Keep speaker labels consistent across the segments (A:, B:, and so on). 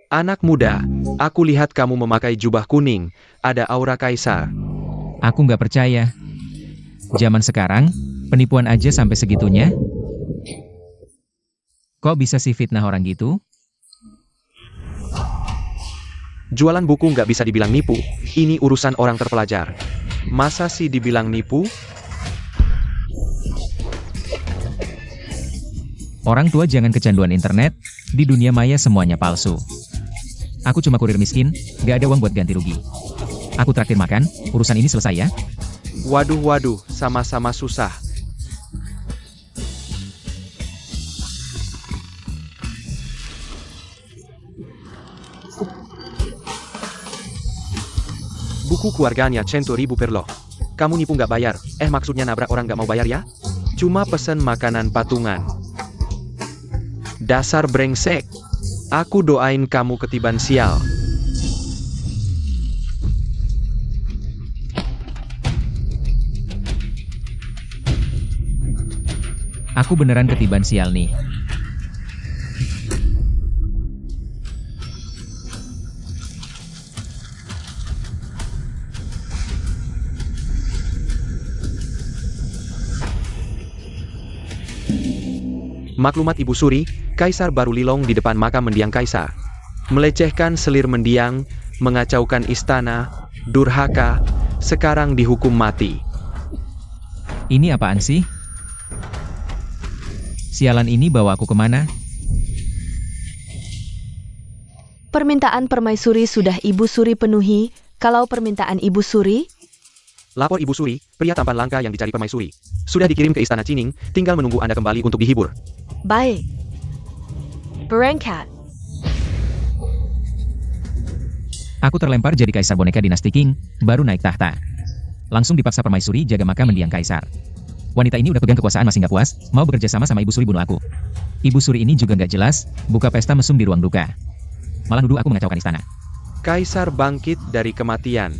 A: Anak muda, aku lihat kamu memakai jubah kuning, ada aura kaisar.
B: Aku nggak percaya. Zaman sekarang, penipuan aja sampai segitunya. Kok bisa sih fitnah orang gitu?
A: Jualan buku nggak bisa dibilang nipu, ini urusan orang terpelajar. Masa sih dibilang nipu?
B: Orang tua jangan kecanduan internet, di dunia maya semuanya palsu. Aku cuma kurir miskin, nggak ada uang buat ganti rugi. Aku traktir makan, urusan ini selesai ya.
A: Waduh, sama-sama susah. Buku keluarganya 100.000 per loh. Kamu nipu nggak bayar, maksudnya nabrak orang nggak mau bayar ya? Cuma pesen makanan patungan. Dasar brengsek. Aku doain kamu ketiban sial.
B: Aku beneran ketiban sial nih.
A: Maklumat Ibu Suri, Kaisar baru lilong di depan makam mendiang Kaisar. Melecehkan selir mendiang, mengacaukan istana, durhaka, sekarang dihukum mati.
B: Ini apaan sih? Sialan ini bawa aku kemana?
C: Permintaan Permaisuri sudah Ibu Suri penuhi. Kalau permintaan Ibu Suri,
A: Lapor Ibu Suri, pria tampan langka yang dicari Permaisuri. Sudah dikirim ke Istana Cining, tinggal menunggu Anda kembali untuk dihibur.
C: baik. Berangkat.
B: Aku terlempar jadi kaisar boneka dinasti King, baru naik tahta. Langsung dipaksa Permaisuri jaga makam mendiang kaisar. Wanita ini udah pegang kekuasaan masih nggak puas, mau bekerja sama Ibu Suri bunuh aku. Ibu Suri ini juga nggak jelas, buka pesta mesum di ruang duka. Malah nuduh aku mengacaukan istana.
A: Kaisar bangkit dari kematian.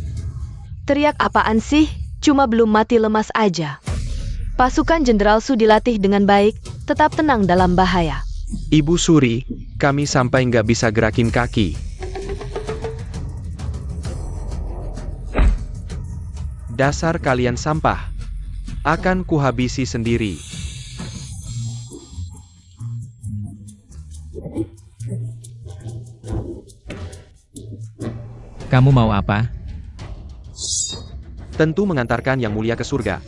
C: Teriak apaan sih? Cuma belum mati lemas aja. Pasukan Jenderal Su dilatih dengan baik, tetap tenang dalam bahaya.
A: Ibu Suri, kami sampai nggak bisa gerakin kaki. Dasar kalian sampah. Akan kuhabisi sendiri.
B: Kamu mau apa?
A: Tentu mengantarkan Yang Mulia ke surga.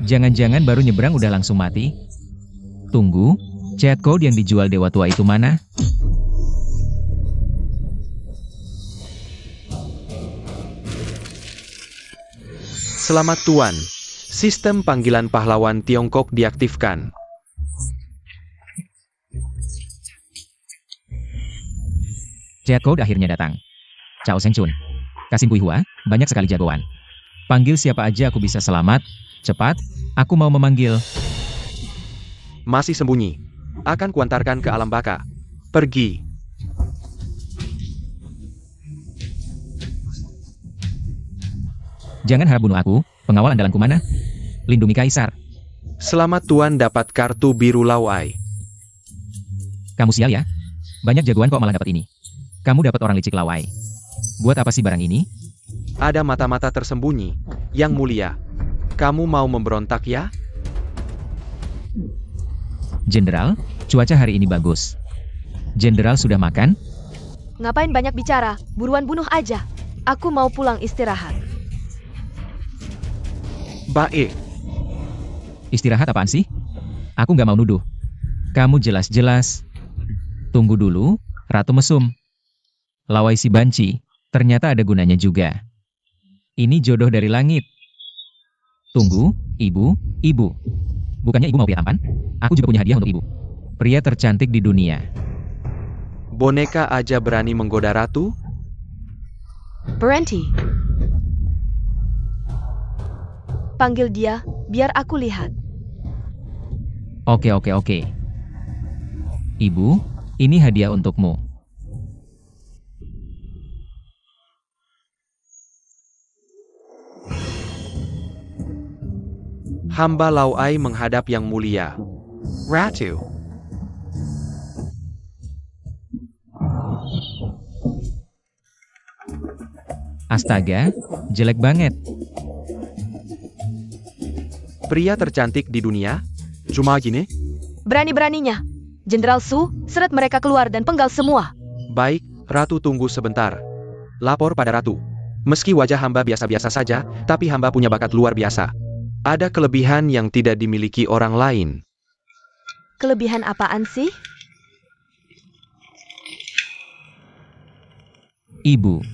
B: Jangan-jangan baru nyebrang udah langsung mati? Tunggu, chat code yang dijual Dewa Tua itu mana?
A: Selamat Tuan. Sistem panggilan pahlawan Tiongkok diaktifkan.
B: Chat code akhirnya datang. Cao Seng Chun. Kasim Kui Hua, banyak sekali jagoan. Panggil siapa aja aku bisa selamat. Cepat, aku mau memanggil.
A: Masih sembunyi. Akan kuantarkan ke alam baka. Pergi.
B: Jangan harap bunuh aku, pengawal andalanku mana? Lindungi Kaisar.
A: Selamat Tuan dapat kartu biru Lawai.
B: Kamu sial ya? Banyak jagoan kok malah dapat ini. Kamu dapat orang licik Lawai. Buat apa sih barang ini?
A: Ada mata-mata tersembunyi. Yang Mulia. Kamu mau memberontak ya?
B: Jenderal, cuaca hari ini bagus. Jenderal sudah makan?
C: Ngapain banyak bicara? Buruan bunuh aja. Aku mau pulang istirahat.
A: Baik.
B: Istirahat apaan sih? Aku nggak mau nuduh. Kamu jelas-jelas. Tunggu dulu, Ratu Mesum. Lawai si banci, ternyata ada gunanya juga. Ini jodoh dari langit. Tunggu, ibu. Bukannya ibu mau pria tampan? Aku juga punya hadiah untuk ibu. Pria tercantik di dunia.
A: Boneka aja berani menggoda ratu?
C: Berhenti. Panggil dia, biar aku lihat.
B: Oke. Ibu, ini hadiah untukmu.
A: Hamba Lawai menghadap Yang Mulia. Ratu.
B: Astaga, jelek banget.
A: Pria tercantik di dunia? Cuma gini?
C: Berani-beraninya. Jenderal Su, seret mereka keluar dan penggal semua.
A: Baik, Ratu tunggu sebentar. Lapor pada Ratu. Meski wajah hamba biasa-biasa saja, tapi hamba punya bakat luar biasa. Ada kelebihan yang tidak dimiliki orang lain.
C: Kelebihan apaan sih?
B: Ibu.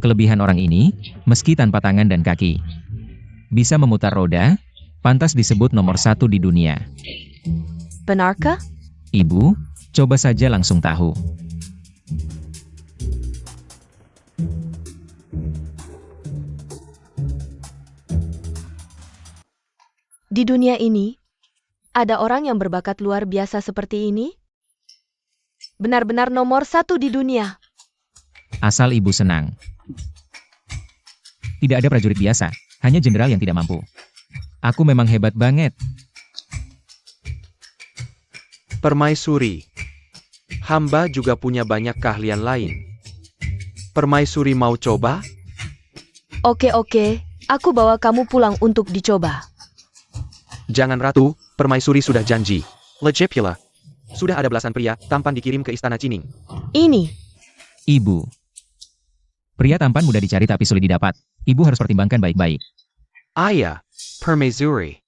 B: Kelebihan orang ini, meski tanpa tangan dan kaki, bisa memutar roda, pantas disebut nomor 1 di dunia.
C: Benarkah?
B: Ibu, coba saja langsung tahu.
C: Di dunia ini, ada orang yang berbakat luar biasa seperti ini? Benar-benar nomor 1 di dunia.
B: Asal ibu senang. Tidak ada prajurit biasa, hanya jenderal yang tidak mampu. Aku memang hebat banget.
A: Permaisuri. Hamba juga punya banyak keahlian lain. Permaisuri mau coba?
C: Oke, aku bawa kamu pulang untuk dicoba.
A: Jangan Ratu, Permaisuri sudah janji. Legit pula. Sudah ada belasan pria tampan dikirim ke istana Cining.
C: Ini,
B: Ibu. Pria tampan mudah dicari tapi sulit didapat. Ibu harus pertimbangkan baik-baik.
A: Ayah, Permaisuri.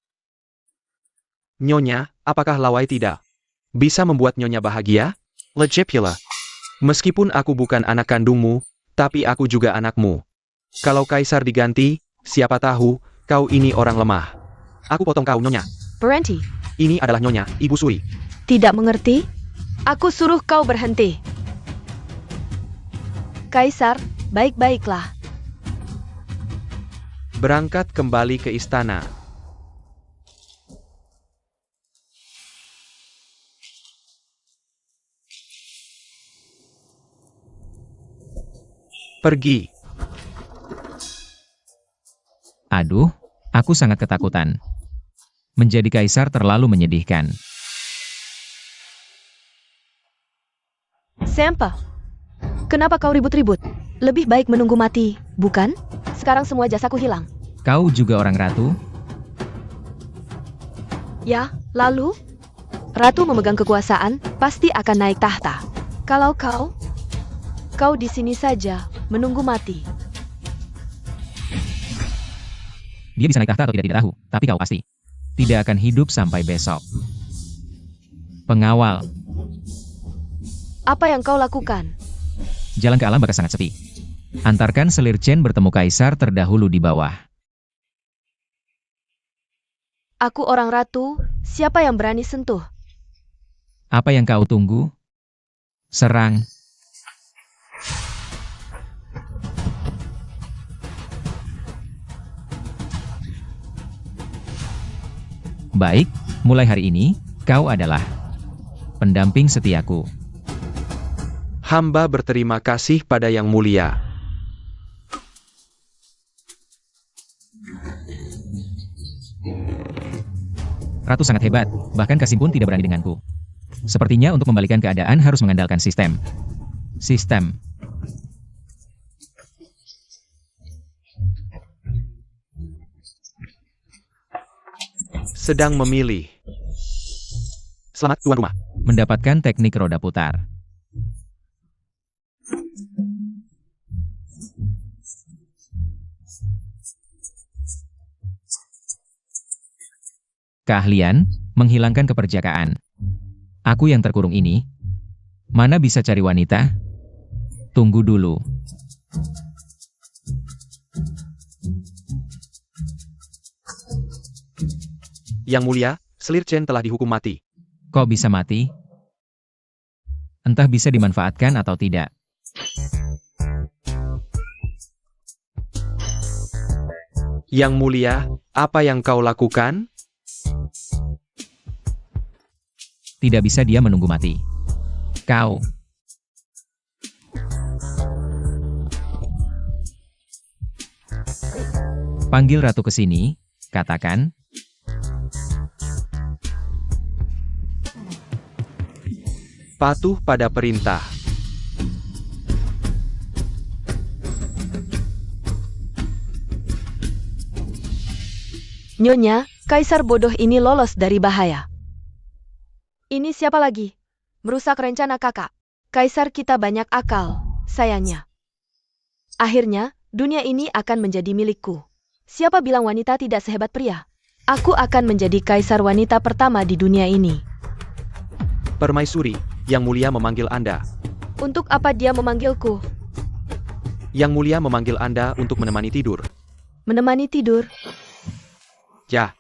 A: Nyonya, apakah Lawai tidak bisa membuat Nyonya bahagia? Legit pula. Meskipun aku bukan anak kandungmu, tapi aku juga anakmu. Kalau Kaisar diganti, siapa tahu, kau ini orang lemah. Aku potong kau, Nyonya.
C: berhenti.
A: Ini adalah Nyonya, Ibu Suri.
C: Tidak mengerti? Aku suruh kau berhenti. Kaisar, baik-baiklah.
A: Berangkat kembali ke istana. Pergi.
B: Aduh, aku sangat ketakutan. Menjadi kaisar terlalu menyedihkan.
C: Sempa, kenapa kau ribut-ribut? Lebih baik menunggu mati, bukan? Sekarang semua jasaku hilang.
B: Kau juga orang ratu?
C: Ya, lalu? Ratu memegang kekuasaan, pasti akan naik tahta. Kalau kau di sini saja, menunggu mati.
B: Dia bisa naik tahta atau tidak tahu, tapi kau pasti tidak akan hidup sampai besok. Pengawal,
C: Apa yang kau lakukan?
B: jalan ke alam bakal sangat sepi. Antarkan selir Chen bertemu kaisar terdahulu di bawah.
C: Aku orang ratu, siapa yang berani sentuh?
B: Apa yang kau tunggu? Serang. Baik, mulai hari ini, kau adalah pendamping setiaku.
A: Hamba berterima kasih pada Yang Mulia.
B: Ratu sangat hebat, bahkan Kasim pun tidak berani denganku. Sepertinya untuk membalikan keadaan harus mengandalkan sistem. Sistem.
A: Sedang memilih. Selamat tuan rumah.
B: Mendapatkan teknik roda putar. Keahlian, menghilangkan keperjakaan. Aku yang terkurung ini, mana bisa cari wanita? Tunggu dulu.
A: Yang Mulia, selir Chen telah dihukum mati.
B: Kok bisa mati? Entah bisa dimanfaatkan atau tidak.
A: Yang Mulia, apa yang kau lakukan?
B: Tidak bisa dia menunggu mati. Kau. Panggil ratu ke sini, katakan.
A: Patuh pada perintah.
C: Nyonya, kaisar bodoh ini lolos dari bahaya. Ini siapa lagi? Merusak rencana kakak. Kaisar kita banyak akal, sayangnya. Akhirnya, dunia ini akan menjadi milikku. Siapa bilang wanita tidak sehebat pria? Aku akan menjadi kaisar wanita pertama di dunia ini.
A: Permaisuri, Yang Mulia memanggil Anda.
C: Untuk apa dia memanggilku?
A: Yang Mulia memanggil Anda untuk menemani tidur.
C: Menemani tidur?
A: Ya,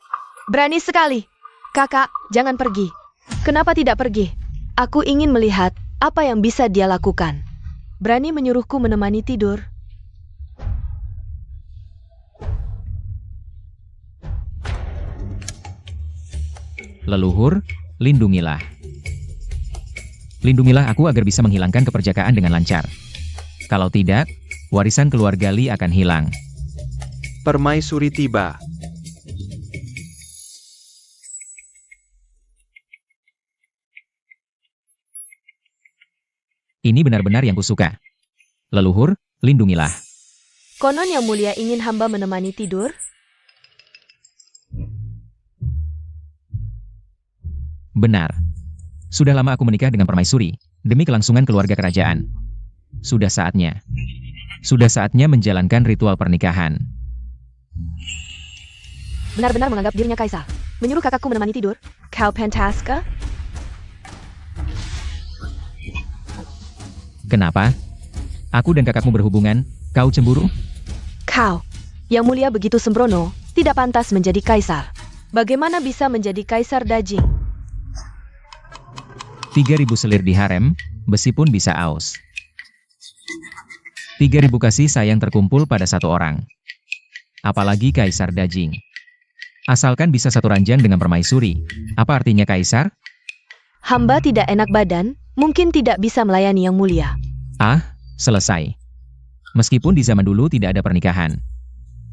C: Berani sekali. Kakak, jangan pergi. Kenapa tidak pergi? Aku ingin melihat apa yang bisa dia lakukan. Berani menyuruhku menemani tidur?
B: Leluhur, lindungilah. Lindungilah aku agar bisa menghilangkan keperjakaan dengan lancar. Kalau tidak, warisan keluarga Li akan hilang.
A: Permaisuri tiba.
B: Ini benar-benar yang kusuka. Leluhur, lindungilah.
C: Konon Yang Mulia ingin hamba menemani tidur?
B: Benar. Sudah lama aku menikah dengan permaisuri, demi kelangsungan keluarga kerajaan. Sudah saatnya. Sudah saatnya menjalankan ritual pernikahan.
C: Benar-benar menganggap dirinya kaisar. Menyuruh kakakku menemani tidur? Kau Pentaska?
B: Kenapa? Aku dan kakakmu berhubungan, kau cemburu?
C: Kau, Yang Mulia begitu sembrono, tidak pantas menjadi kaisar. Bagaimana bisa menjadi kaisar daging?
B: 3.000 selir di harem, besi pun bisa aus. 3.000 kasih sayang terkumpul pada satu orang. Apalagi kaisar daging. Asalkan bisa satu ranjang dengan permaisuri. Apa artinya kaisar?
C: Hamba tidak enak badan, mungkin tidak bisa melayani Yang Mulia.
B: Ah, selesai. Meskipun di zaman dulu tidak ada pernikahan.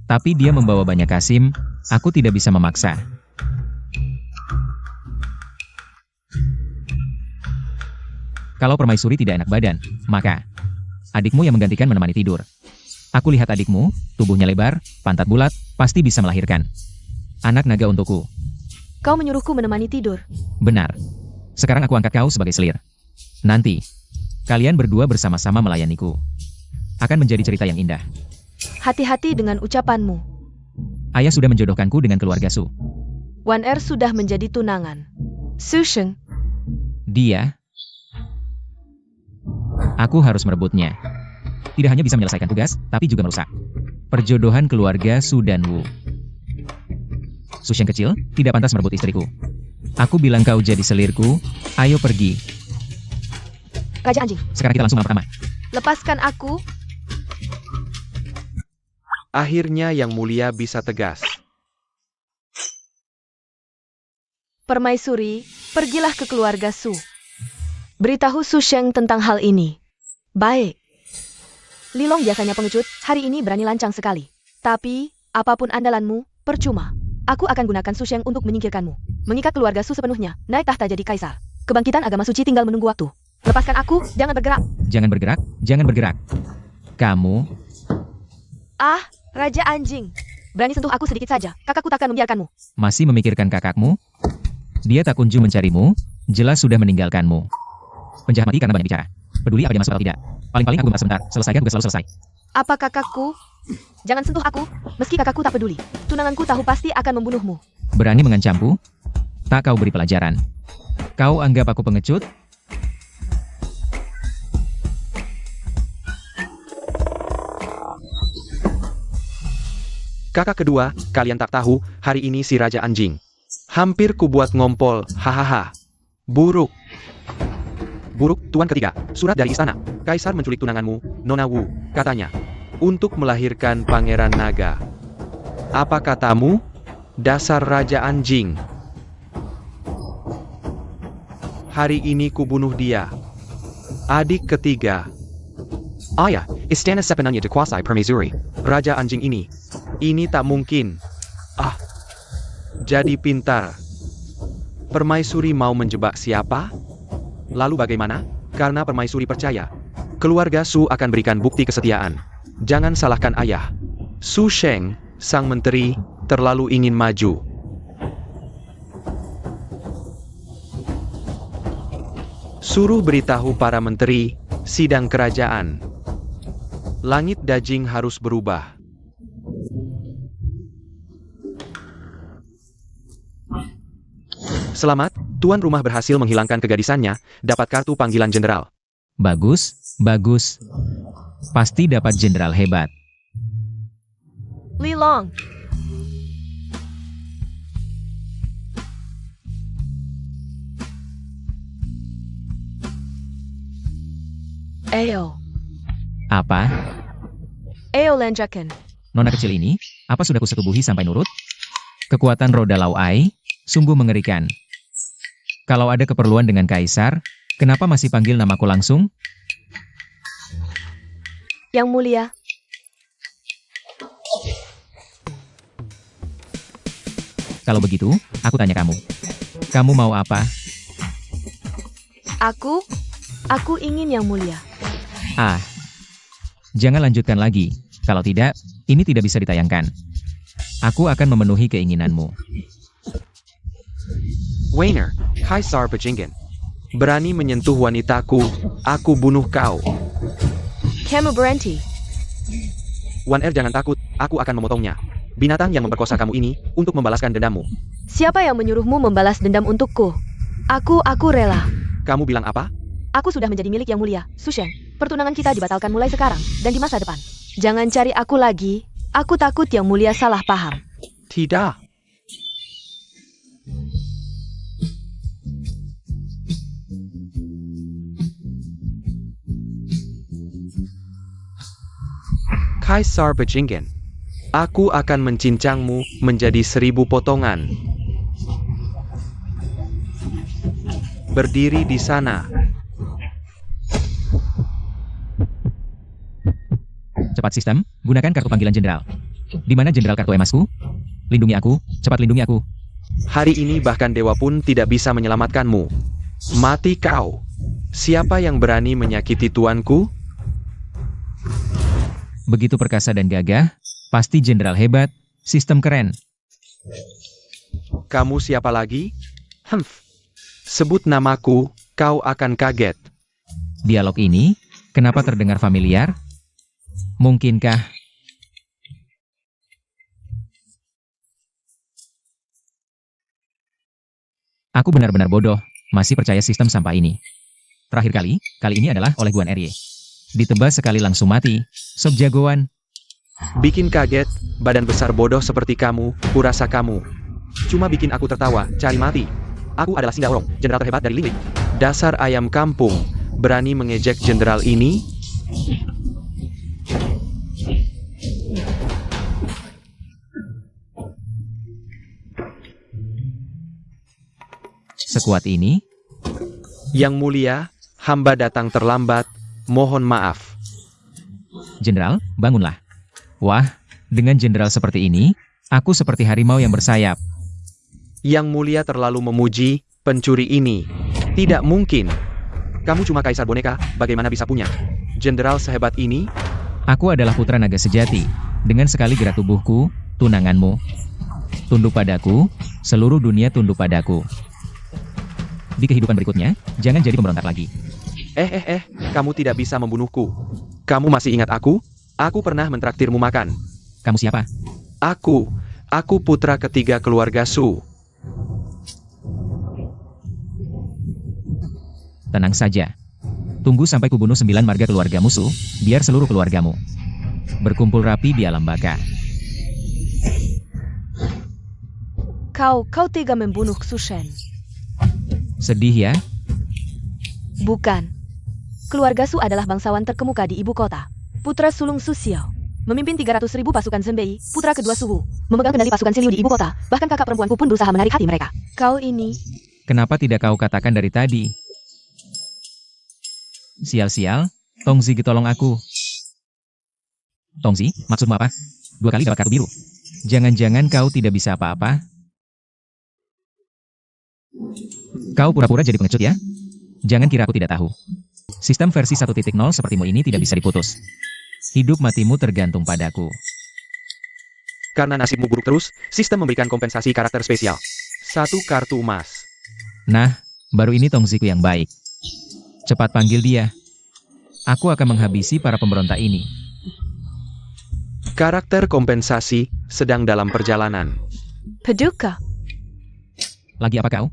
B: Tapi dia membawa banyak kasim, aku tidak bisa memaksa. Kalau permaisuri tidak enak badan, maka adikmu yang menggantikan menemani tidur. Aku lihat adikmu, tubuhnya lebar, pantat bulat, pasti bisa melahirkan. Anak naga untukku.
C: Kau menyuruhku menemani tidur.
B: Benar. Sekarang aku angkat kau sebagai selir. Nanti, kalian berdua bersama-sama melayaniku. Akan menjadi cerita yang indah.
C: Hati-hati dengan ucapanmu.
B: Ayah sudah menjodohkanku dengan keluarga Su.
C: Wan Er sudah menjadi tunangan. Su Sheng,
B: Dia... Aku harus merebutnya. Tidak hanya bisa menyelesaikan tugas, tapi juga merusak perjodohan keluarga Su dan Wu. Su Sheng kecil, tidak pantas merebut istriku. Aku bilang kau jadi selirku, ayo pergi.
C: Raja Anjing,
B: Sekarang kita langsung malam pertama.
C: lepaskan aku.
A: Akhirnya Yang Mulia bisa tegas.
C: Permaisuri, pergilah ke keluarga Su. Beritahu Su Sheng tentang hal ini. Baik. Lilong biasanya pengecut, hari ini berani lancang sekali. Tapi, apapun andalanmu, percuma. Aku akan gunakan Su Sheng untuk menyingkirkanmu. Mengikat keluarga Su sepenuhnya, naik tahta jadi kaisar. Kebangkitan agama suci tinggal menunggu waktu. Lepaskan aku, jangan bergerak.
B: Jangan bergerak, jangan bergerak. Kamu,
C: Ah, Raja Anjing. Berani sentuh aku sedikit saja, kakakku takkan membiarkanmu.
B: masih memikirkan kakakmu? Dia tak kunjung mencarimu, jelas sudah meninggalkanmu. Penjahat mati karena banyak bicara. Peduli apa dia masuk atau tidak. Paling-paling aku merasa sebentar, selesaikan tugas lalu selesai.
C: Apa kakakku? Jangan sentuh aku, meski kakakku tak peduli. Tunanganku tahu pasti akan membunuhmu.
B: Berani mengancamku? Tak kau beri pelajaran. Kau anggap aku pengecut?
A: Kakak kedua, kalian tak tahu, hari ini si Raja Anjing. Hampir kubuat ngompol, hahaha. Buruk. Buruk, Tuan ketiga, surat dari istana. Kaisar menculik tunanganmu, Nona Wu, katanya. Untuk melahirkan Pangeran Naga. Apa katamu? Dasar Raja Anjing. Hari ini kubunuh dia. Adik ketiga. Ayah, istana sepenuhnya dikuasai permaisuri. Raja Anjing ini tak mungkin. Ah, jadi pintar. Permaisuri mau menjebak siapa? Lalu bagaimana? Karena permaisuri percaya, keluarga Su akan berikan bukti kesetiaan. Jangan salahkan ayah. Su Sheng, Sang menteri terlalu ingin maju. Suruh beritahu para menteri, sidang kerajaan. Langit Dajing harus berubah. Selamat, tuan rumah berhasil menghilangkan kegadisannya, dapat kartu panggilan jenderal.
B: Bagus, bagus. Pasti dapat jenderal hebat.
C: Lilong. Ayo.
B: Apa?
C: Ayo lanjutkan.
B: Nona kecil ini, apa sudah kusetubuhi sampai nurut? Kekuatan roda Lau Ai, sungguh mengerikan. Kalau ada keperluan dengan Kaisar, kenapa masih panggil namaku langsung?
C: Yang mulia.
B: Kalau begitu, aku tanya kamu. Kamu mau apa?
C: Aku ingin yang mulia.
B: Ah, jangan lanjutkan lagi. Kalau tidak, ini tidak bisa ditayangkan. Aku akan memenuhi keinginanmu.
A: Wainer, Kaisar Bajingen. Berani menyentuh wanitaku, aku bunuh kau.
C: Kamu berhenti.
A: Wan jangan takut, aku akan memotongnya. Binatang yang memperkosa kamu ini, untuk membalaskan dendammu.
C: Siapa yang menyuruhmu membalas dendam untukku? Aku rela.
A: Kamu bilang apa?
C: Aku sudah menjadi milik yang mulia, Su Sheng. Pertunangan kita dibatalkan mulai sekarang, dan di masa depan. Jangan cari aku lagi, aku takut yang mulia salah paham.
A: Tidak. Kaisar Bajingen. Aku akan mencincangmu menjadi 1000 potongan. Berdiri di sana.
B: Cepat sistem, gunakan kartu panggilan jenderal. Di mana jenderal kartu emasku? Lindungi aku, cepat lindungi aku.
A: Hari ini bahkan dewa pun tidak bisa menyelamatkanmu. Mati kau. Siapa yang berani menyakiti tuanku?
B: Begitu perkasa dan gagah, pasti jenderal hebat, sistem keren.
A: Kamu siapa lagi? Sebut namaku, kau akan kaget.
B: Dialog ini, kenapa terdengar familiar? Mungkinkah? Aku benar-benar bodoh, masih percaya sistem sampah ini. Terakhir kali ini adalah oleh Guan Rye. Ditebas sekali langsung mati, sob jagoan.
A: Bikin kaget, badan besar bodoh seperti kamu, kurasa kamu. Cuma bikin aku tertawa, cari mati. Aku adalah Sinda Orong, jenderal terhebat dari Lingling. Dasar ayam kampung, berani mengejek jenderal ini?
B: Sekuat ini?
A: Yang mulia, hamba datang terlambat, mohon maaf.
B: Jenderal, bangunlah. Wah, dengan jenderal seperti ini, aku seperti harimau yang bersayap.
A: Yang mulia terlalu memuji pencuri ini. Tidak mungkin. Kamu cuma kaisar boneka, bagaimana bisa punya jenderal sehebat ini?
B: Aku adalah putra naga sejati. Dengan sekali gerak tubuhku, tunanganmu. Tunduk padaku, seluruh dunia tunduk padaku. Di kehidupan berikutnya, jangan jadi pemberontak lagi.
A: Kamu tidak bisa membunuhku. Kamu masih ingat aku? Aku pernah mentraktirmu makan.
B: Kamu siapa?
A: Aku putra ketiga keluarga Su.
B: Tenang saja. Tunggu sampai kubunuh 9 marga keluarga musuh, biar seluruh keluargamu berkumpul rapi di alam baka.
C: Kau tega membunuh Su Sheng.
B: Sedih ya?
C: Bukan. Keluarga Su adalah bangsawan terkemuka di ibu kota. Putra sulung Su Xiao. Memimpin 300.000 pasukan Zenbei, putra kedua Suhu. Memegang kendali pasukan Xiliu di ibu kota. Bahkan kakak perempuanku pun berusaha menarik hati mereka. Kau ini...
B: Kenapa tidak kau katakan dari tadi? Sial-sial, Tongzi tolong aku. Tongzi, maksudmu apa? 2 kali dapat kartu biru. Jangan-jangan kau tidak bisa apa-apa? Kau pura-pura jadi pengecut ya? Jangan kira aku tidak tahu. Sistem versi 1.0 sepertimu ini tidak bisa diputus. Hidup matimu tergantung padaku.
A: Karena nasibmu buruk terus, sistem memberikan kompensasi karakter spesial. 1 kartu emas.
B: Nah, baru ini Tongziku yang baik. Cepat panggil dia. Aku akan menghabisi para pemberontak ini.
A: Karakter kompensasi sedang dalam perjalanan.
C: Paduka.
B: Lagi apa kau?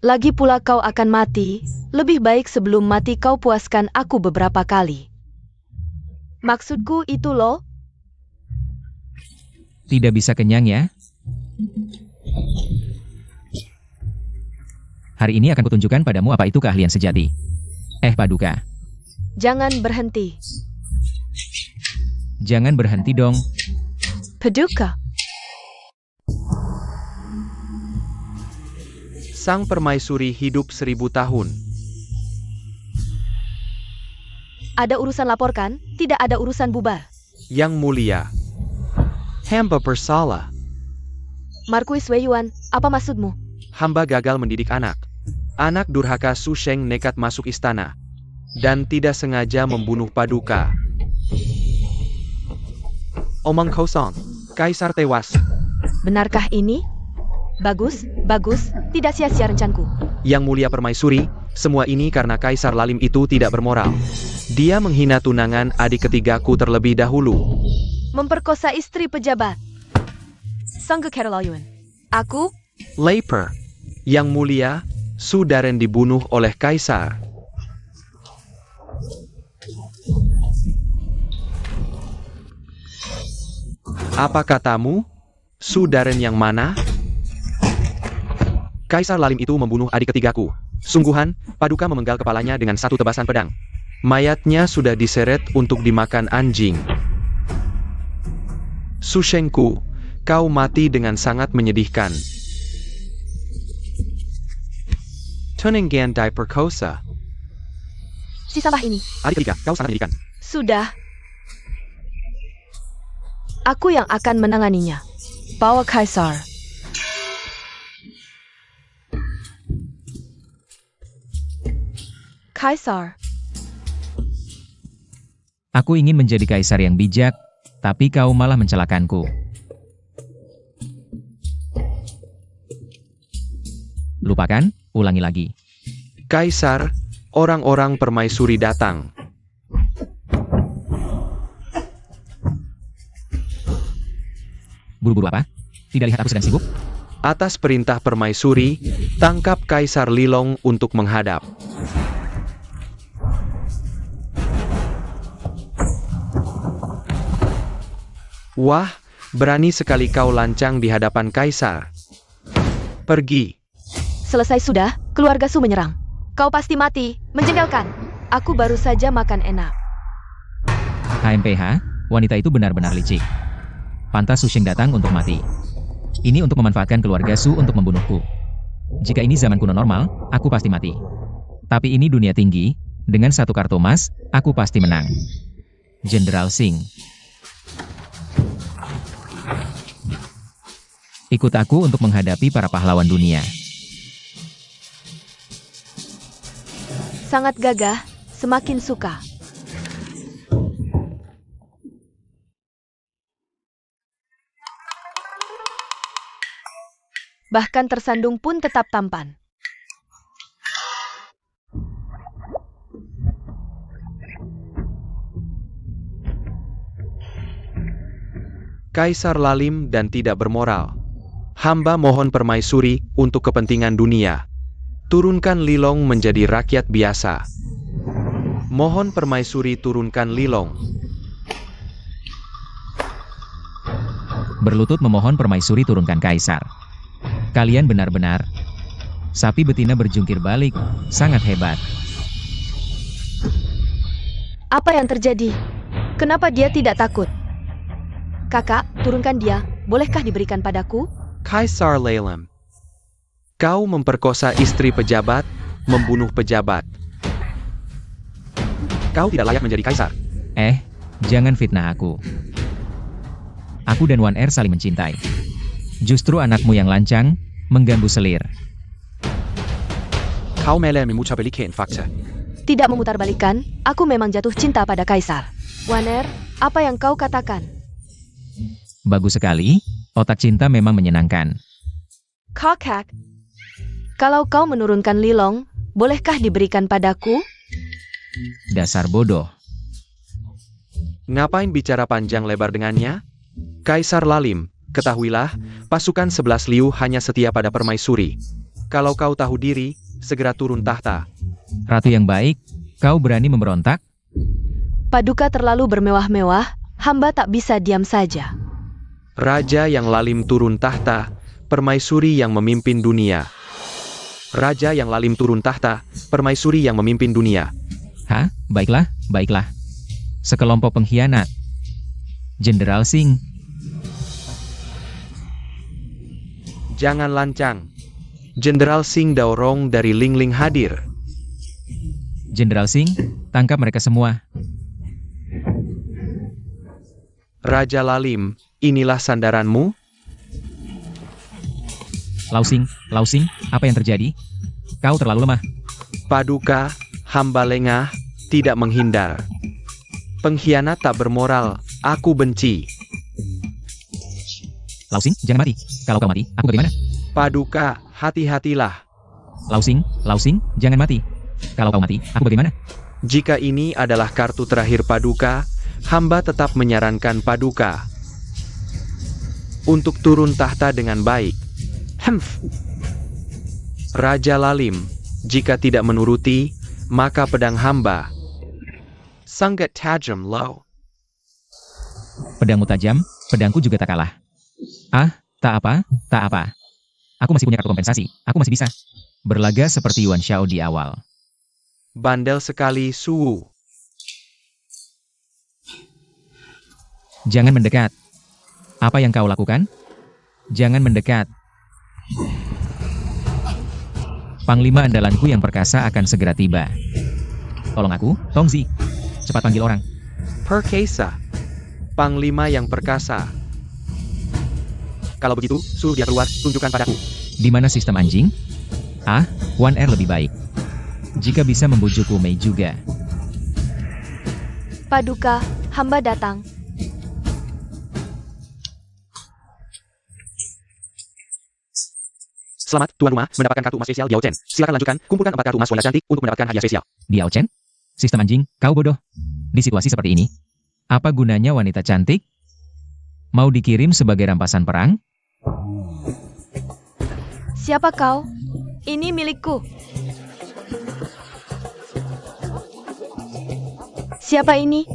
C: Lagi pula kau akan mati. Lebih baik sebelum mati kau puaskan aku beberapa kali. Maksudku itu loh.
B: Tidak bisa kenyang ya? Hari ini akan kutunjukkan padamu apa itu keahlian sejati. Paduka.
C: Jangan berhenti.
B: Jangan berhenti dong.
C: Paduka.
A: Sang permaisuri hidup 1000 tahun.
C: Ada urusan laporkan, tidak ada urusan bubar.
A: Yang mulia. Hamba bersalah.
C: Marquis Weiyuan, apa maksudmu?
A: Hamba gagal mendidik anak. Anak durhaka Su Sheng nekat masuk istana. Dan tidak sengaja membunuh Paduka. Omong kosong. Kaisar tewas.
C: Benarkah ini? Bagus, bagus, tidak sia-sia rencanku.
A: Yang mulia permaisuri, semua ini karena Kaisar Lalim itu tidak bermoral. Dia menghina tunangan adik ketigaku terlebih dahulu.
C: Memperkosa istri pejabat. Sangge Keraloyun. Aku?
A: Leiper. Yang mulia, Su Daren dibunuh oleh Kaisar. Apa katamu? Su Daren yang mana? Kaisar Lalim itu membunuh adik ketigaku. Sungguhan, Paduka memenggal kepalanya dengan 1 tebasan pedang. Mayatnya sudah diseret untuk dimakan anjing. Su Shengku, kau mati dengan sangat menyedihkan. Tuninggan diperkosa.
C: Si sampah ini.
A: Adik ketiga, kau sangat menyedihkan.
C: Sudah. Aku yang akan menanganinya. Bawa Kaisar. Kaisar.
B: Aku ingin menjadi kaisar yang bijak, tapi kau malah mencelakanku. Lupakan, ulangi lagi.
A: Kaisar, orang-orang permaisuri datang.
B: Buru-buru apa? Tidak lihat aku sedang sibuk?
A: Atas perintah permaisuri, tangkap Kaisar Lilong untuk menghadap. Wah, berani sekali kau lancang di hadapan Kaisar. Pergi.
C: Selesai sudah, keluarga Su menyerang. Kau pasti mati, menjengkelkan. Aku baru saja makan enak.
B: HMPH, wanita itu benar-benar licik. Pantas Su Sheng datang untuk mati. Ini untuk memanfaatkan keluarga Su untuk membunuhku. Jika ini zaman kuno normal, aku pasti mati. Tapi ini dunia tinggi, dengan 1 kartu emas, aku pasti menang. Jenderal Singh. Ikut aku untuk menghadapi para pahlawan dunia.
C: Sangat gagah, semakin suka. Bahkan tersandung pun tetap tampan.
A: Kaisar Lalim dan tidak bermoral. Hamba mohon permaisuri untuk kepentingan dunia. Turunkan Lilong menjadi rakyat biasa. Mohon permaisuri turunkan Lilong.
B: Berlutut memohon permaisuri turunkan kaisar. Kalian benar-benar. Sapi betina berjungkir balik, sangat hebat.
C: Apa yang terjadi? Kenapa dia tidak takut? Kakak, turunkan dia. Bolehkah diberikan padaku?
A: Kaisar Lalim. Kau memperkosa istri pejabat, membunuh pejabat. Kau tidak layak menjadi kaisar.
B: Jangan fitnah aku. Aku dan Wan Er saling mencintai. Justru anakmu yang lancang, mengganggu selir.
A: Kau malah memutarbalikkan fakta.
C: Tidak memutarbalikkan, aku memang jatuh cinta pada Kaisar. Waner, apa yang kau katakan?
B: Bagus sekali, otak cinta memang menyenangkan.
C: Kakak, kalau kau menurunkan Lilong, bolehkah diberikan padaku?
B: Dasar bodoh.
A: Ngapain bicara panjang lebar dengannya? Kaisar Lalim, ketahuilah, pasukan 11 Liu hanya setia pada permaisuri. Kalau kau tahu diri, segera turun tahta.
B: Ratu yang baik, kau berani memberontak?
C: Paduka terlalu bermewah-mewah, hamba tak bisa diam saja.
A: Raja yang Lalim turun tahta, permaisuri yang memimpin dunia. Raja yang Lalim turun tahta, permaisuri yang memimpin dunia.
B: Hah? Baiklah, baiklah. Sekelompok pengkhianat. Jenderal Singh.
A: Jangan lancang. Jenderal Singh Daorong dari Lingling hadir.
B: Jenderal Singh, tangkap mereka semua.
A: Raja Lalim, inilah sandaranmu?
B: Lausing, apa yang terjadi? Kau terlalu lemah.
A: Paduka, hamba lengah, tidak menghindar. Pengkhianat tak bermoral, aku benci.
B: Lausing, jangan mati. Kalau kau mati, aku bagaimana?
A: Paduka, hati-hatilah.
B: Lausing, jangan mati. Kalau kau mati, aku bagaimana?
A: Jika ini adalah kartu terakhir Paduka, hamba tetap menyarankan Paduka untuk turun tahta dengan baik. Raja Lalim, jika tidak menuruti, maka pedang hamba sangat tajam loh.
B: Pedangmu tajam, pedangku juga tak kalah. Ah, tak apa. Aku masih punya kartu kompensasi, aku masih bisa berlaga seperti Yuan Shao di awal.
A: Bandel sekali, Su.
B: Jangan mendekat. Apa yang kau lakukan? Jangan mendekat. Panglima andalanku yang perkasa akan segera tiba. Tolong aku, Tongzi. Cepat panggil orang.
A: Perkasa. Panglima yang perkasa. Kalau begitu, suruh dia keluar, tunjukkan padaku.
B: Di mana sistem anjing? Ah, Wan Er lebih baik. Jika bisa membujuk Wu Mei juga.
C: Paduka, hamba datang.
A: Selamat, tuan rumah, mendapatkan kartu emas spesial Diao Chen. Silakan lanjutkan, kumpulkan 4 kartu emas warna cantik untuk mendapatkan hadiah spesial.
B: Diao Chen? Sistem anjing, kau bodoh. Di situasi seperti ini, apa gunanya wanita cantik? Mau dikirim sebagai rampasan perang?
C: Siapa kau? Ini milikku. Siapa ini?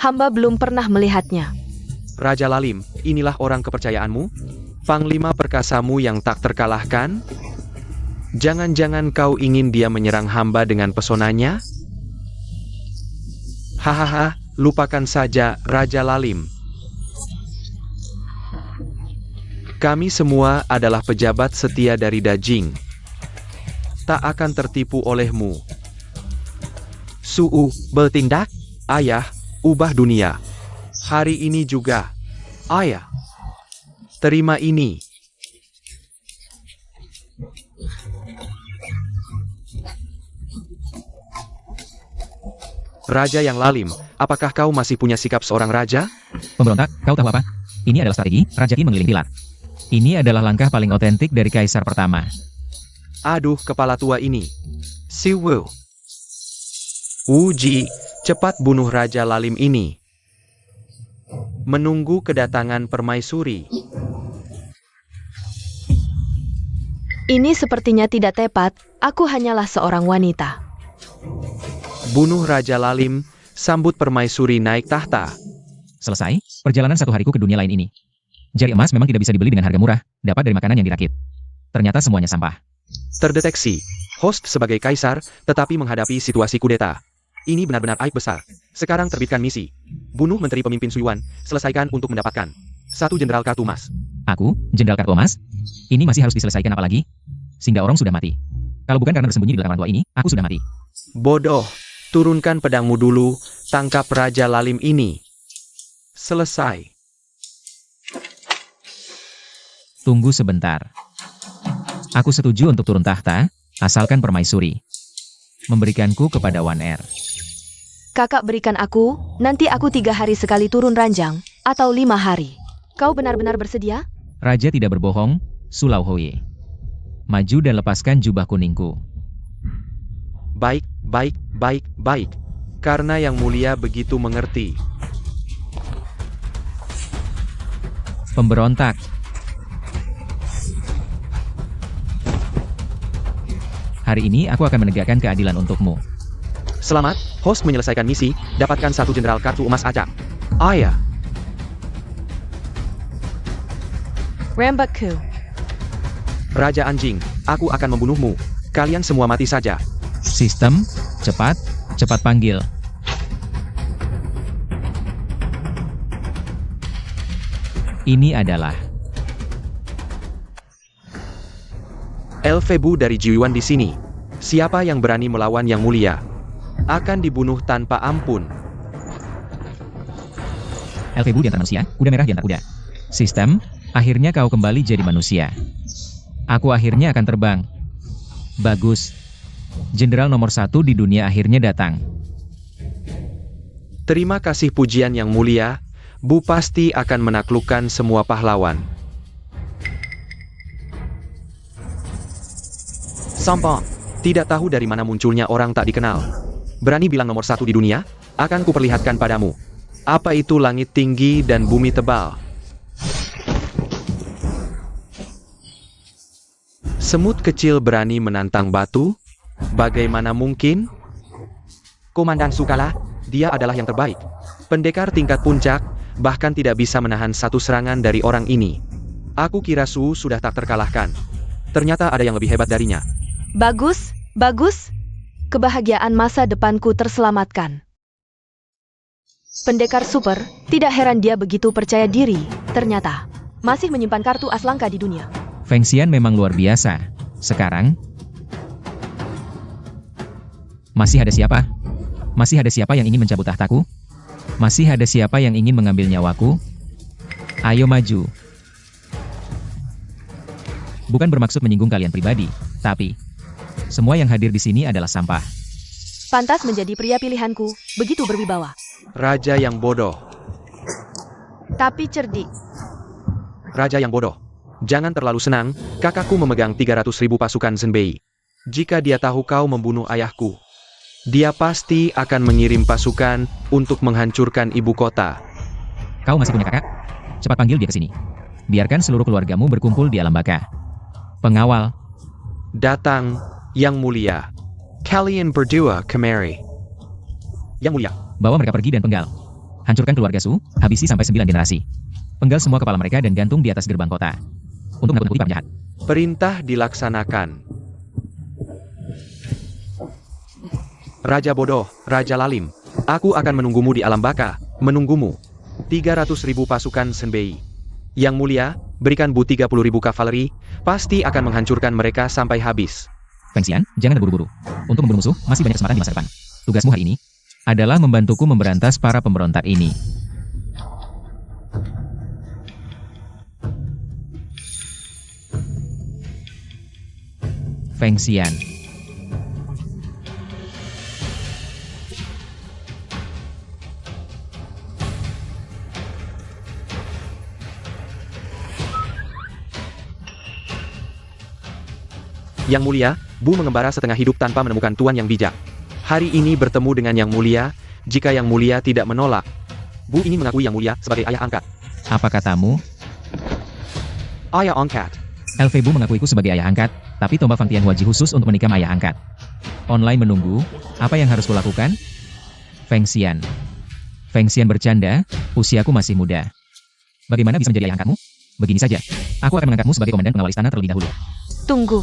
C: Hamba belum pernah melihatnya.
A: Raja Lalim, inilah orang kepercayaanmu? Panglima perkasamu yang tak terkalahkan? Jangan-jangan kau ingin dia menyerang hamba dengan pesonanya? Hahaha, lupakan saja, Raja Lalim. Kami semua adalah pejabat setia dari Dajing. Tak akan tertipu olehmu. Su'u, bertindak? Ayah, ubah dunia. Hari ini juga. Ayah. Terima ini. Raja yang Lalim, apakah kau masih punya sikap seorang raja?
B: Pemberontak, kau tahu apa? Ini adalah strategi, Raja Qi mengeliling pilar. Ini adalah langkah paling otentik dari kaisar pertama.
A: Aduh, kepala tua ini. Si Wu. Wu Ji, cepat bunuh Raja Lalim ini. Menunggu kedatangan permaisuri.
C: Ini sepertinya tidak tepat, aku hanyalah seorang wanita.
A: Bunuh Raja Lalim, sambut permaisuri naik tahta.
B: Selesai, perjalanan 1 hariku ke dunia lain ini. Jari emas memang tidak bisa dibeli dengan harga murah, dapat dari makanan yang dirakit. Ternyata semuanya sampah.
A: Terdeteksi, host sebagai kaisar, tetapi menghadapi situasi kudeta. Ini benar-benar aib besar. Sekarang terbitkan misi. Bunuh menteri pemimpin Suyuan, selesaikan untuk mendapatkan 1 jenderal kartu emas.
B: Aku, jenderal kartu emas? Ini masih harus diselesaikan apa lagi? Singda orang sudah mati. Kalau bukan karena bersembunyi di belakang orang tua ini, aku sudah mati.
A: Bodoh, turunkan pedangmu dulu, tangkap Raja Lalim ini. Selesai.
B: Tunggu sebentar. Aku setuju untuk turun tahta, asalkan permaisuri memberikanku kepada Wan Er.
C: Kakak berikan aku, nanti aku 3 hari sekali turun ranjang, atau 5 hari. Kau benar-benar bersedia?
B: Raja tidak berbohong, Su Lauhoye. Maju dan lepaskan jubah kuningku.
A: Baik, baik, baik, baik. Karena Yang Mulia begitu mengerti.
B: Pemberontak. Hari ini aku akan menegakkan keadilan untukmu.
A: Selamat, host menyelesaikan misi, dapatkan 1 jenderal kartu emas acak. Ayah,
C: Rambaku.
A: Raja Anjing, aku akan membunuhmu. Kalian semua mati saja.
B: Sistem, cepat, cepat panggil. Ini adalah
A: Elfebu dari Jiuan di sini. Siapa yang berani melawan Yang Mulia akan dibunuh tanpa ampun.
B: Elfebu di antara manusia, kuda merah di antara kuda. Sistem, akhirnya kau kembali jadi manusia. Aku akhirnya akan terbang. Bagus. Jenderal nomor 1 di dunia akhirnya datang.
A: Terima kasih pujian Yang Mulia. Bu pasti akan menaklukkan semua pahlawan. Sampah. Tidak tahu dari mana munculnya orang tak dikenal. Berani bilang nomor 1 di dunia? Akan kuperlihatkan padamu. Apa itu langit tinggi dan bumi tebal? Semut kecil berani menantang batu? Bagaimana mungkin? Komandan Sukala, dia adalah yang terbaik. Pendekar tingkat puncak, bahkan tidak bisa menahan satu serangan dari orang ini. Aku kira Su sudah tak terkalahkan. Ternyata ada yang lebih hebat darinya.
C: Bagus, bagus. Kebahagiaan masa depanku terselamatkan. Pendekar super, tidak heran dia begitu percaya diri. Ternyata, masih menyimpan kartu as langka di dunia.
B: Feng Xian memang luar biasa. Sekarang, masih ada siapa? Masih ada siapa yang ingin mencabut tahtaku? Masih ada siapa yang ingin mengambil nyawaku? Ayo maju. Bukan bermaksud menyinggung kalian pribadi, tapi semua yang hadir di sini adalah sampah.
C: Pantas menjadi pria pilihanku, begitu berwibawa.
A: Raja yang bodoh.
C: Tapi cerdik.
A: Raja yang bodoh. Jangan terlalu senang, kakakku memegang 300.000 pasukan Zenbei. Jika dia tahu kau membunuh ayahku, dia pasti akan mengirim pasukan untuk menghancurkan ibu kota.
B: Kau masih punya kakak? Cepat panggil dia ke sini. Biarkan seluruh keluargamu berkumpul di alam baka. Pengawal.
A: Datang, Yang Mulia. Kalian berdua kemari. Yang Mulia.
B: Bawa mereka pergi dan penggal. Hancurkan keluarga Su, habisi sampai 9 generasi. Penggal semua kepala mereka dan gantung di atas gerbang kota. Untuk menakut-nakuti para penjahat.
A: Perintah dilaksanakan. Raja bodoh, Raja Lalim. Aku akan menunggumu di alam baka. Menunggumu. 300.000 pasukan Zenbei. Yang Mulia, berikan Bu 30.000 kavaleri. Pasti akan menghancurkan mereka sampai habis.
B: Feng Xian, jangan terburu-buru. Untuk membunuh musuh, masih banyak kesempatan di masa depan. Tugasmu hari ini adalah membantuku memberantas para pemberontak ini. Feng Xian.
A: Yang Mulia, Bu mengembara setengah hidup tanpa menemukan tuan yang bijak. Hari ini bertemu dengan Yang Mulia, jika Yang Mulia tidak menolak. Bu ingin mengakui Yang Mulia sebagai ayah angkat.
B: Apa katamu?
A: Ayah angkat.
B: Elfebu mengakuiku sebagai ayah angkat, tapi tombak Fang Tian wajib khusus untuk menikam ayah angkat. Online menunggu, apa yang harus kulakukan? Feng Xian. Feng Xian bercanda, usiaku masih muda. Bagaimana bisa menjadi ayah angkatmu? Begini saja, aku akan mengangkatmu sebagai komandan pengawal istana terlebih dahulu.
C: Tunggu.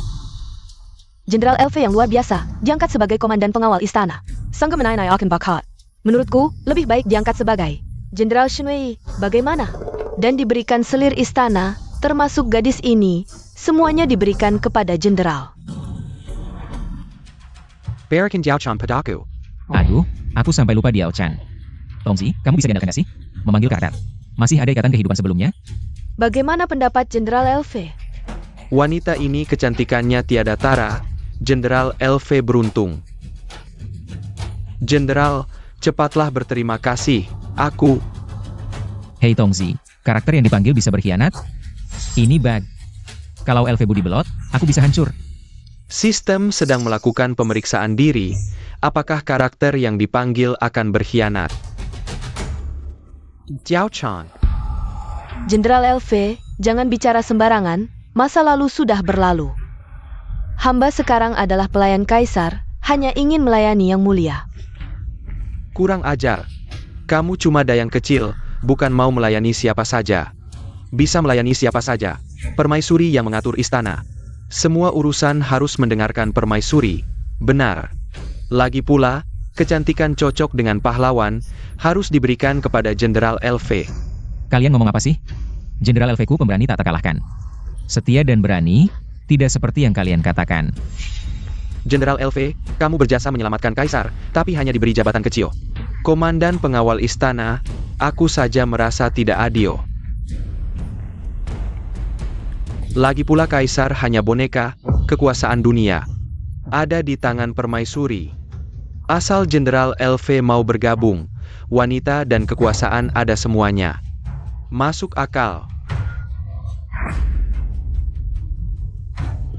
C: Jenderal LV yang luar biasa, diangkat sebagai komandan pengawal istana. Sangka menai akan bakat. Menurutku, lebih baik diangkat sebagai Jenderal Shenwei. Bagaimana? Dan diberikan selir istana, termasuk gadis ini, semuanya diberikan kepada jenderal.
A: Berikan Diao Chan padaku.
B: Aduh, aku sampai lupa Diao Chan. Tongzi, kamu bisa diandalkan gak sih? Memanggil karakter. Masih ada ikatan kehidupan sebelumnya?
C: Bagaimana pendapat Jenderal LV?
A: Wanita ini kecantikannya tiada tara. Jenderal LV beruntung. Jenderal, cepatlah berterima kasih. Aku.
B: Hei Tongzi, Karakter yang dipanggil bisa berkhianat? Ini bug. Kalau LV Budi belot, aku bisa hancur.
A: Sistem sedang melakukan pemeriksaan diri. Apakah karakter yang dipanggil akan berkhianat? Jiao Chan.
C: Jenderal LV, jangan bicara sembarangan, masa lalu sudah berlalu. Hamba sekarang adalah pelayan kaisar, hanya ingin melayani yang mulia.
A: Kurang ajar. Kamu cuma dayang kecil, bukan mau melayani siapa saja. Bisa melayani siapa saja. Permaisuri yang mengatur istana. Semua urusan harus mendengarkan permaisuri. Benar. Lagi pula, kecantikan cocok dengan pahlawan, harus diberikan kepada Jenderal LV.
B: Kalian ngomong apa sih? Jenderal LV ku pemberani tak terkalahkan. Setia dan berani, tidak seperti yang kalian katakan.
A: Jenderal LV, kamu berjasa menyelamatkan kaisar, tapi hanya diberi jabatan kecil. Komandan pengawal istana, aku saja merasa tidak adil. Lagi pula kaisar hanya boneka, kekuasaan dunia ada di tangan permaisuri. Asal Jenderal LV mau bergabung, wanita dan kekuasaan ada semuanya. Masuk akal.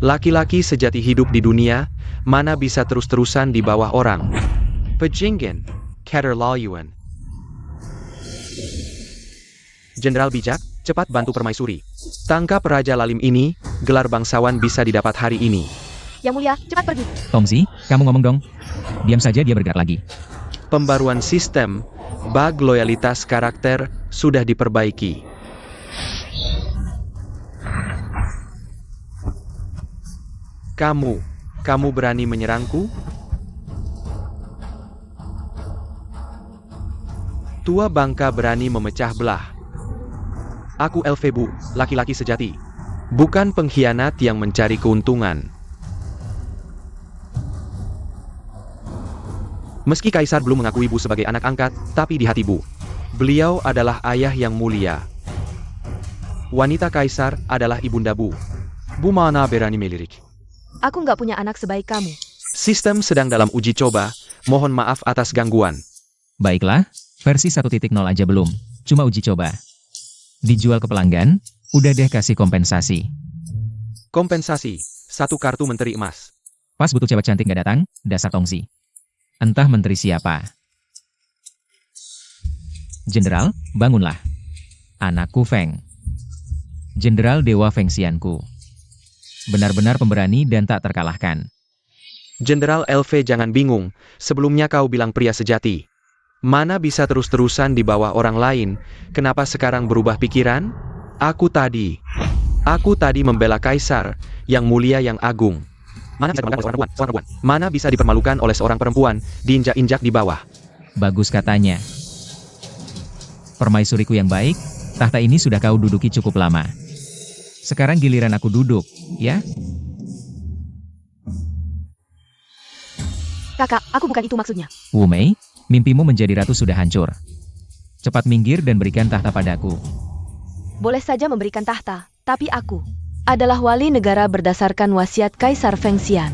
A: Laki-laki sejati hidup di dunia, mana bisa terus-terusan di bawah orang. Pejinggen, Keterlaluan. Jenderal bijak, cepat bantu permaisuri. Tangkap Raja Lalim ini, gelar bangsawan bisa didapat hari ini.
C: Yang mulia, cepat pergi.
B: Tongzi, kamu ngomong dong. Diam saja dia bergerak lagi.
A: Pembaruan sistem, bug loyalitas karakter, sudah diperbaiki. Kamu berani menyerangku? Tua bangka berani memecah belah. Aku LV Bu, laki-laki sejati. Bukan pengkhianat yang mencari keuntungan. Meski Kaisar belum mengakui Bu sebagai anak angkat, tapi di hati Bu, beliau adalah ayah yang mulia. Wanita Kaisar adalah ibunda Bu. Bu mana berani melirik.
C: Aku nggak punya anak sebaik kamu.
A: Sistem sedang dalam uji coba, mohon maaf atas gangguan.
B: Baiklah, versi 1.0 aja belum. Cuma uji coba. Dijual ke pelanggan, udah deh kasih kompensasi.
A: Kompensasi, 1 kartu menteri emas.
B: Pas butuh cewek cantik gak datang, dasar Tongzi. Entah menteri siapa. Jenderal, bangunlah. Anakku Feng. Jenderal Dewa Fengsianku. Benar-benar pemberani dan tak terkalahkan.
A: Jenderal LV jangan bingung, sebelumnya kau bilang pria sejati. Mana bisa terus-terusan di bawah orang lain, kenapa sekarang berubah pikiran? Aku tadi membela Kaisar, yang mulia yang agung. Mana bisa dipermalukan oleh seorang perempuan, diinjak-injak di bawah.
B: Bagus katanya. Permaisuriku yang baik, tahta ini sudah kau duduki cukup lama. Sekarang giliran aku duduk, ya?
C: Kakak, aku bukan itu maksudnya.
B: Wu Mei, mimpimu menjadi ratu sudah hancur. Cepat minggir dan berikan tahta padaku.
C: Boleh saja memberikan tahta, tapi aku adalah wali negara berdasarkan wasiat Kaisar Fengxian.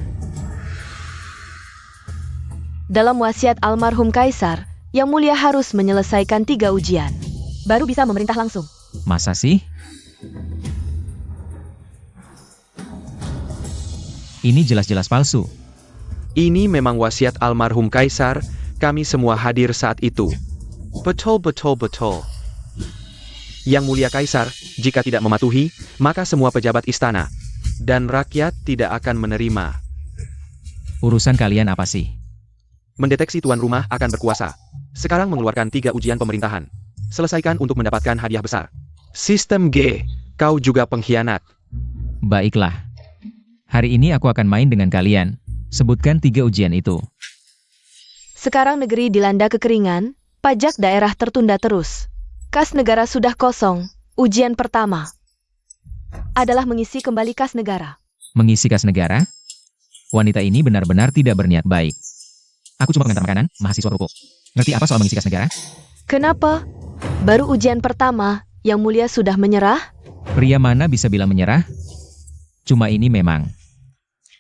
C: Dalam wasiat almarhum Kaisar, yang mulia harus menyelesaikan 3 ujian, baru bisa memerintah langsung.
B: Masa sih? Ini jelas-jelas palsu.
A: Ini memang wasiat almarhum Kaisar, kami semua hadir saat itu. Betul. Yang mulia Kaisar, jika tidak mematuhi, maka semua pejabat istana dan rakyat tidak akan menerima.
B: Urusan kalian apa sih?
A: Mendeteksi tuan rumah akan berkuasa. Sekarang mengeluarkan 3 ujian pemerintahan. Selesaikan untuk mendapatkan hadiah besar. Sistem G, kau juga pengkhianat.
B: Baiklah. Hari ini aku akan main dengan kalian. Sebutkan 3 ujian itu.
C: Sekarang negeri dilanda kekeringan, pajak daerah tertunda terus. Kas negara sudah kosong. Ujian pertama adalah mengisi kembali kas negara.
B: Mengisi kas negara? Wanita ini benar-benar tidak berniat baik. Aku cuma pengantar makanan, mahasiswa rukuk. Ngerti apa soal mengisi kas negara?
C: Kenapa? Baru ujian pertama, yang mulia sudah menyerah?
B: Pria mana bisa bilang menyerah? Cuma ini memang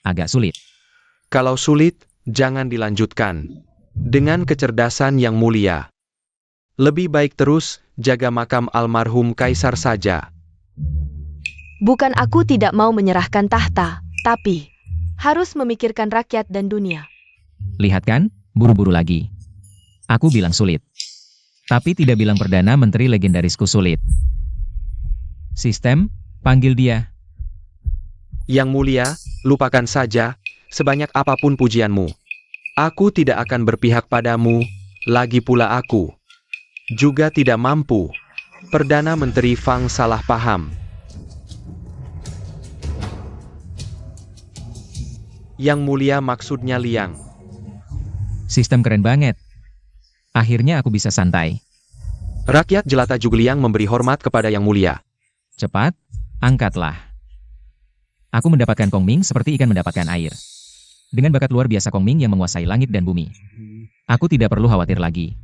B: agak sulit.
A: Kalau sulit, jangan dilanjutkan. Dengan kecerdasan yang mulia. Lebih baik terus jaga makam almarhum kaisar saja.
C: Bukan aku tidak mau menyerahkan tahta, tapi harus memikirkan rakyat dan dunia.
B: Lihat kan, buru-buru lagi. Aku bilang sulit. Tapi tidak bilang Perdana Menteri legendarisku sulit. Sistem, panggil dia.
A: Yang mulia, lupakan saja, sebanyak apapun pujianmu. Aku tidak akan berpihak padamu, lagi pula aku juga tidak mampu. Perdana Menteri Fang salah paham. Yang mulia maksudnya Liang.
B: Sistem keren banget. Akhirnya aku bisa santai.
A: Rakyat jelata Jugliang memberi hormat kepada Yang Mulia.
B: Cepat, angkatlah. Aku mendapatkan Kongming seperti ikan mendapatkan air. Dengan bakat luar biasa Kongming yang menguasai langit dan bumi. Aku tidak perlu khawatir lagi.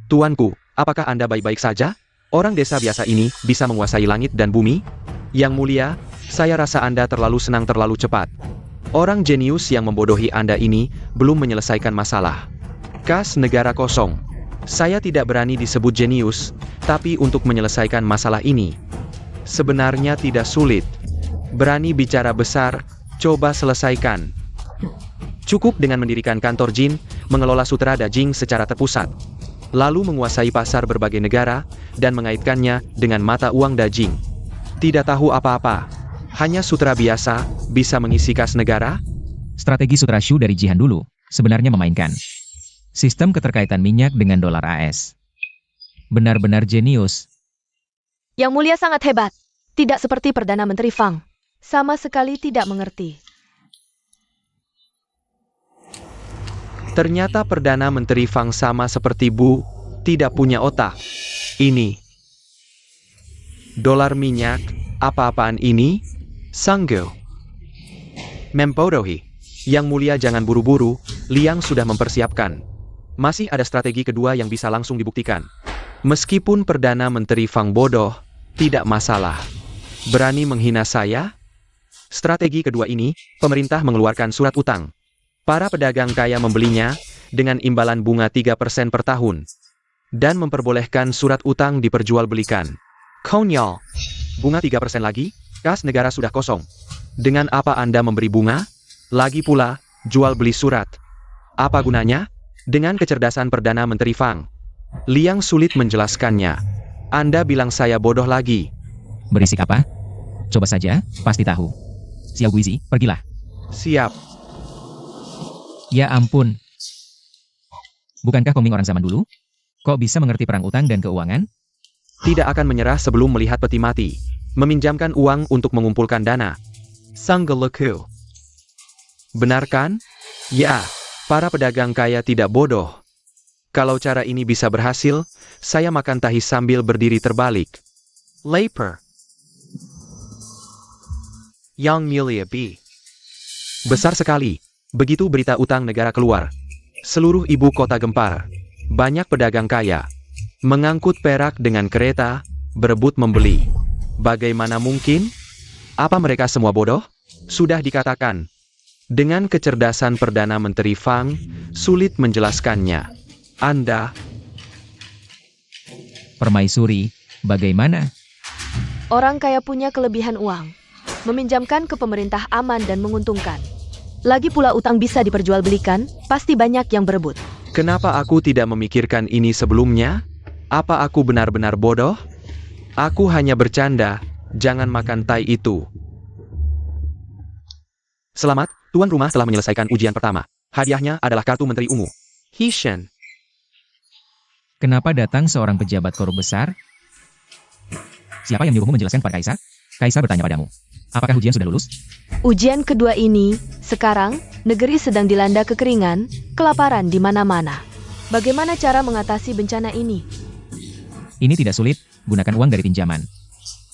A: Tuanku, apakah Anda baik-baik saja? Orang desa biasa ini bisa menguasai langit dan bumi? Yang Mulia, saya rasa Anda terlalu senang terlalu cepat. Orang jenius yang membodohi Anda ini belum menyelesaikan masalah. Kas negara kosong. Saya tidak berani disebut jenius, tapi untuk menyelesaikan masalah ini sebenarnya tidak sulit. Berani bicara besar, coba selesaikan. Cukup dengan mendirikan kantor Jin, mengelola sutra Dajing secara terpusat, lalu menguasai pasar berbagai negara, dan mengaitkannya dengan mata uang Dajing. Tidak tahu apa-apa, hanya sutra biasa, bisa mengisi kas negara?
B: Strategi Sutra Shu dari Jihan dulu, sebenarnya memainkan sistem keterkaitan minyak dengan dolar AS. Benar-benar jenius.
C: Yang Mulia sangat hebat. Tidak seperti Perdana Menteri Fang. Sama sekali tidak mengerti.
A: Ternyata Perdana Menteri Fang sama seperti Bu, tidak punya otak. Ini dolar minyak, apa-apaan ini? Sanggo. Membodohi. Yang Mulia jangan buru-buru, Liang sudah mempersiapkan. Masih ada strategi kedua yang bisa langsung dibuktikan. Meskipun Perdana Menteri Fang bodoh, tidak masalah. Berani menghina saya? Strategi kedua ini, pemerintah mengeluarkan surat utang. Para pedagang kaya membelinya, dengan imbalan bunga 3% per tahun. Dan memperbolehkan surat utang diperjualbelikan. Konyol. Bunga 3% lagi? Kas negara sudah kosong. Dengan apa Anda memberi bunga? Lagi pula, jual beli surat. Apa gunanya? Dengan kecerdasan Perdana Menteri Fang, Liang sulit menjelaskannya. Anda bilang saya bodoh lagi.
B: Berisik apa? Coba saja, pasti tahu. Xiao Guizi, pergilah.
A: Siap.
B: Ya ampun. Bukankah Kongming orang zaman dulu? Kok bisa mengerti perang utang dan keuangan?
A: Tidak akan menyerah sebelum melihat peti mati. Meminjamkan uang untuk mengumpulkan dana. Sanggeleku. Benar kan? Ya, para pedagang kaya tidak bodoh. Kalau cara ini bisa berhasil, saya makan tahi sambil berdiri terbalik. Lapar. Yang Mulia B. Besar sekali. Begitu berita utang negara keluar, seluruh ibu kota gempar. Banyak pedagang kaya mengangkut perak dengan kereta, berebut membeli. Bagaimana mungkin? Apa mereka semua bodoh? Sudah dikatakan. Dengan kecerdasan Perdana Menteri Fang, sulit menjelaskannya. Anda,
B: Permaisuri, bagaimana?
C: Orang kaya punya kelebihan uang. Meminjamkan ke pemerintah aman dan menguntungkan. Lagi pula utang bisa diperjualbelikan, pasti banyak yang berebut.
A: kenapa aku tidak memikirkan ini sebelumnya? Apa aku benar-benar bodoh? Aku hanya bercanda, jangan makan tai itu. Selamat, tuan rumah telah menyelesaikan ujian pertama. Hadiahnya adalah kartu menteri ungu. Hishan.
B: Kenapa datang seorang pejabat korup besar? Siapa yang menyuruhmu menjelaskan kepada Kaisar? Kaisar bertanya padamu. Apakah ujian sudah lulus?
C: Ujian kedua ini, sekarang, negeri sedang dilanda kekeringan, kelaparan di mana-mana. Bagaimana cara mengatasi bencana ini?
B: Ini tidak sulit, gunakan uang dari pinjaman.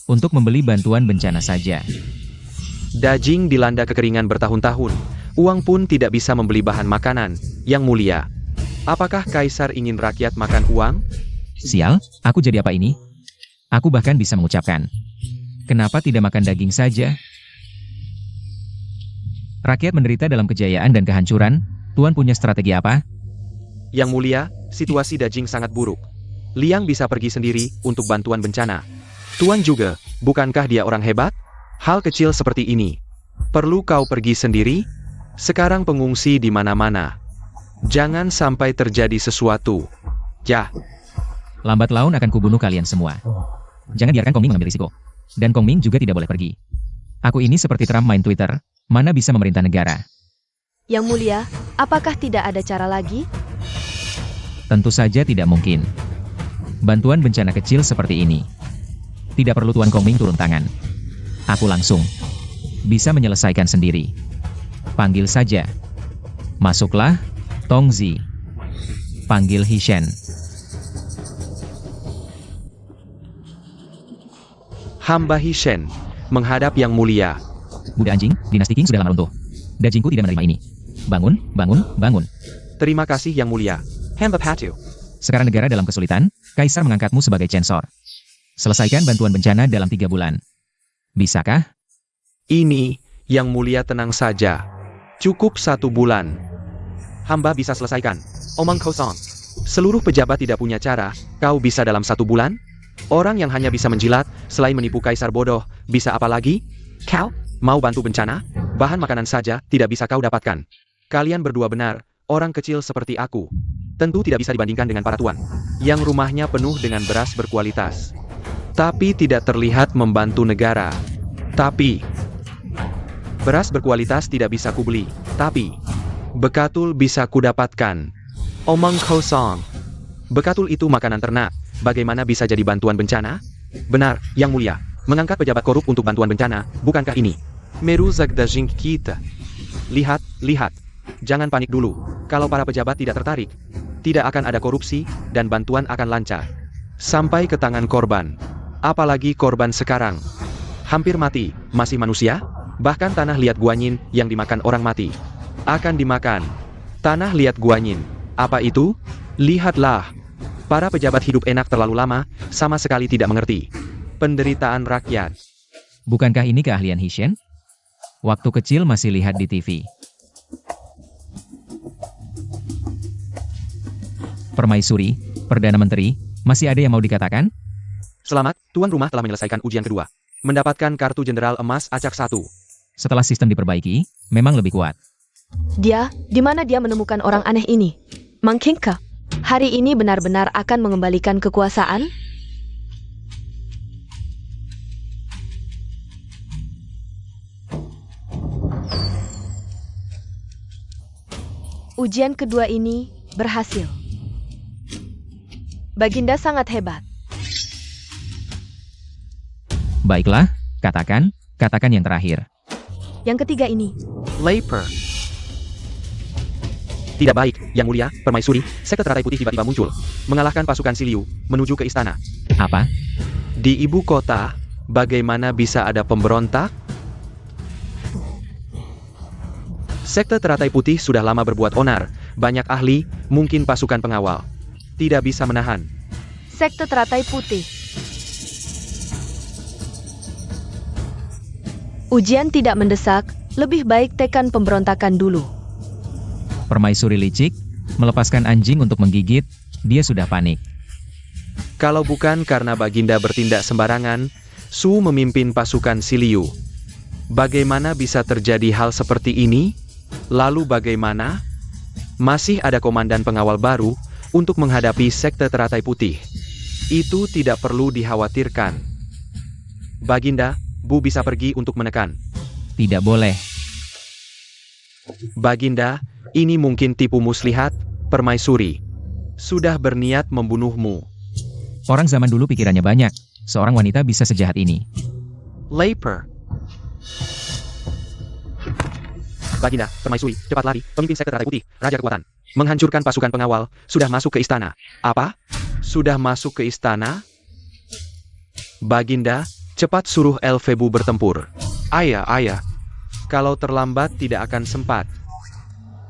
B: Untuk membeli bantuan bencana saja.
A: Dajing dilanda kekeringan bertahun-tahun. Uang pun tidak bisa membeli bahan makanan. Yang mulia, apakah Kaisar ingin rakyat makan uang?
B: Sial, aku jadi apa ini? Aku bahkan bisa mengucapkan. Kenapa tidak makan daging saja? Rakyat menderita dalam kejayaan dan kehancuran. Tuan punya strategi apa?
A: Yang mulia, situasi Dajing sangat buruk. Liang bisa pergi sendiri untuk bantuan bencana. Tuan juga, bukankah dia orang hebat? Hal kecil seperti ini. Perlu kau pergi sendiri? Sekarang pengungsi di mana-mana. Jangan sampai terjadi sesuatu. Ya,
B: Lambat laun akan kubunuh kalian semua. Jangan biarkan Kongming mengambil risiko. Dan Kongming juga tidak boleh pergi. Aku ini seperti Trump main Twitter, mana bisa memerintah negara.
C: Yang mulia, apakah tidak ada cara lagi?
B: Tentu saja tidak mungkin. Bantuan bencana kecil seperti ini. Tidak perlu Tuan Kongming turun tangan. Aku langsung bisa menyelesaikan sendiri. Panggil saja. Masuklah, Tongzi. Panggil Hishen.
A: hamba Hishen, menghadap Yang Mulia.
B: Budak anjing, dinasti King sudah lama runtuh. Dajingku tidak menerima ini. Bangun, bangun, bangun.
A: Terima kasih Yang Mulia. Hamba Patu.
B: Sekarang negara dalam kesulitan, Kaisar mengangkatmu sebagai censor. Selesaikan bantuan bencana dalam 3 bulan. Bisakah?
A: Ini, Yang Mulia tenang saja. Cukup 1 bulan. Hamba bisa selesaikan. Omong kosong. Seluruh pejabat tidak punya cara, kau bisa dalam 1 bulan? Orang yang hanya bisa menjilat, selain menipu kaisar bodoh, bisa apa lagi? Kau, mau bantu bencana? Bahan makanan saja tidak bisa kau dapatkan. Kalian berdua benar, orang kecil seperti aku. Tentu tidak bisa dibandingkan dengan para tuan, yang rumahnya penuh dengan beras berkualitas. Tapi tidak terlihat membantu negara. Tapi, beras berkualitas tidak bisa kubeli. Tapi, bekatul bisa kudapatkan. Omong kosong. Bekatul itu makanan ternak. Bagaimana bisa jadi bantuan bencana? Benar, Yang Mulia. Mengangkat pejabat korup untuk bantuan bencana, bukankah ini merusak daging kita? Lihat, lihat. Jangan panik dulu. Kalau para pejabat tidak tertarik, tidak akan ada korupsi, dan bantuan akan lancar. Sampai ke tangan korban. Apalagi korban sekarang. Hampir mati, masih manusia? Bahkan tanah liat guanyin yang dimakan orang mati. Akan dimakan. Tanah liat guanyin. Apa itu? Lihatlah. Para pejabat hidup enak terlalu lama, sama sekali tidak mengerti penderitaan rakyat.
B: Bukankah ini keahlian Hishen? Waktu kecil masih lihat di TV. Permaisuri, Perdana Menteri, masih ada yang mau dikatakan?
A: Selamat, tuan rumah telah menyelesaikan ujian kedua. Mendapatkan kartu jenderal emas acak 1.
B: Setelah sistem diperbaiki, memang lebih kuat.
C: Di mana dia menemukan orang aneh ini? Mang Kingka, hari ini benar-benar akan mengembalikan kekuasaan? Ujian kedua ini berhasil. Baginda sangat hebat.
B: Baiklah, katakan yang terakhir.
C: Yang ketiga ini.
A: Leper. Tidak baik, Yang Mulia, Permaisuri, sekte teratai putih tiba-tiba muncul, mengalahkan pasukan Siliu, menuju ke istana.
B: Apa?
A: Di ibu kota, bagaimana bisa ada pemberontak? Sekte teratai putih sudah lama berbuat onar, banyak ahli, mungkin pasukan pengawal. Tidak bisa menahan.
C: Sekte teratai putih. Ujian tidak mendesak, lebih baik tekan pemberontakan dulu.
B: Permaisuri licik, melepaskan anjing untuk menggigit, dia sudah panik.
A: Kalau bukan karena Baginda bertindak sembarangan, Su memimpin pasukan Siliu. Bagaimana bisa terjadi hal seperti ini? Lalu bagaimana? Masih ada komandan pengawal baru untuk menghadapi sekte teratai putih. Itu tidak perlu dikhawatirkan. Baginda, Bu bisa pergi untuk menekan.
B: Tidak boleh.
A: Baginda, ini mungkin tipu muslihat, Permaisuri. Sudah berniat membunuhmu.
B: Orang zaman dulu pikirannya banyak. Seorang wanita bisa sejahat ini.
A: Leper. Baginda, Permaisuri, cepat lari, pemimpin sekte teratai putih, Raja Kekuatan. Menghancurkan pasukan pengawal, sudah masuk ke istana. Apa? Sudah masuk ke istana? Baginda, cepat suruh Elfebu bertempur. Ayah. Kalau terlambat tidak akan sempat.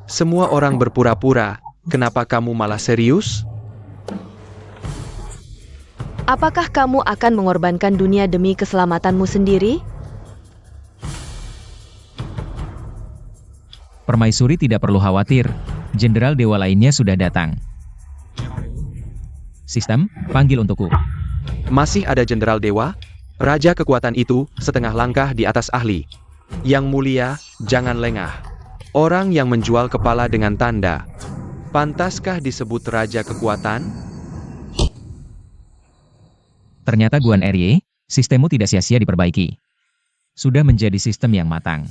A: Semua orang berpura-pura, kenapa kamu malah serius?
C: Apakah kamu akan mengorbankan dunia demi keselamatanmu sendiri?
B: Permaisuri tidak perlu khawatir. Jenderal dewa lainnya sudah datang. Sistem, panggil untukku.
A: Masih ada Jenderal Dewa? Raja kekuatan itu setengah langkah di atas ahli. Yang mulia, jangan lengah. Orang yang menjual kepala dengan tanda. Pantaskah disebut Raja Kekuatan?
B: Ternyata Guan Erye, sistemmu tidak sia-sia diperbaiki. Sudah menjadi sistem yang matang.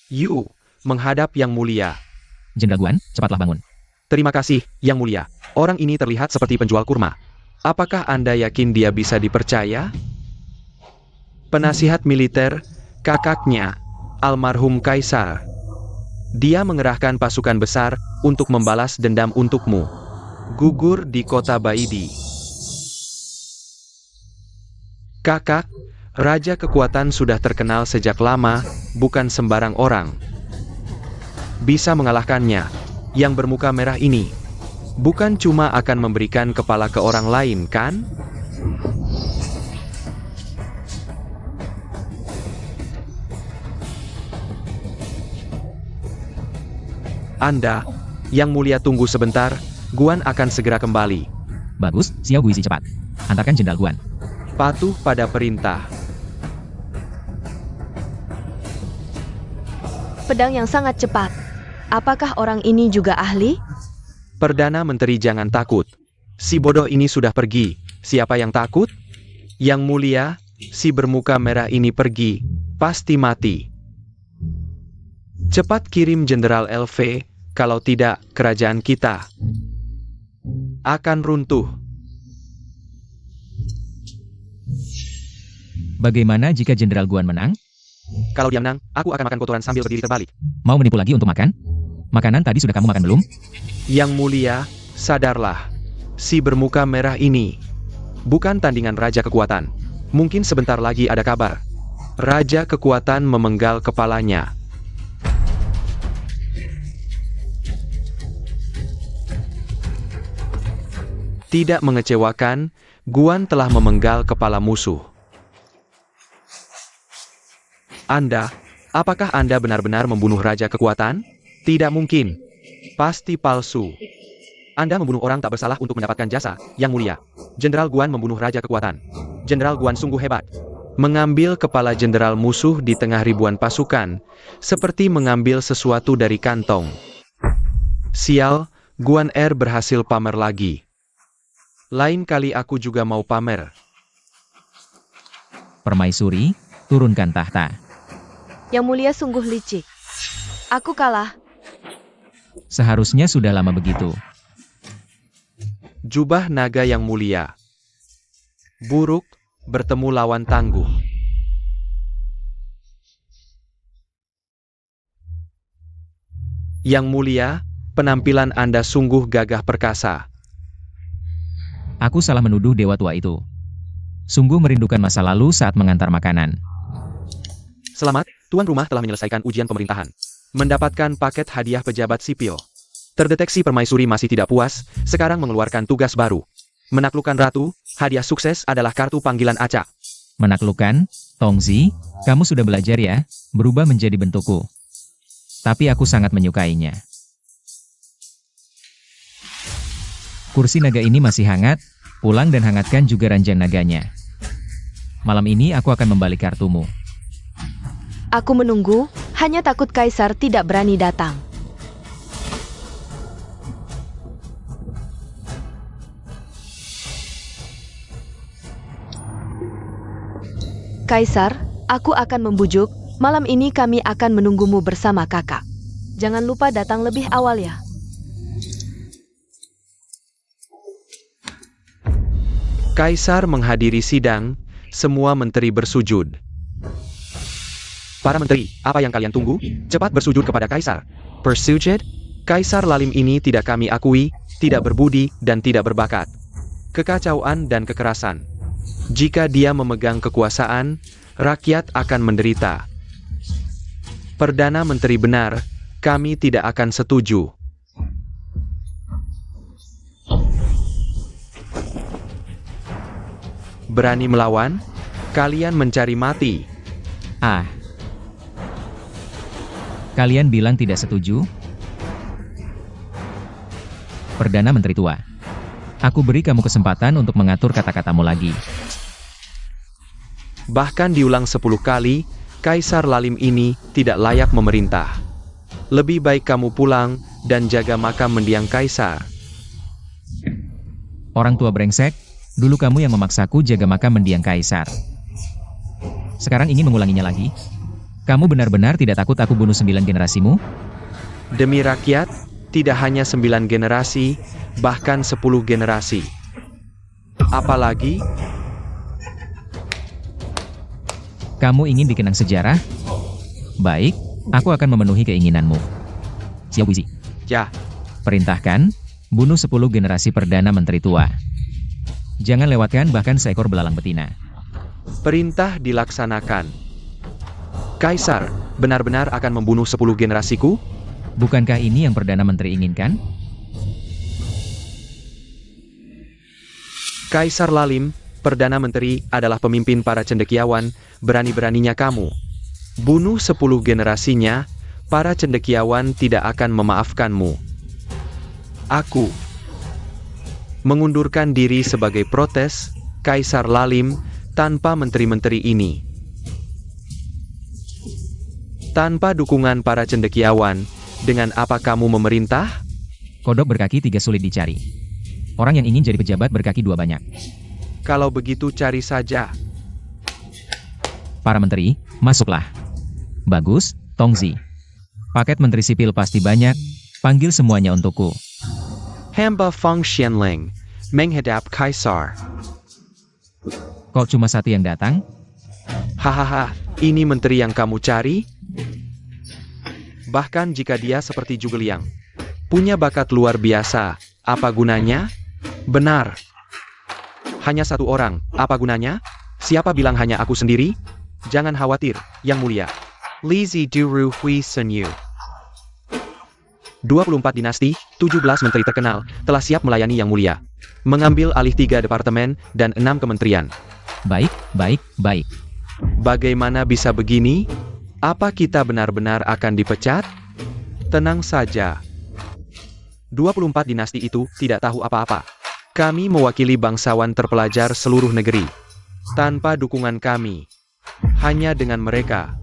A: Yu, menghadap Yang Mulia.
B: Jenderal Guan, cepatlah bangun.
A: Terima kasih, Yang Mulia. Orang ini terlihat seperti penjual kurma. Apakah Anda yakin dia bisa dipercaya? Penasihat militer, kakaknya, almarhum Kaisar. Dia mengerahkan pasukan besar untuk membalas dendam untukmu. Gugur di kota Baidi. Kakak, Raja Kekuatan sudah terkenal sejak lama, bukan sembarang orang. Bisa mengalahkannya, yang bermuka merah ini. Bukan cuma akan memberikan kepala ke orang lain, kan? Anda, Yang Mulia tunggu sebentar, Guan akan segera kembali.
B: Bagus, Xiao Guizi cepat. Antarkan Jenderal Guan.
A: Patuh pada perintah.
C: Pedang yang sangat cepat. Apakah orang ini juga ahli?
A: Perdana Menteri jangan takut. Si bodoh ini sudah pergi. Siapa yang takut? Yang Mulia, si bermuka merah ini pergi. Pasti mati. Cepat kirim Jenderal LV, kalau tidak, kerajaan kita akan runtuh.
B: Bagaimana jika Jenderal Guan menang?
A: Kalau dia menang, aku akan makan kotoran sambil berdiri terbalik.
B: Mau menipu lagi untuk makan? Makanan tadi sudah kamu makan belum?
A: Yang Mulia, sadarlah. Si bermuka merah ini bukan tandingan Raja Kekuatan. Mungkin sebentar lagi ada kabar. Raja Kekuatan memenggal kepalanya. Tidak mengecewakan, Guan telah memenggal kepala musuh. Anda, apakah Anda benar-benar membunuh Raja Kekuatan? Tidak mungkin. Pasti palsu. Anda membunuh orang tak bersalah untuk mendapatkan jasa, Yang Mulia. Jenderal Guan membunuh Raja Kekuatan. Jenderal Guan sungguh hebat. Mengambil kepala jenderal musuh di tengah ribuan pasukan, seperti mengambil sesuatu dari kantong. Sial, Guan berhasil pamer lagi. Lain kali aku juga mau pamer.
B: Permaisuri, turunkan tahta.
C: Yang Mulia sungguh licik. Aku kalah.
B: Seharusnya sudah lama begitu.
A: Jubah naga Yang Mulia. Buruk, bertemu lawan tangguh. Yang Mulia, penampilan Anda sungguh gagah perkasa.
B: Aku salah menuduh dewa tua itu. Sungguh merindukan masa lalu saat mengantar makanan.
A: Selamat, tuan rumah telah menyelesaikan ujian pemerintahan. Mendapatkan paket hadiah pejabat sipil. Terdeteksi permaisuri masih tidak puas, sekarang mengeluarkan tugas baru. Menaklukkan ratu, hadiah sukses adalah kartu panggilan acak.
B: Menaklukkan, Tongzi, kamu sudah belajar ya, berubah menjadi bentukku. Tapi aku sangat menyukainya. Kursi naga ini masih hangat, pulang dan hangatkan juga ranjang naganya. Malam ini aku akan membalik kartumu.
C: Aku menunggu, hanya takut Kaisar tidak berani datang. Kaisar, aku akan membujuk, malam ini kami akan menunggumu bersama kakak. Jangan lupa datang lebih awal ya.
A: Kaisar menghadiri sidang, semua menteri bersujud. Para menteri, apa yang kalian tunggu? Cepat bersujud kepada Kaisar. Bersujud? Kaisar lalim ini tidak kami akui, tidak berbudi, dan tidak berbakat. Kekacauan dan kekerasan. Jika dia memegang kekuasaan, rakyat akan menderita. Perdana Menteri benar, kami tidak akan setuju. Berani melawan? Kalian mencari mati.
B: Ah. Kalian bilang tidak setuju? Perdana Menteri tua. Aku beri kamu kesempatan untuk mengatur kata-katamu lagi.
A: Bahkan diulang 10 kali, Kaisar Lalim ini tidak layak memerintah. Lebih baik kamu pulang dan jaga makam mendiang Kaisar.
B: Orang tua brengsek, dulu kamu yang memaksaku jaga makam mendiang Kaisar. Sekarang ingin mengulanginya lagi? Kamu benar-benar tidak takut aku bunuh 9 generasimu?
A: Demi rakyat, tidak hanya 9 generasi, bahkan 10 generasi. Apalagi,
B: Kamu ingin dikenang sejarah? Baik, aku akan memenuhi keinginanmu. Xiao Buizi,
A: ya,
B: perintahkan, bunuh 10 generasi Perdana Menteri tua. Jangan lewatkan bahkan seekor belalang betina.
A: perintah dilaksanakan. Kaisar, benar-benar akan membunuh 10 generasiku?
B: Bukankah ini yang Perdana Menteri inginkan?
A: Kaisar Lalim, Perdana Menteri adalah pemimpin para cendekiawan, berani-beraninya kamu bunuh 10 generasinya, para cendekiawan tidak akan memaafkanmu. Aku mengundurkan diri sebagai protes, Kaisar Lalim, tanpa menteri-menteri ini. Tanpa dukungan para cendekiawan, dengan apa kamu memerintah?
B: Kodok berkaki 3 sulit dicari. Orang yang ingin jadi pejabat berkaki 2 banyak.
A: Kalau begitu cari saja.
B: Para menteri, masuklah. Bagus, Tongzi. Paket menteri sipil pasti banyak, panggil semuanya untukku.
A: Hamba Feng Xianling, menghadap Kaisar.
B: Kok cuma satu yang datang?
A: Hahaha, ini menteri yang kamu cari? Bahkan jika dia seperti Zhuge punya bakat luar biasa, apa gunanya? Benar. Hanya satu orang, apa gunanya? Siapa bilang hanya aku sendiri? Jangan khawatir, Yang Mulia. Lizi Duru Hui Senyu. 24 dinasti, 17 menteri terkenal, telah siap melayani Yang Mulia. Mengambil alih 3 departemen dan 6 kementerian.
B: Baik, baik, baik.
A: Bagaimana bisa begini? Apa kita benar-benar akan dipecat? Tenang saja. 24 dinasti itu tidak tahu apa-apa. Kami mewakili bangsawan terpelajar seluruh negeri. Tanpa dukungan kami, hanya dengan mereka,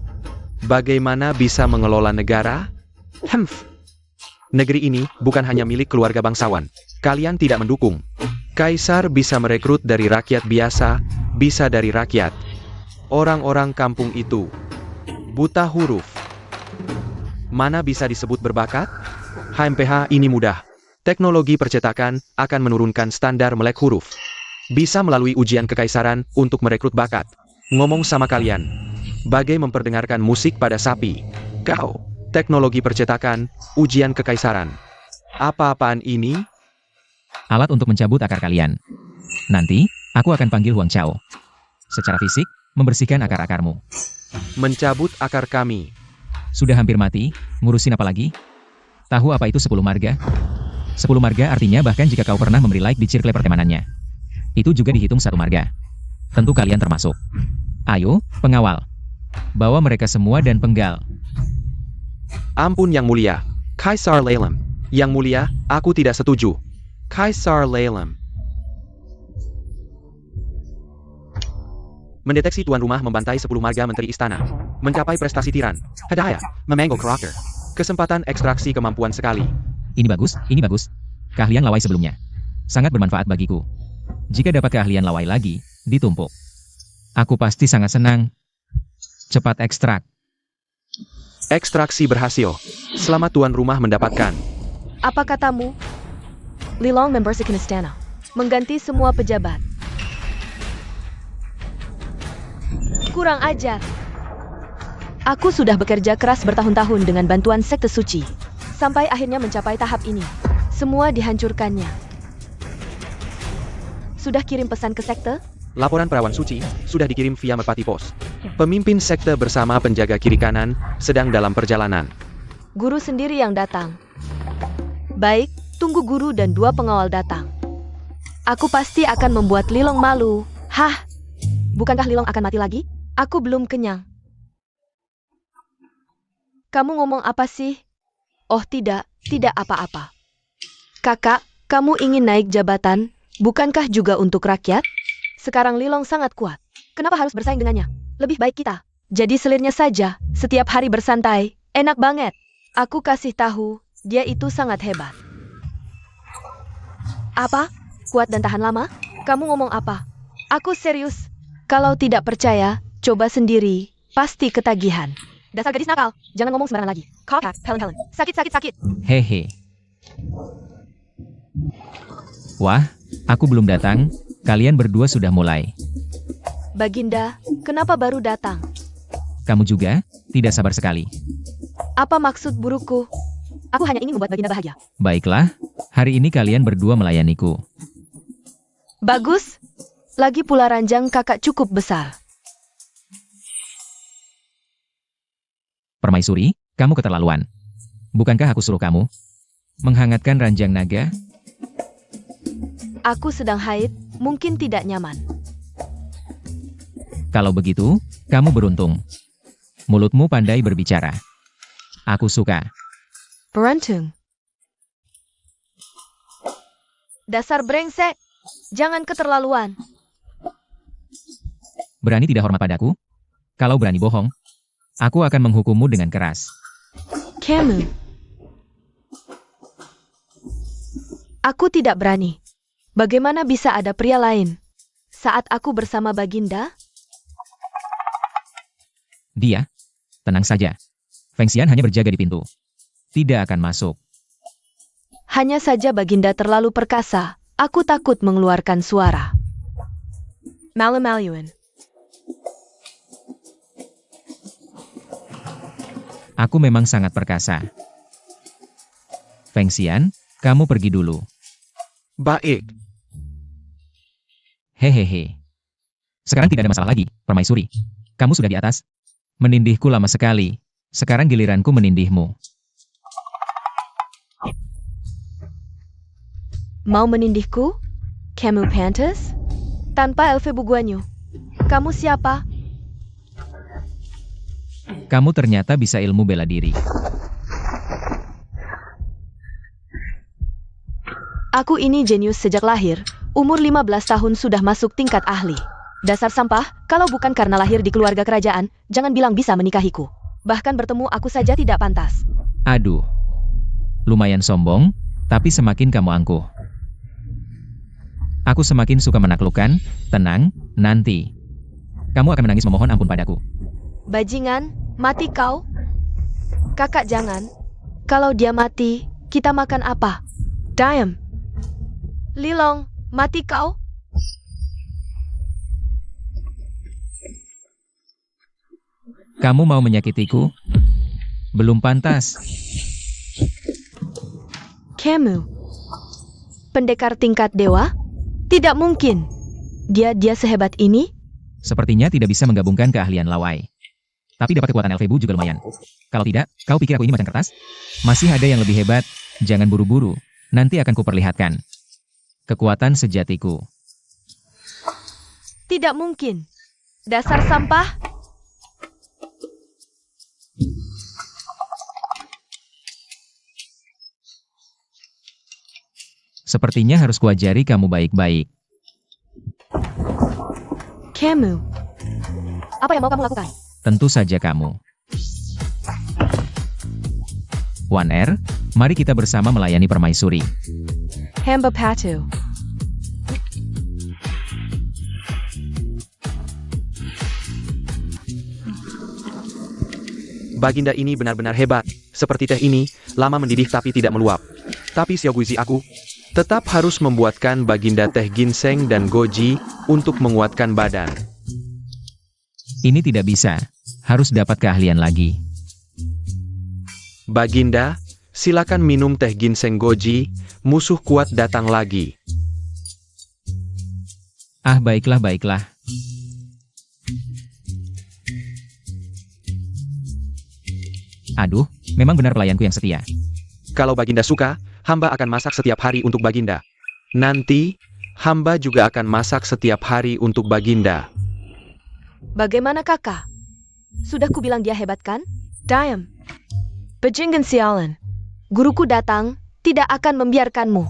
A: bagaimana bisa mengelola negara? Negeri ini bukan hanya milik keluarga bangsawan. Kalian tidak mendukung. Kaisar bisa merekrut dari rakyat biasa, bisa dari rakyat. Orang-orang kampung itu buta huruf. Mana bisa disebut berbakat? HMPH ini mudah. Teknologi percetakan akan menurunkan standar melek huruf. Bisa melalui ujian kekaisaran untuk merekrut bakat. Ngomong sama kalian. Bagai memperdengarkan musik pada sapi. Kau, teknologi percetakan, ujian kekaisaran. Apa-apaan ini?
B: Alat untuk mencabut akar kalian. Nanti, aku akan panggil Huang Chao. Secara fisik, membersihkan akar-akarmu.
A: Mencabut akar kami.
B: Sudah hampir mati, ngurusin apa lagi? Tahu apa itu 10 marga? 10 marga artinya bahkan jika kau pernah memberi like di circle pertemanannya. Itu juga dihitung 1 marga. Tentu kalian termasuk. Ayo, pengawal. Bawa mereka semua dan penggal.
A: Ampun Yang Mulia. Kaisar Lalem. Yang Mulia, aku tidak setuju. Kaisar Lalem. Mendeteksi tuan rumah membantai 10 marga menteri istana. Mencapai prestasi tiran. Hadaya, memanggil Crocker. Kesempatan ekstraksi kemampuan sekali.
B: Ini bagus, ini bagus. Keahlian lawai sebelumnya. Sangat bermanfaat bagiku. Jika dapat keahlian lawai lagi, ditumpuk. Aku pasti sangat senang. Cepat ekstrak.
A: Ekstraksi berhasil. Selamat tuan rumah mendapatkan.
C: Apa katamu? Lilong membersihkan istana. Mengganti semua pejabat. Kurang ajar. Aku sudah bekerja keras bertahun-tahun dengan bantuan sekte suci. Sampai akhirnya mencapai tahap ini. Semua dihancurkannya. Sudah kirim pesan ke sekte?
A: Laporan perawan suci sudah dikirim via Merpati Pos. Pemimpin sekte bersama penjaga kiri kanan sedang dalam perjalanan.
C: Guru sendiri yang datang. Baik, tunggu guru dan 2 pengawal datang. Aku pasti akan membuat Lilong malu. Hah? Bukankah Lilong akan mati lagi? Aku belum kenyang. Kamu ngomong apa sih? Oh tidak apa-apa. Kakak, kamu ingin naik jabatan? Bukankah juga untuk rakyat? Sekarang Lilong sangat kuat. Kenapa harus bersaing dengannya? Lebih baik kita jadi selirnya saja. Setiap hari bersantai, enak banget. Aku kasih tahu, dia itu sangat hebat. Apa? Kuat dan tahan lama? Kamu ngomong apa? Aku serius. Kalau tidak percaya, coba sendiri. Pasti ketagihan. Dasar gadis nakal. Jangan ngomong sembarangan lagi. Kakak, Helen. Sakit.
B: Hehe. Wah, aku belum datang. Kalian berdua sudah mulai.
C: Baginda, kenapa baru datang?
B: Kamu juga? Tidak sabar sekali.
C: Apa maksud burukku? Aku hanya ingin membuat Baginda bahagia.
B: Baiklah, hari ini kalian berdua melayaniku.
C: Bagus. Lagi pula ranjang kakak cukup besar.
B: Permaisuri, kamu keterlaluan. Bukankah aku suruh kamu menghangatkan ranjang naga?
C: Aku sedang haid, mungkin tidak nyaman.
B: Kalau begitu, kamu beruntung. Mulutmu pandai berbicara. Aku suka.
C: Beruntung. Dasar brengsek. Jangan keterlaluan.
B: Berani tidak hormat padaku? Kalau berani bohong, aku akan menghukummu dengan keras.
C: Kamu. Aku tidak berani. Bagaimana bisa ada pria lain? Saat aku bersama Baginda?
B: Dia, tenang saja. Feng Xian hanya berjaga di pintu. Tidak akan masuk.
C: Hanya saja Baginda terlalu perkasa. Aku takut mengeluarkan suara. Malu-maluin.
B: Aku memang sangat perkasa. Feng Xian, kamu pergi dulu.
A: Baik.
B: Hehehe. Sekarang tidak ada masalah lagi, Permaisuri. Kamu sudah di atas. Menindihku lama sekali. Sekarang giliranku menindihmu.
C: Mau menindihku? Kamu pantas? Tanpa Elfe Buguanyu. Kamu siapa?
B: Kamu ternyata bisa ilmu bela diri.
C: Aku ini jenius sejak lahir. Umur 15 tahun sudah masuk tingkat ahli. Dasar sampah, kalau bukan karena lahir di keluarga kerajaan, jangan bilang bisa menikahiku. Bahkan bertemu aku saja tidak pantas.
B: Aduh. Lumayan sombong, tapi semakin kamu angkuh. Aku semakin suka menaklukkan. Tenang, nanti. Kamu akan menangis memohon ampun padaku.
C: Bajingan, mati kau. Kakak jangan. Kalau dia mati, kita makan apa? Diam. Lilong, mati kau.
B: Kamu mau menyakitiku? Belum pantas.
C: Kamu. Pendekar tingkat dewa? Tidak mungkin. Dia sehebat ini?
B: Sepertinya tidak bisa menggabungkan keahlian lawai. Tapi dapat kekuatan Elfebu juga lumayan. Kalau tidak, kau pikir aku ini macan kertas? Masih ada yang lebih hebat. Jangan buru-buru. Nanti akan kuperlihatkan. Kekuatan sejatiku.
C: Tidak mungkin. Dasar sampah.
B: Sepertinya harus kuajari kamu baik-baik.
C: Kamu. Apa yang mau kamu lakukan?
B: Tentu saja kamu. Wan Er, mari kita bersama melayani Permaisuri.
C: Hamba Patu.
A: Baginda ini benar-benar hebat. Seperti teh ini, lama mendidih tapi tidak meluap. Tapi Xiaoguizi aku tetap harus membuatkan Baginda teh ginseng dan goji untuk menguatkan badan.
B: Ini tidak bisa. Harus dapat keahlian lagi.
A: Baginda, silakan minum teh ginseng goji, musuh kuat datang lagi.
B: Ah, baiklah. Aduh, memang benar pelayanku yang setia.
A: Kalau Baginda suka, hamba akan masak setiap hari untuk Baginda. Nanti, hamba juga akan masak setiap hari untuk Baginda.
C: Bagaimana kakak? Sudah kubilang dia hebat kan? Diam. Bajingan sialan. Guruku datang, tidak akan membiarkanmu.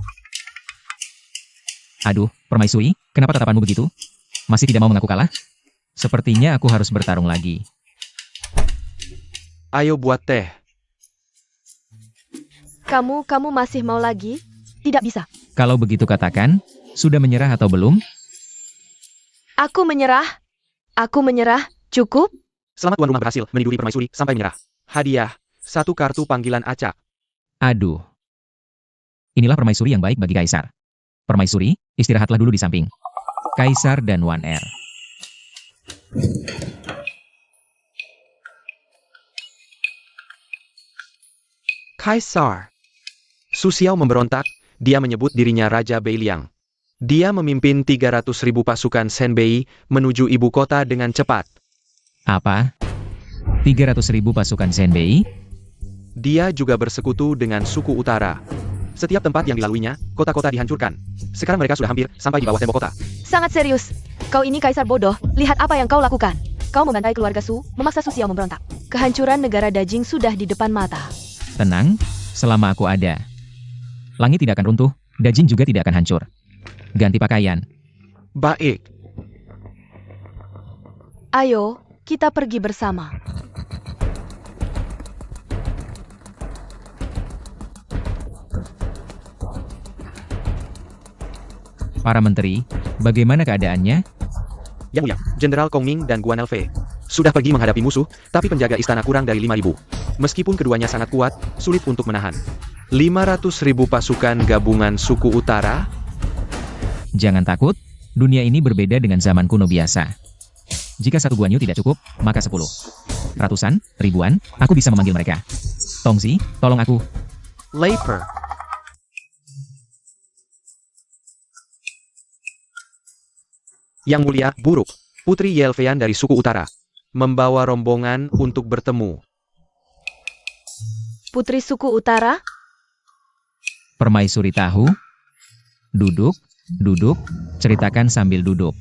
B: Aduh, permaisuri, kenapa tatapanmu begitu? Masih tidak mau mengaku kalah? Sepertinya aku harus bertarung lagi.
A: Ayo buat teh.
C: Kamu masih mau lagi? Tidak bisa.
B: Kalau begitu katakan, sudah menyerah atau belum?
C: Aku menyerah. Aku menyerah. Cukup?
A: Selamat tuan rumah berhasil meniduri permaisuri sampai menyerah. Hadiah, 1 kartu panggilan acak.
B: Aduh. Inilah permaisuri yang baik bagi Kaisar. Permaisuri, istirahatlah dulu di samping. Kaisar dan Wan Er.
A: Kaisar. Su Xiao memberontak, dia menyebut dirinya Raja Beiliang. Dia memimpin 300.000 pasukan Senbei menuju ibu kota dengan cepat.
B: Apa? 300.000 pasukan Senbei?
A: Dia juga bersekutu dengan suku utara. Setiap tempat yang dilaluinya, kota-kota dihancurkan. Sekarang mereka sudah hampir sampai di bawah tembok kota.
C: Sangat serius. Kau ini kaisar bodoh, lihat apa yang kau lakukan. Kau membantai keluarga Su, memaksa Su Xiao memberontak. Kehancuran negara Dajing sudah di depan mata.
B: Tenang, selama aku ada. Langit tidak akan runtuh, Dajing juga tidak akan hancur. Ganti pakaian.
A: Baik.
C: Ayo, kita pergi bersama.
B: Para menteri, bagaimana keadaannya?
A: Yang Mulia, Jenderal Kong Ming dan Guan Elfei sudah pergi menghadapi musuh, tapi penjaga istana kurang dari 5.000. Meskipun keduanya sangat kuat, sulit untuk menahan. 500.000 pasukan gabungan suku utara?
B: Jangan takut, dunia ini berbeda dengan zaman kuno biasa. Jika 1 Guan Yu tidak cukup, maka 10. Ratusan, ribuan, aku bisa memanggil mereka. Tongzi, tolong aku.
A: Laper. Yang Mulia, Buruk, Putri Yelfean dari suku utara, membawa rombongan untuk bertemu.
C: Putri suku utara?
B: Permaisuri tahu. Duduk, duduk, ceritakan sambil duduk.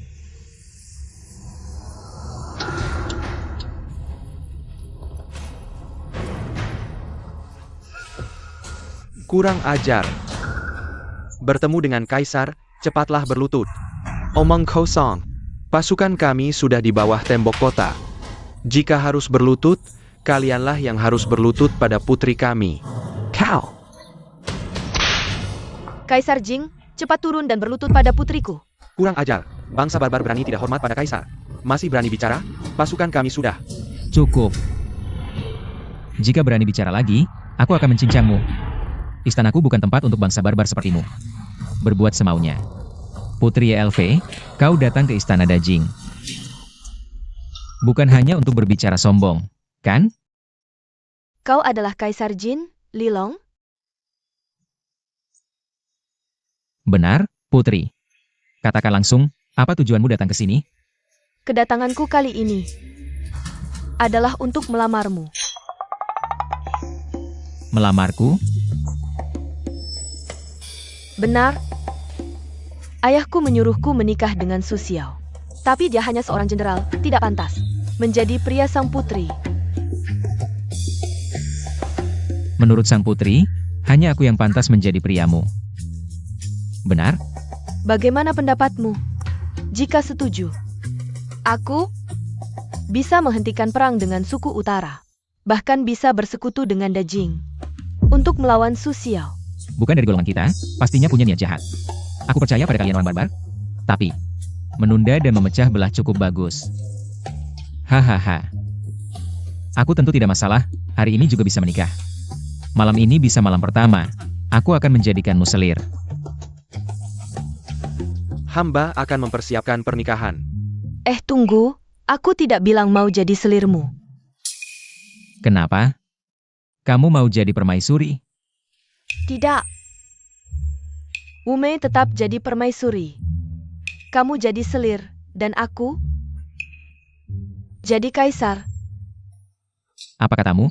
A: Kurang ajar. Bertemu dengan Kaisar, cepatlah berlutut. Omong kosong. Pasukan kami sudah di bawah tembok kota. Jika harus berlutut, kalianlah yang harus berlutut pada putri kami. Kau.
C: Kaisar Jing, cepat turun dan berlutut pada putriku.
A: Kurang ajar. Bangsa barbar berani tidak hormat pada Kaisar. Masih berani bicara? Pasukan kami sudah.
B: Cukup. Jika berani bicara lagi, aku akan mencincangmu. Istanaku bukan tempat untuk bangsa barbar sepertimu. Berbuat semaunya. Putri Elfei, kau datang ke istana Dajing. Bukan hanya untuk berbicara sombong, kan?
C: Kau adalah Kaisar Jin, Lilong?
B: Benar, Putri. Katakan langsung, apa tujuanmu datang ke sini?
C: Kedatanganku kali ini adalah untuk melamarmu.
B: Melamarku?
C: Benar. Ayahku menyuruhku menikah dengan Su Xiao. Tapi dia hanya seorang jenderal, tidak pantas menjadi pria sang putri.
B: Menurut sang putri, hanya aku yang pantas menjadi priamu. Benar?
C: Bagaimana pendapatmu? Jika setuju, aku bisa menghentikan perang dengan suku utara. Bahkan bisa bersekutu dengan Dajing untuk melawan Su Xiao.
B: Bukan dari golongan kita, pastinya punya niat jahat. Aku percaya pada kalian orang barbar. Tapi, menunda dan memecah belah cukup bagus. Hahaha. Aku tentu tidak masalah, hari ini juga bisa menikah. Malam ini bisa malam pertama. Aku akan menjadikanmu selir.
A: Hamba akan mempersiapkan pernikahan.
C: Tunggu, aku tidak bilang mau jadi selirmu.
B: Kenapa? Kamu mau jadi permaisuri?
C: Tidak. Wume tetap jadi permaisuri. Kamu jadi selir, dan aku jadi kaisar.
B: Apa katamu?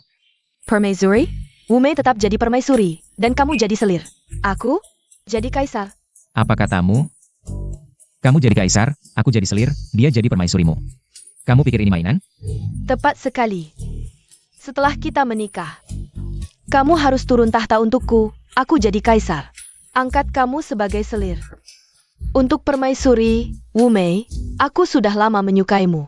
C: Permaisuri? Wume tetap jadi permaisuri, dan kamu jadi selir. Aku jadi kaisar.
B: Apa katamu? Kamu jadi kaisar, aku jadi selir, dia jadi permaisurimu. Kamu pikir ini mainan?
C: Tepat sekali. Setelah kita menikah, kamu harus turun tahta untukku, aku jadi kaisar. Angkat kamu sebagai selir. Untuk permaisuri, Wu Mei, aku sudah lama menyukaimu.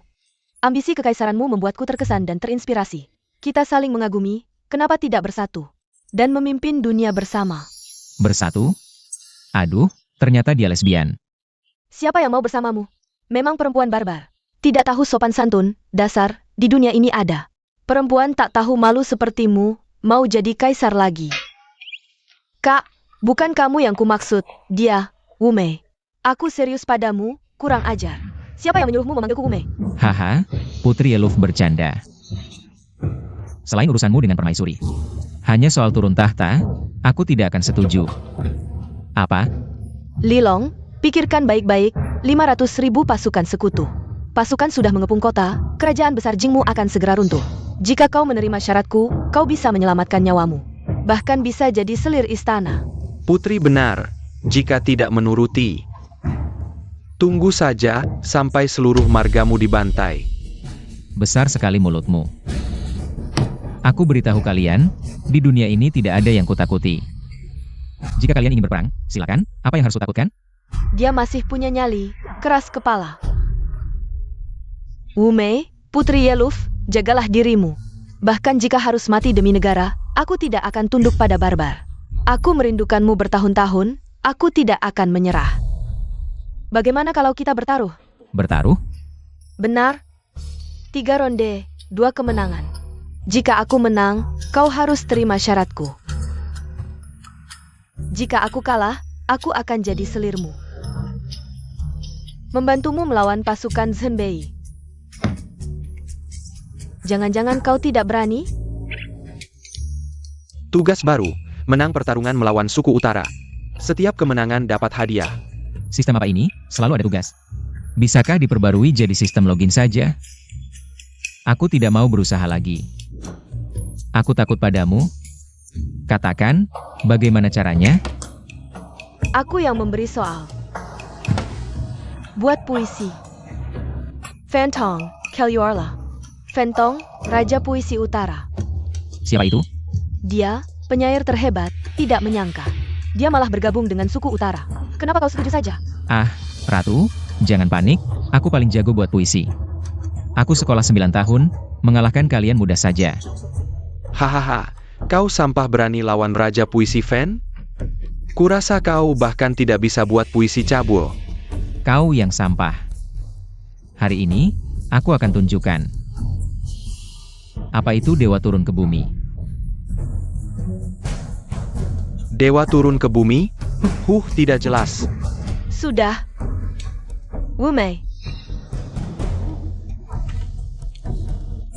C: Ambisi kekaisaranmu membuatku terkesan dan terinspirasi. Kita saling mengagumi, kenapa tidak bersatu? Dan memimpin dunia bersama.
B: Bersatu? Aduh, ternyata dia lesbian.
C: Siapa yang mau bersamamu? Memang perempuan barbar. Tidak tahu sopan santun, dasar, di dunia ini ada. Perempuan tak tahu malu sepertimu, mau jadi kaisar lagi. Kak, bukan kamu yang kumaksud, dia, Wu Mei. Aku serius padamu, kurang ajar. Siapa yang menyuruhmu memanggilku Wu Mei?
B: Haha, Putri Yeluf bercanda. Selain urusanmu dengan permaisuri. Hanya soal turun tahta, aku tidak akan setuju. Apa?
C: Lilong, pikirkan baik-baik, 500.000 pasukan sekutu. Pasukan sudah mengepung kota, kerajaan besar Jingmu akan segera runtuh. Jika kau menerima syaratku, kau bisa menyelamatkan nyawamu. Bahkan bisa jadi selir istana.
A: Putri benar, jika tidak menuruti. Tunggu saja sampai seluruh margamu dibantai.
B: Besar sekali mulutmu. Aku beritahu kalian, di dunia ini tidak ada yang kutakuti. Jika kalian ingin berperang, silakan. Apa yang harus kutakutkan?
C: Dia masih punya nyali, keras kepala. Wu Mei, Putri Yeluf, jagalah dirimu. Bahkan jika harus mati demi negara, aku tidak akan tunduk pada barbar. Aku merindukanmu bertahun-tahun, aku tidak akan menyerah. Bagaimana kalau kita bertaruh?
B: Bertaruh?
C: Benar. 3 ronde, 2 kemenangan. Jika aku menang, kau harus terima syaratku. Jika aku kalah, aku akan jadi selirmu. Membantumu melawan pasukan Zhenbei. Jangan-jangan kau tidak berani?
A: Tugas baru, menang pertarungan melawan suku utara. Setiap kemenangan dapat hadiah.
B: Sistem apa ini? Selalu ada tugas. Bisakah diperbarui jadi sistem login saja? Aku tidak mau berusaha lagi. Aku takut padamu. Katakan, bagaimana caranya?
C: Aku yang memberi soal. Buat puisi. Fentong, Kelyorla. Fentong, Raja Puisi Utara.
B: Siapa itu?
C: Dia, penyair terhebat, tidak menyangka. Dia malah bergabung dengan suku utara. Kenapa kau setuju saja?
B: Ah, Ratu, jangan panik. Aku paling jago buat puisi. Aku sekolah 9 tahun, mengalahkan kalian mudah saja.
A: Hahaha, kau sampah berani lawan Raja Puisi Fen? Kurasa kau bahkan tidak bisa buat puisi cabul.
B: Kau yang sampah. Hari ini, aku akan tunjukkan. Apa itu dewa turun ke bumi?
A: Dewa turun ke bumi? Tidak jelas.
C: Sudah. Wu Mei.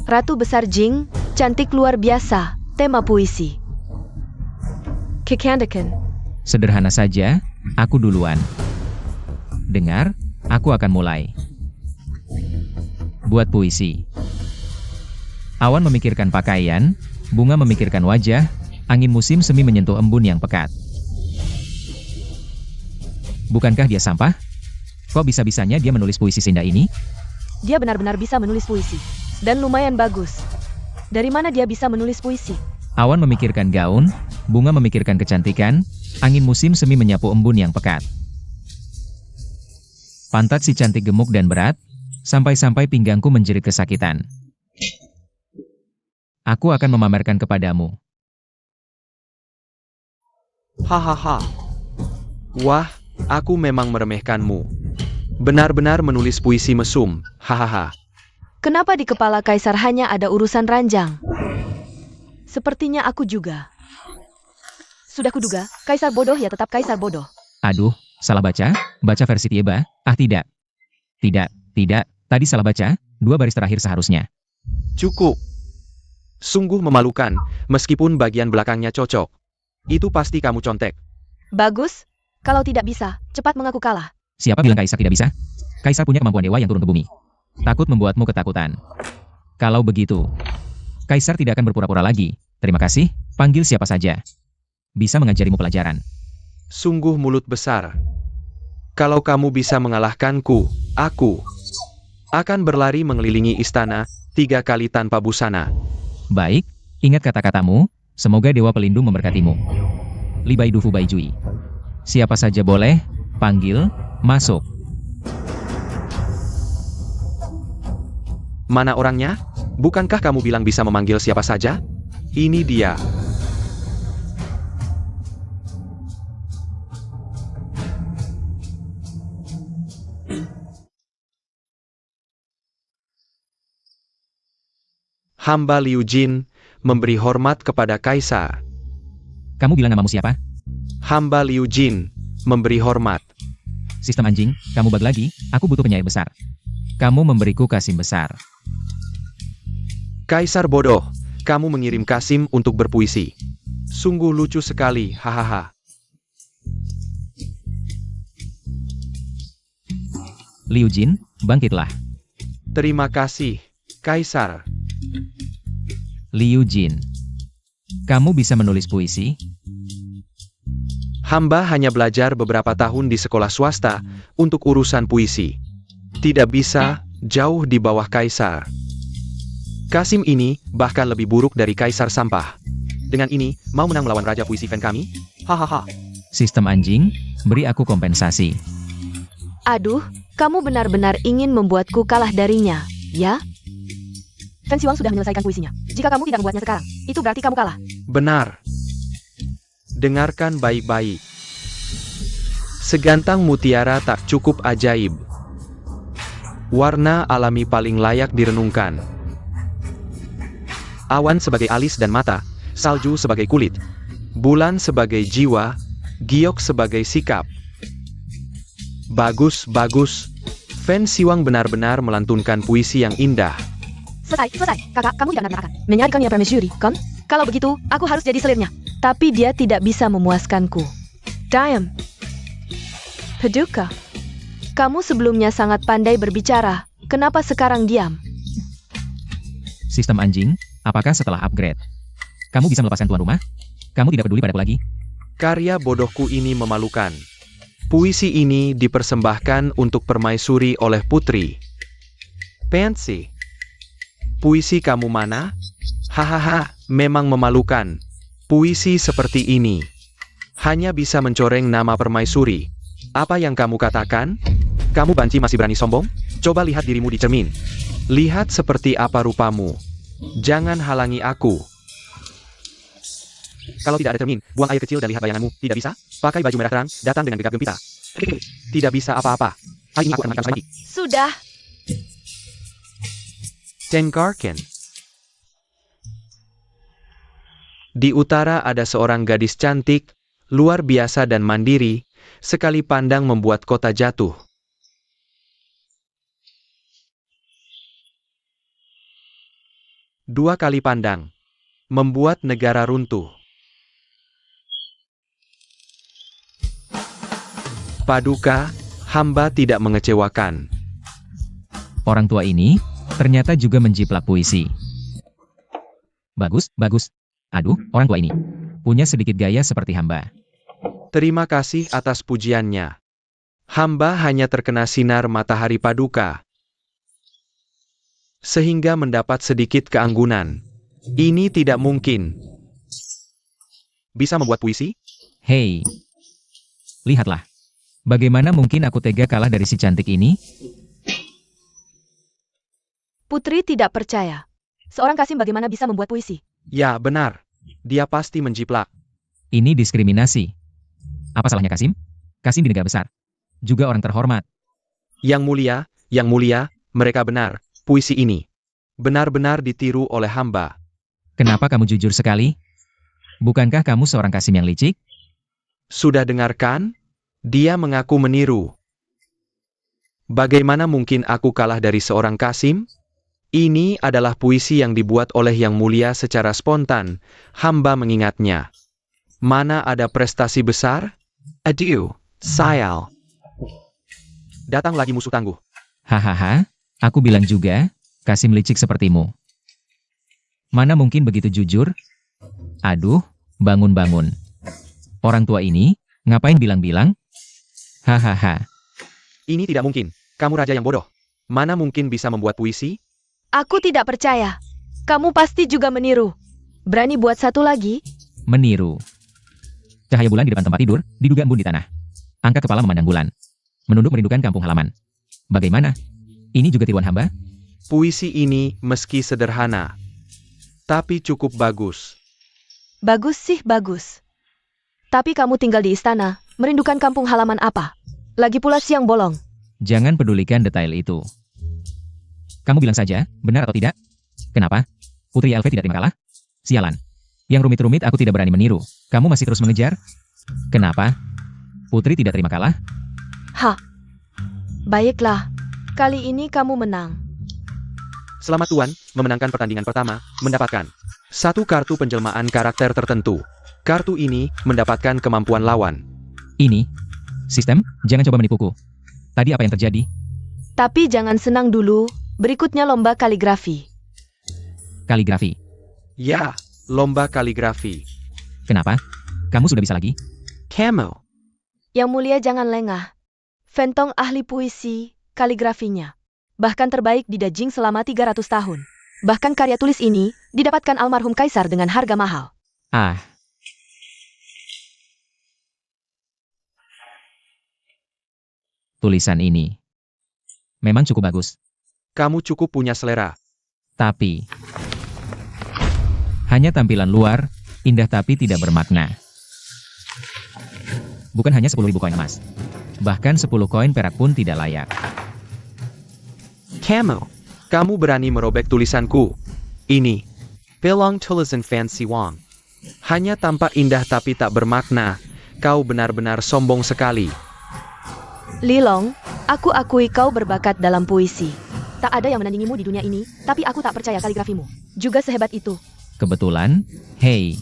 C: Ratu Besar Jing, cantik luar biasa, tema puisi. Kekandakan.
B: Sederhana saja, aku duluan. Dengar, aku akan mulai. Buat puisi. Awan memikirkan pakaian, bunga memikirkan wajah, angin musim semi menyentuh embun yang pekat. Bukankah dia sampah? Kok bisa-bisanya dia menulis puisi seindah ini?
C: Dia benar-benar bisa menulis puisi. Dan lumayan bagus. Dari mana dia bisa menulis puisi?
B: Awan memikirkan gaun, bunga memikirkan kecantikan, angin musim semi menyapu embun yang pekat. Pantat si cantik gemuk dan berat, sampai-sampai pinggangku menjerit kesakitan. Aku akan memamerkan kepadamu.
A: Hahaha. Wah, aku memang meremehkanmu. Benar-benar menulis puisi mesum, hahaha.
C: Kenapa di kepala kaisar hanya ada urusan ranjang? Sepertinya aku juga. Sudah kuduga, kaisar bodoh ya tetap kaisar bodoh.
B: Aduh, salah baca? Baca versi Tieba? Ah tidak. Tidak. Tadi salah baca, 2 baris terakhir seharusnya.
A: Cukup. Sungguh memalukan, meskipun bagian belakangnya cocok. Itu pasti kamu contek.
C: Bagus. Kalau tidak bisa, cepat mengaku kalah.
B: Siapa bilang kaisar tidak bisa? Kaisar punya kemampuan dewa yang turun ke bumi. Takut membuatmu ketakutan. Kalau begitu, kaisar tidak akan berpura-pura lagi. Terima kasih, panggil siapa saja. Bisa mengajarimu pelajaran.
A: Sungguh mulut besar. Kalau kamu bisa mengalahkanku, aku akan berlari mengelilingi istana 3 kali tanpa busana.
B: Baik, ingat kata-katamu, semoga Dewa Pelindung memberkatimu. Li Bai Du Fu Bai Jui. Siapa saja boleh, panggil, Masuk.
A: Mana orangnya? Bukankah kamu bilang bisa memanggil siapa saja? Ini dia. Hamba Liu Jin memberi hormat kepada kaisar.
B: Kamu bilang namamu siapa?
A: Hamba Liu Jin memberi hormat.
B: Sistem anjing, kamu bug lagi, aku butuh penyair besar. Kamu memberiku Kasim besar.
A: Kaisar bodoh, kamu mengirim Kasim untuk berpuisi. Sungguh lucu sekali, hahaha.
B: Liu Jin, bangkitlah.
A: Terima kasih, Kaisar.
B: Liu Jin, kamu bisa menulis puisi?
A: Hamba hanya belajar beberapa tahun di sekolah swasta untuk urusan puisi. Tidak bisa jauh di bawah Kaisar. Kasim ini bahkan lebih buruk dari Kaisar sampah. Dengan ini, mau menang melawan Raja Puisi fan kami? Hahaha.
B: Sistem anjing, beri aku kompensasi.
C: Aduh, kamu benar-benar ingin membuatku kalah darinya, ya? Fan Siwang sudah menyelesaikan puisinya. Jika kamu tidak membuatnya sekarang, itu berarti kamu kalah.
A: Benar. Dengarkan baik-baik. Segantang mutiara tak cukup ajaib. Warna alami paling layak direnungkan. Awan sebagai alis dan mata, salju sebagai kulit, bulan sebagai jiwa, giok sebagai sikap. Bagus, bagus. Fan Siwang benar-benar melantunkan puisi yang indah.
C: Selesai. Kakak, kamu tidak akan menyarikan ya permaisuri, kan? Kalau begitu, aku harus jadi selirnya. Tapi dia tidak bisa memuaskanku. Diam. Paduka, kamu sebelumnya sangat pandai berbicara. Kenapa sekarang diam?
B: Sistem anjing, apakah setelah upgrade kamu bisa melepaskan tuan rumah? Kamu tidak peduli padaku lagi?
A: Karya bodohku ini memalukan. Puisi ini dipersembahkan untuk permaisuri oleh putri. Pansy. Puisi kamu mana? Hahaha, memang memalukan. Puisi seperti ini hanya bisa mencoreng nama permaisuri. Apa yang kamu katakan? Kamu banci masih berani sombong? Coba lihat dirimu di cermin. Lihat seperti apa rupamu. Jangan halangi aku. Kalau tidak ada cermin, buang air kecil dan lihat bayanganmu. Tidak bisa? Pakai baju merah terang, datang dengan gegap gempita. Tidak bisa apa-apa. Hari ini aku akan menangkap lagi.
C: Sudah.
A: Tengkarken. Di utara ada seorang gadis cantik, luar biasa dan mandiri, sekali pandang membuat kota jatuh. Dua kali pandang, membuat negara runtuh. Paduka, hamba tidak mengecewakan.
B: Orang tua ini ternyata juga menjiplak puisi. Bagus, bagus. Aduh, orang tua ini punya sedikit gaya seperti hamba.
A: Terima kasih atas pujiannya. Hamba hanya terkena sinar matahari Paduka, sehingga mendapat sedikit keanggunan. Ini tidak mungkin. Bisa membuat puisi?
B: Hei, lihatlah. Bagaimana mungkin aku tega kalah dari si cantik ini?
C: Putri tidak percaya. Seorang Kasim bagaimana bisa membuat puisi?
A: Ya, benar. Dia pasti menjiplak.
B: Ini diskriminasi. Apa salahnya Kasim? Kasim di negara besar. Juga orang terhormat.
A: Yang mulia, mereka benar. Puisi ini benar-benar ditiru oleh hamba.
B: Kenapa kamu jujur sekali? Bukankah kamu seorang Kasim yang licik?
A: Sudah dengarkan? Dia mengaku meniru. Bagaimana mungkin aku kalah dari seorang Kasim? Ini adalah puisi yang dibuat oleh Yang Mulia secara spontan. Hamba mengingatnya. Mana ada prestasi besar? Adieu, sayal. Datang lagi musuh tangguh.
B: Hahaha, aku bilang juga, Kasim licik sepertimu. Mana mungkin begitu jujur? Aduh, bangun-bangun. Orang tua ini, ngapain bilang-bilang? Hahaha.
A: Ini tidak mungkin. Kamu raja yang bodoh. Mana mungkin bisa membuat puisi?
C: Aku tidak percaya. Kamu pasti juga meniru. Berani buat satu lagi?
B: Meniru. Cahaya bulan di depan tempat tidur, diduga embun di tanah. Angkat kepala memandang bulan. Menunduk merindukan kampung halaman. Bagaimana? Ini juga tiruan hamba?
A: Puisi ini meski sederhana, tapi cukup bagus.
C: Bagus sih bagus. Tapi kamu tinggal di istana, merindukan kampung halaman apa? Lagi pula siang bolong.
B: Jangan pedulikan detail itu. Kamu bilang saja, benar atau tidak? Kenapa? Putri Elve tidak terima kalah? Sialan. Yang rumit-rumit aku tidak berani meniru. Kamu masih terus mengejar? Kenapa? Putri tidak terima kalah?
C: Hah. Baiklah. Kali ini kamu menang.
A: Selamat Tuan, memenangkan pertandingan pertama, mendapatkan satu kartu penjelmaan karakter tertentu. Kartu ini mendapatkan kemampuan lawan.
B: Ini? Sistem? Jangan coba menipuku. Tadi apa yang terjadi?
C: Tapi jangan senang dulu. Berikutnya lomba kaligrafi.
B: Kaligrafi.
A: Ya, lomba kaligrafi.
B: Kenapa? Kamu sudah bisa lagi?
A: Camel.
C: Yang mulia jangan lengah. Fentong ahli puisi, kaligrafinya. Bahkan terbaik di Dajing selama 300 tahun. Bahkan karya tulis ini didapatkan almarhum kaisar dengan harga mahal.
B: Ah. Tulisan ini memang cukup bagus.
A: Kamu cukup punya selera.
B: Tapi hanya tampilan luar, indah tapi tidak bermakna. Bukan hanya 10.000 koin emas. Bahkan 10 koin perak pun tidak layak.
A: Camel. Kamu berani merobek tulisanku. Ini. Pelong tulisan fancy Wang. Hanya tampak indah tapi tak bermakna. Kau benar-benar sombong sekali.
C: Lilong, aku akui kau berbakat dalam puisi. Tak ada yang menandingimu di dunia ini, tapi aku tak percaya kaligrafimu juga sehebat itu.
B: Kebetulan, hei.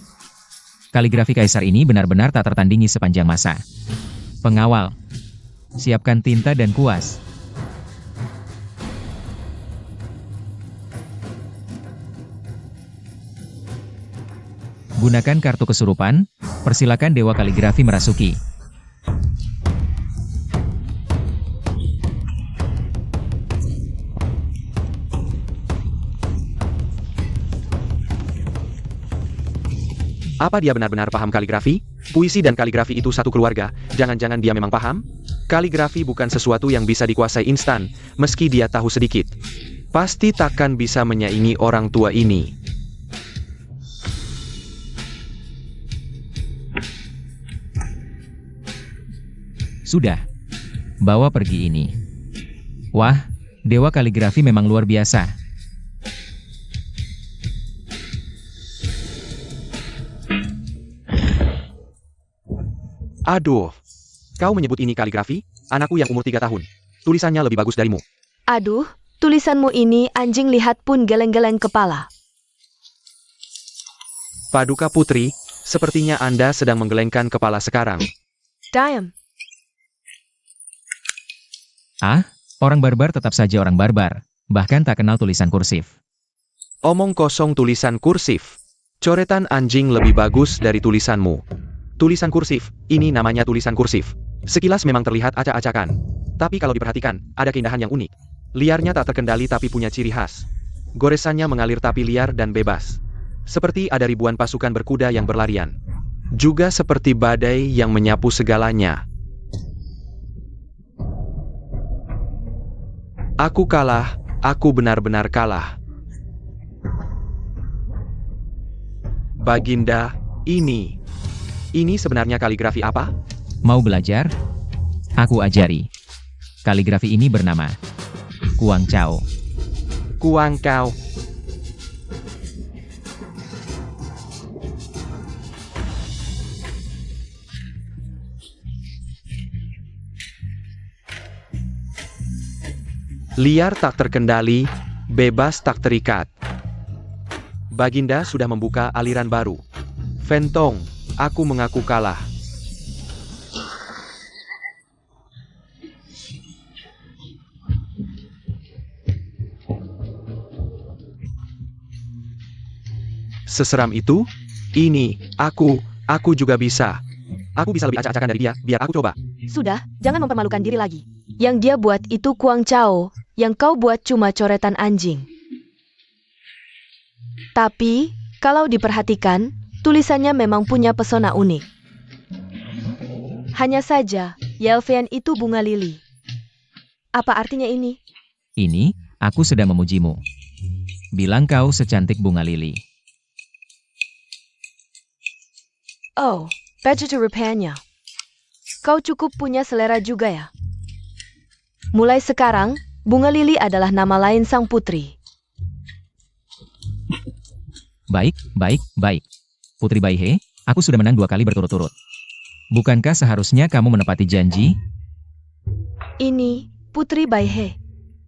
B: Kaligrafi kaisar ini benar-benar tak tertandingi sepanjang masa. Pengawal. Siapkan tinta dan kuas. Gunakan kartu kesurupan, persilakan Dewa Kaligrafi merasuki.
A: Apa dia benar-benar paham kaligrafi? Puisi dan kaligrafi itu satu keluarga, jangan-jangan dia memang paham? Kaligrafi bukan sesuatu yang bisa dikuasai instan, meski dia tahu sedikit. Pasti takkan bisa menyaingi orang tua ini.
B: Sudah. Bawa pergi ini. Wah, Dewa Kaligrafi memang luar biasa.
A: Aduh, kau menyebut ini kaligrafi? Anakku yang umur 3 tahun. Tulisannya lebih bagus darimu.
C: Aduh, tulisanmu ini anjing lihat pun geleng-geleng kepala.
A: Paduka Putri, sepertinya Anda sedang menggelengkan kepala sekarang.
C: Diam.
B: Ah, orang barbar tetap saja orang barbar, bahkan tak kenal tulisan kursif.
A: Omong kosong tulisan kursif. Coretan anjing lebih bagus dari tulisanmu. Tulisan kursif, ini namanya tulisan kursif. Sekilas memang terlihat acak-acakan. Tapi kalau diperhatikan, ada keindahan yang unik. Liarnya tak terkendali tapi punya ciri khas. Goresannya mengalir tapi liar dan bebas. Seperti ada ribuan pasukan berkuda yang berlarian. Juga seperti badai yang menyapu segalanya. Aku kalah, aku benar-benar kalah. Baginda, ini sebenarnya kaligrafi apa?
B: Mau belajar? Aku ajari. Kaligrafi ini bernama Kuang Chao.
A: Kuang Kau. Liar tak terkendali, bebas tak terikat. Baginda sudah membuka aliran baru. Fentong, aku mengaku kalah. Seseram itu? Ini, aku juga bisa. Aku bisa lebih acak-acakan dari dia, biar aku coba.
C: Sudah, jangan mempermalukan diri lagi. Yang dia buat itu Kuang Chao, yang kau buat cuma coretan anjing. Tapi, kalau diperhatikan, tulisannya memang punya pesona unik. Hanya saja, Yelvian itu bunga lili. Apa artinya ini?
B: Ini, aku sedang memujimu. Bilang kau secantik bunga lili.
C: Oh, begitu rupanya. Kau cukup punya selera juga ya. Mulai sekarang, Bunga Lili adalah nama lain sang putri.
B: Baik, baik, baik. Putri Baihe, aku sudah menang 2 kali berturut-turut. Bukankah seharusnya kamu menepati janji?
C: Ini, Putri Baihe.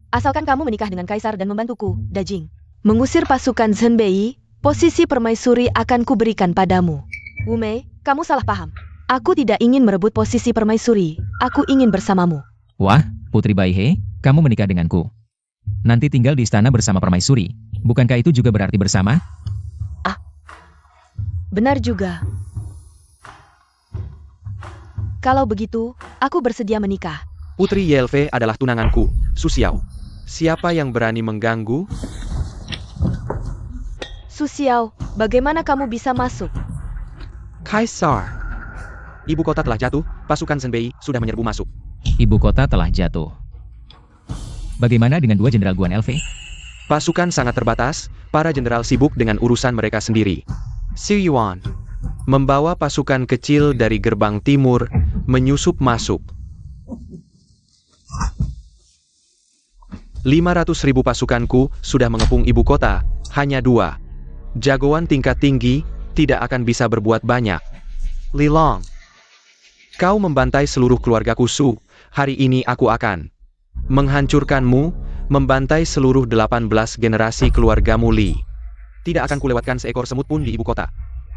C: Asalkan kamu menikah dengan Kaisar dan membantuku, Dajing. Mengusir pasukan Zhenbei, posisi permaisuri akan kuberikan padamu. Wumei, kamu salah paham. Aku tidak ingin merebut posisi permaisuri, aku ingin bersamamu.
B: Wah, Putri Baihe, kamu menikah denganku. Nanti tinggal di istana bersama permaisuri. Bukankah itu juga berarti bersama?
C: Benar juga. Kalau begitu, aku bersedia menikah.
A: Putri Yelve adalah tunanganku, Su Xiao. Siapa yang berani mengganggu?
C: Su Xiao, bagaimana kamu bisa masuk?
A: Kaisar. Ibu kota telah jatuh, pasukan Zhenbei sudah menyerbu masuk.
B: Ibu kota telah jatuh. Bagaimana dengan 2 jenderal Guan Elve?
A: Pasukan sangat terbatas, para jenderal sibuk dengan urusan mereka sendiri. Xu Yuan membawa pasukan kecil dari gerbang timur, menyusup masuk. 500.000 pasukanku sudah mengepung ibu kota, hanya 2. Jagoan tingkat tinggi, tidak akan bisa berbuat banyak. Li Long, kau membantai seluruh keluargaku Su, hari ini aku akan menghancurkanmu, membantai seluruh 18 generasi keluargamu Li. Tidak akan kulewatkan seekor semut pun di ibu kota.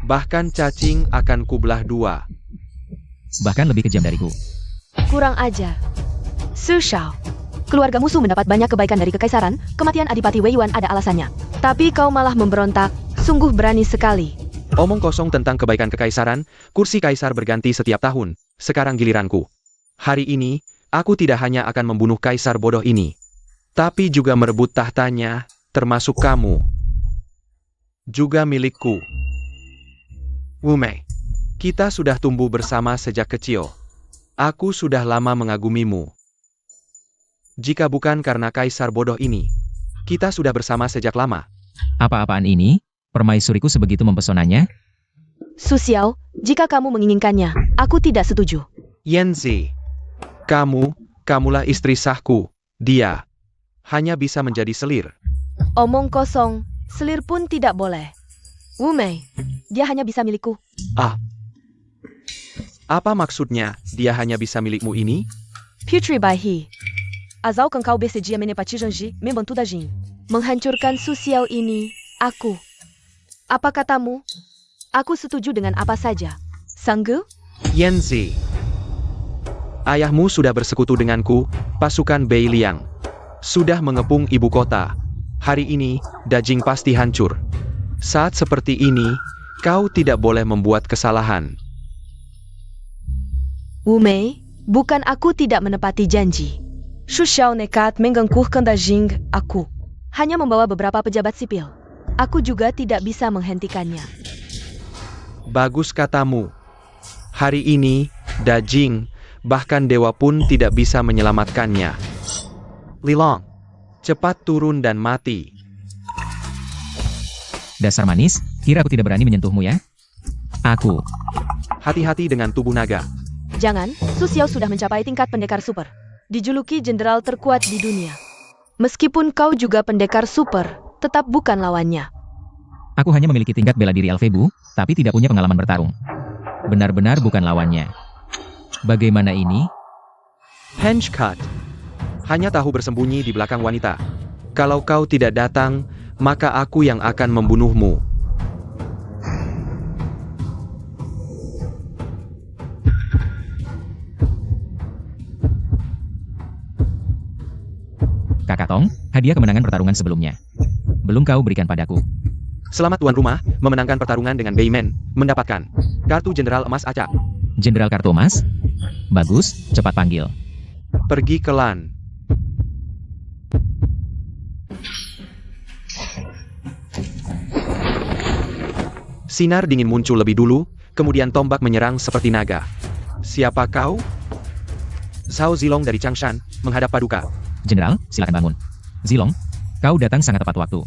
A: Bahkan cacing akan kubelah 2.
B: Bahkan lebih kejam dariku.
C: Kurang ajar. Su Xiao, keluarga musuh mendapat banyak kebaikan dari kekaisaran, kematian Adipati Wei Yuan ada alasannya. Tapi kau malah memberontak, sungguh berani sekali.
A: Omong kosong tentang kebaikan kekaisaran, kursi kaisar berganti setiap tahun, sekarang giliranku. Hari ini, aku tidak hanya akan membunuh kaisar bodoh ini, tapi juga merebut tahtanya, termasuk kamu. Juga milikku. Wumei, kita sudah tumbuh bersama sejak kecil. Aku sudah lama mengagumimu. Jika bukan karena kaisar bodoh ini, kita sudah bersama sejak lama.
B: Apa-apaan ini? Permaisuriku sebegitu mempesonanya?
C: Su Xiao, jika kamu menginginkannya, aku tidak setuju.
A: Yanzi, kamulah istri sahku. Dia hanya bisa menjadi selir.
C: Omong kosong, selir pun tidak boleh. Wumei, dia hanya bisa milikku.
A: Apa maksudnya, dia hanya bisa milikmu ini?
C: Putri Baihe. Asal kau bersedia menepati janji, membantu Dajing. Menghancurkan Su Xiao ini, aku. Apa katamu? Aku setuju dengan apa saja. Sanggup?
A: Yanzi, ayahmu sudah bersekutu denganku, pasukan Bei Liang. Sudah mengepung ibu kota. Hari ini, Dajing pasti hancur. Saat seperti ini, kau tidak boleh membuat kesalahan.
C: Wumei, bukan aku tidak menepati janji. Su Xiao nekat mengganggukan Dajing, aku. Hanya membawa beberapa pejabat sipil. Aku juga tidak bisa menghentikannya.
A: Bagus katamu. Hari ini, Dajing, bahkan dewa pun tidak bisa menyelamatkannya. Li Long, cepat turun dan mati.
B: Dasar manis, kira aku tidak berani menyentuhmu ya? Aku.
A: Hati-hati dengan tubuh naga.
C: Jangan, Su Xiao sudah mencapai tingkat pendekar super. Dijuluki jenderal terkuat di dunia. Meskipun kau juga pendekar super, tetap bukan lawannya.
B: Aku hanya memiliki tingkat bela diri Alfebu, tapi tidak punya pengalaman bertarung. Benar-benar bukan lawannya. Bagaimana ini?
A: Henge Cut. Hanya tahu bersembunyi di belakang wanita. Kalau kau tidak datang, maka aku yang akan membunuhmu.
B: Kakak Tong, hadiah kemenangan pertarungan sebelumnya. Belum kau berikan padaku.
A: Selamat tuan rumah, memenangkan pertarungan dengan Beimen, mendapatkan kartu Jenderal Emas Acak.
B: Jenderal Kartu Emas? Bagus, cepat panggil.
A: Pergi ke LAN. Sinar dingin muncul lebih dulu, kemudian tombak menyerang seperti naga. Siapa kau? Zhao Zilong dari Changshan, menghadap Paduka.
B: Jenderal, silakan bangun. Zilong, kau datang sangat tepat waktu.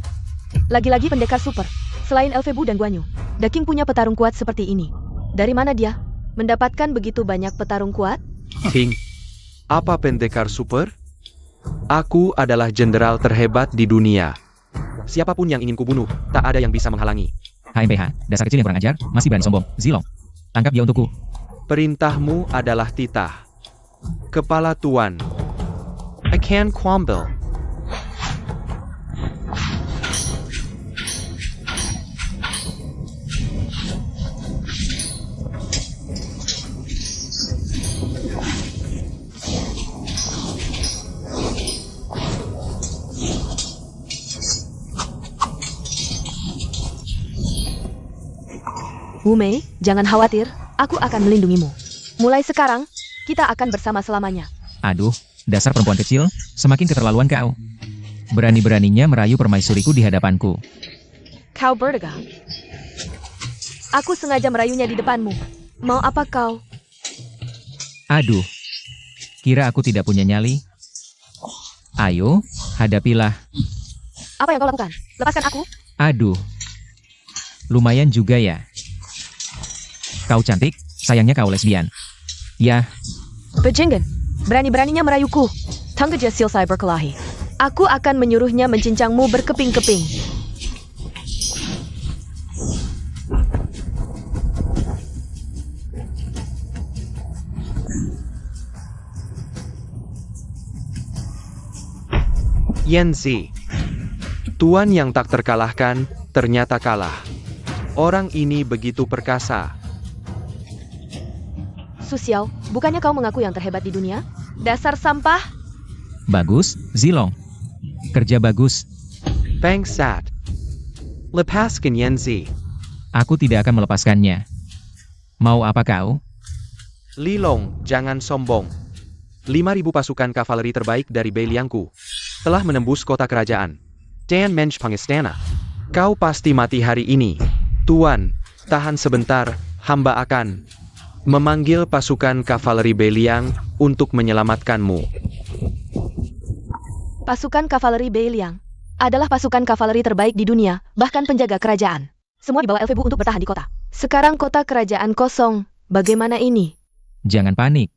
C: Lagi-lagi pendekar super. Selain Elfebu dan Guanyu, The King punya petarung kuat seperti ini. Dari mana dia mendapatkan begitu banyak petarung kuat?
A: King, apa pendekar super? Aku adalah jenderal terhebat di dunia. Siapapun yang ingin kubunuh, tak ada yang bisa menghalangi.
B: HMPH, dasar kecil yang kurang ajar, masih berani sombong. Zilong, tangkap dia untukku.
A: Perintahmu adalah titah. Kepala Tuan. I can crumble.
C: Wu Mei, jangan khawatir, aku akan melindungimu. Mulai sekarang, kita akan bersama selamanya.
B: Aduh, dasar perempuan kecil, semakin keterlaluan kau. Berani-beraninya merayu permaisuriku di hadapanku.
C: Kau berdegar. Aku sengaja merayunya di depanmu. Mau apa kau?
B: Aduh, kira aku tidak punya nyali? Ayo, hadapilah.
C: Apa yang kau lakukan? Lepaskan aku.
B: Aduh, lumayan juga ya. Kau cantik, sayangnya kau lesbian. Ya,
C: Bajingan, berani-beraninya merayuku. Tangga selesai berkelahi. Aku akan menyuruhnya mencincangmu berkeping-keping.
A: Yanzi. Tuan yang tak terkalahkan, ternyata kalah. Orang ini begitu perkasa.
C: Su Xiao, bukannya kau mengaku yang terhebat di dunia? Dasar sampah.
B: bagus, Zilong. Kerja bagus.
A: Bangsat. Lepaskan Yanzi.
B: Aku tidak akan melepaskannya. Mau apa kau?
A: Lilong, jangan sombong. 5.000 pasukan kavaleri terbaik dari Beiliangku telah menembus kota kerajaan. Dan Mensch Pangistana. Kau pasti mati hari ini. Tuan, tahan sebentar, hamba akan memanggil pasukan kavaleri Beiliang untuk menyelamatkanmu.
C: Pasukan kavaleri Beiliang adalah pasukan kavaleri terbaik di dunia, bahkan penjaga kerajaan. Semua dibawa Elfebu untuk bertahan di kota. Sekarang kota kerajaan kosong. Bagaimana ini?
B: Jangan panik.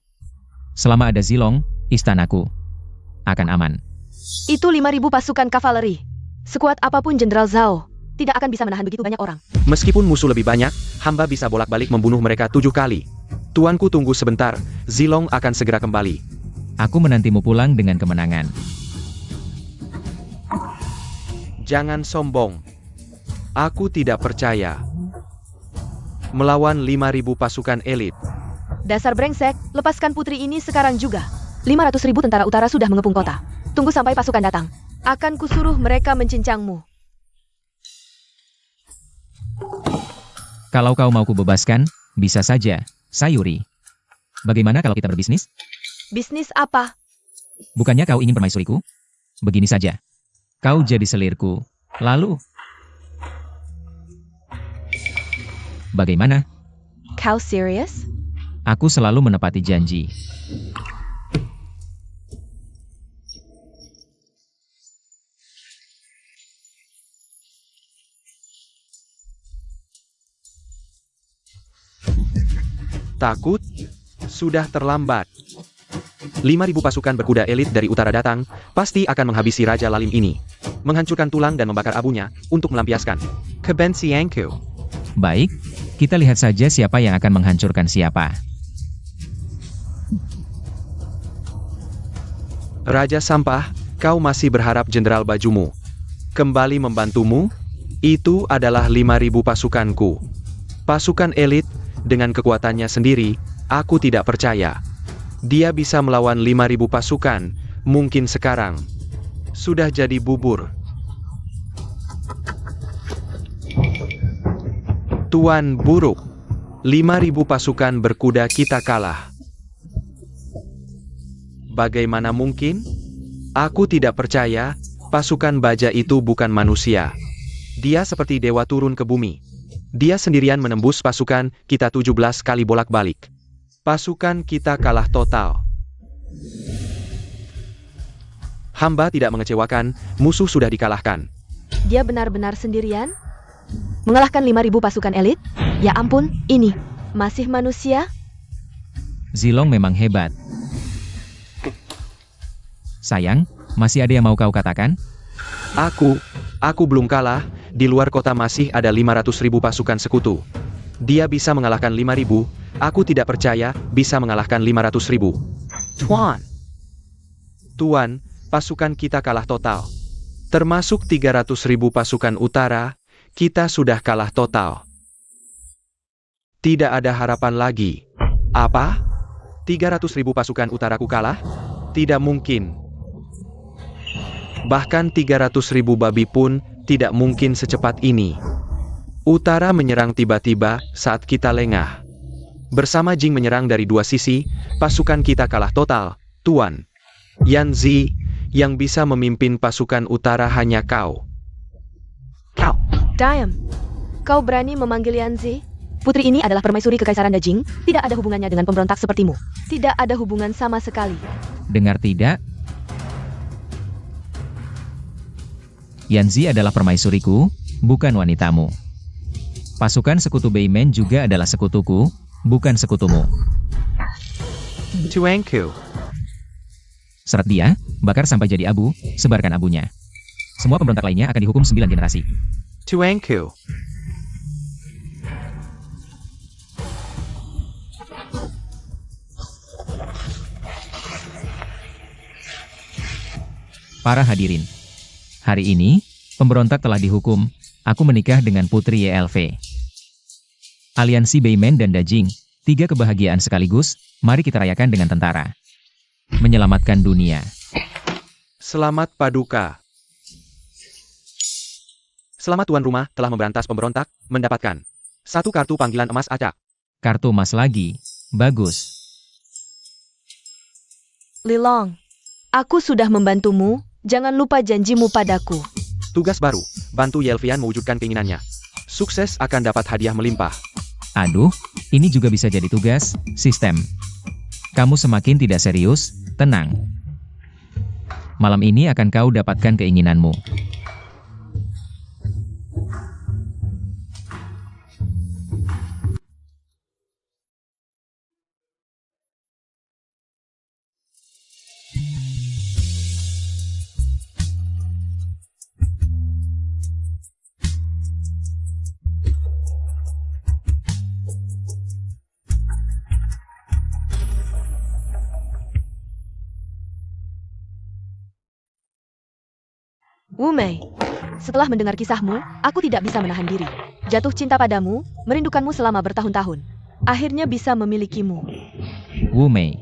B: Selama ada Zilong, istanaku akan aman.
C: Itu 5.000 pasukan kavaleri. Sekuat apapun Jenderal Zhao, tidak akan bisa menahan begitu banyak orang.
A: Meskipun musuh lebih banyak, hamba bisa bolak-balik membunuh mereka 7 kali. Tuanku tunggu sebentar, Zilong akan segera kembali.
B: Aku menantimu pulang dengan kemenangan.
A: Jangan sombong. Aku tidak percaya. Melawan 5.000 pasukan elit.
C: Dasar brengsek, lepaskan putri ini sekarang juga. 500.000 tentara utara sudah mengepung kota. Tunggu sampai pasukan datang. Akan kusuruh mereka mencincangmu.
B: Kalau kau mau kubebaskan, bisa saja, Sayuri. Bagaimana kalau kita berbisnis?
C: Bisnis apa?
B: Bukannya kau ingin permaisuriku? Begini saja. Kau jadi selirku. Lalu, bagaimana?
C: Kau serius?
B: Aku selalu menepati janji.
A: Takut? Sudah terlambat. 5.000 pasukan berkuda elit dari utara datang, pasti akan menghabisi Raja Lalim ini. Menghancurkan tulang dan membakar abunya, untuk melampiaskan kebencianku.
B: Baik, kita lihat saja siapa yang akan menghancurkan siapa.
A: Raja Sampah, kau masih berharap Jenderal Bajumu kembali membantumu? Itu adalah 5.000 pasukanku. Pasukan elit, dengan kekuatannya sendiri, aku tidak percaya. Dia bisa melawan 5.000 pasukan, mungkin sekarang sudah jadi bubur. Tuan buruk, 5.000 pasukan berkuda kita kalah. Bagaimana mungkin? Aku tidak percaya, pasukan baja itu bukan manusia. Dia seperti dewa turun ke bumi. Dia sendirian menembus pasukan kita 17 kali bolak-balik. Pasukan kita kalah total. Hamba tidak mengecewakan, musuh sudah dikalahkan.
C: Dia benar-benar sendirian? Mengalahkan 5.000 pasukan elit? Ya ampun, ini masih manusia?
B: Zilong memang hebat. Sayang, masih ada yang mau kau katakan?
A: Aku belum kalah, di luar kota masih ada 500.000 pasukan sekutu. Dia bisa mengalahkan 5.000, aku tidak percaya bisa mengalahkan 500.000. Tuan, pasukan kita kalah total. Termasuk 300.000 pasukan utara, kita sudah kalah total. Tidak ada harapan lagi. Apa? 300.000 pasukan utaraku kalah? Tidak mungkin. Bahkan 300.000 babi pun tidak mungkin secepat ini. Utara menyerang tiba-tiba saat kita lengah. Bersama Jing menyerang dari dua sisi, pasukan kita kalah total, Tuan. Yan Zi, yang bisa memimpin pasukan utara hanya kau.
C: Diam. Kau berani memanggil Yanzi? Putri ini adalah permaisuri kekaisaran Dajing, tidak ada hubungannya dengan pemberontak sepertimu. Tidak ada hubungan sama sekali.
B: Dengar tidak? Yanzi adalah permaisuriku, bukan wanitamu. Pasukan sekutu Beimen juga adalah sekutuku, bukan sekutumu.
A: Tuanku.
B: Seret dia, bakar sampai jadi abu, sebarkan abunya. Semua pemberontak lainnya akan dihukum 9 generasi.
A: Tuanku.
B: Para hadirin, hari ini, pemberontak telah dihukum, aku menikah dengan Putri YLV. Aliansi Beimen dan Dajing, 3 kebahagiaan sekaligus, mari kita rayakan dengan tentara. Menyelamatkan dunia.
A: Selamat Paduka. Selamat tuan rumah telah memberantas pemberontak, mendapatkan 1 kartu panggilan emas acak.
B: Kartu emas lagi, bagus.
C: Lilong, aku sudah membantumu, jangan lupa janjimu padaku.
A: Tugas baru, bantu Yelvian mewujudkan keinginannya. Sukses akan dapat hadiah melimpah.
B: Aduh, ini juga bisa jadi tugas, sistem. Kamu semakin tidak serius, tenang. Malam ini akan kau dapatkan keinginanmu.
C: Wu Mei, setelah mendengar kisahmu, aku tidak bisa menahan diri. Jatuh cinta padamu, merindukanmu selama bertahun-tahun. Akhirnya bisa memilikimu.
B: Wu Mei.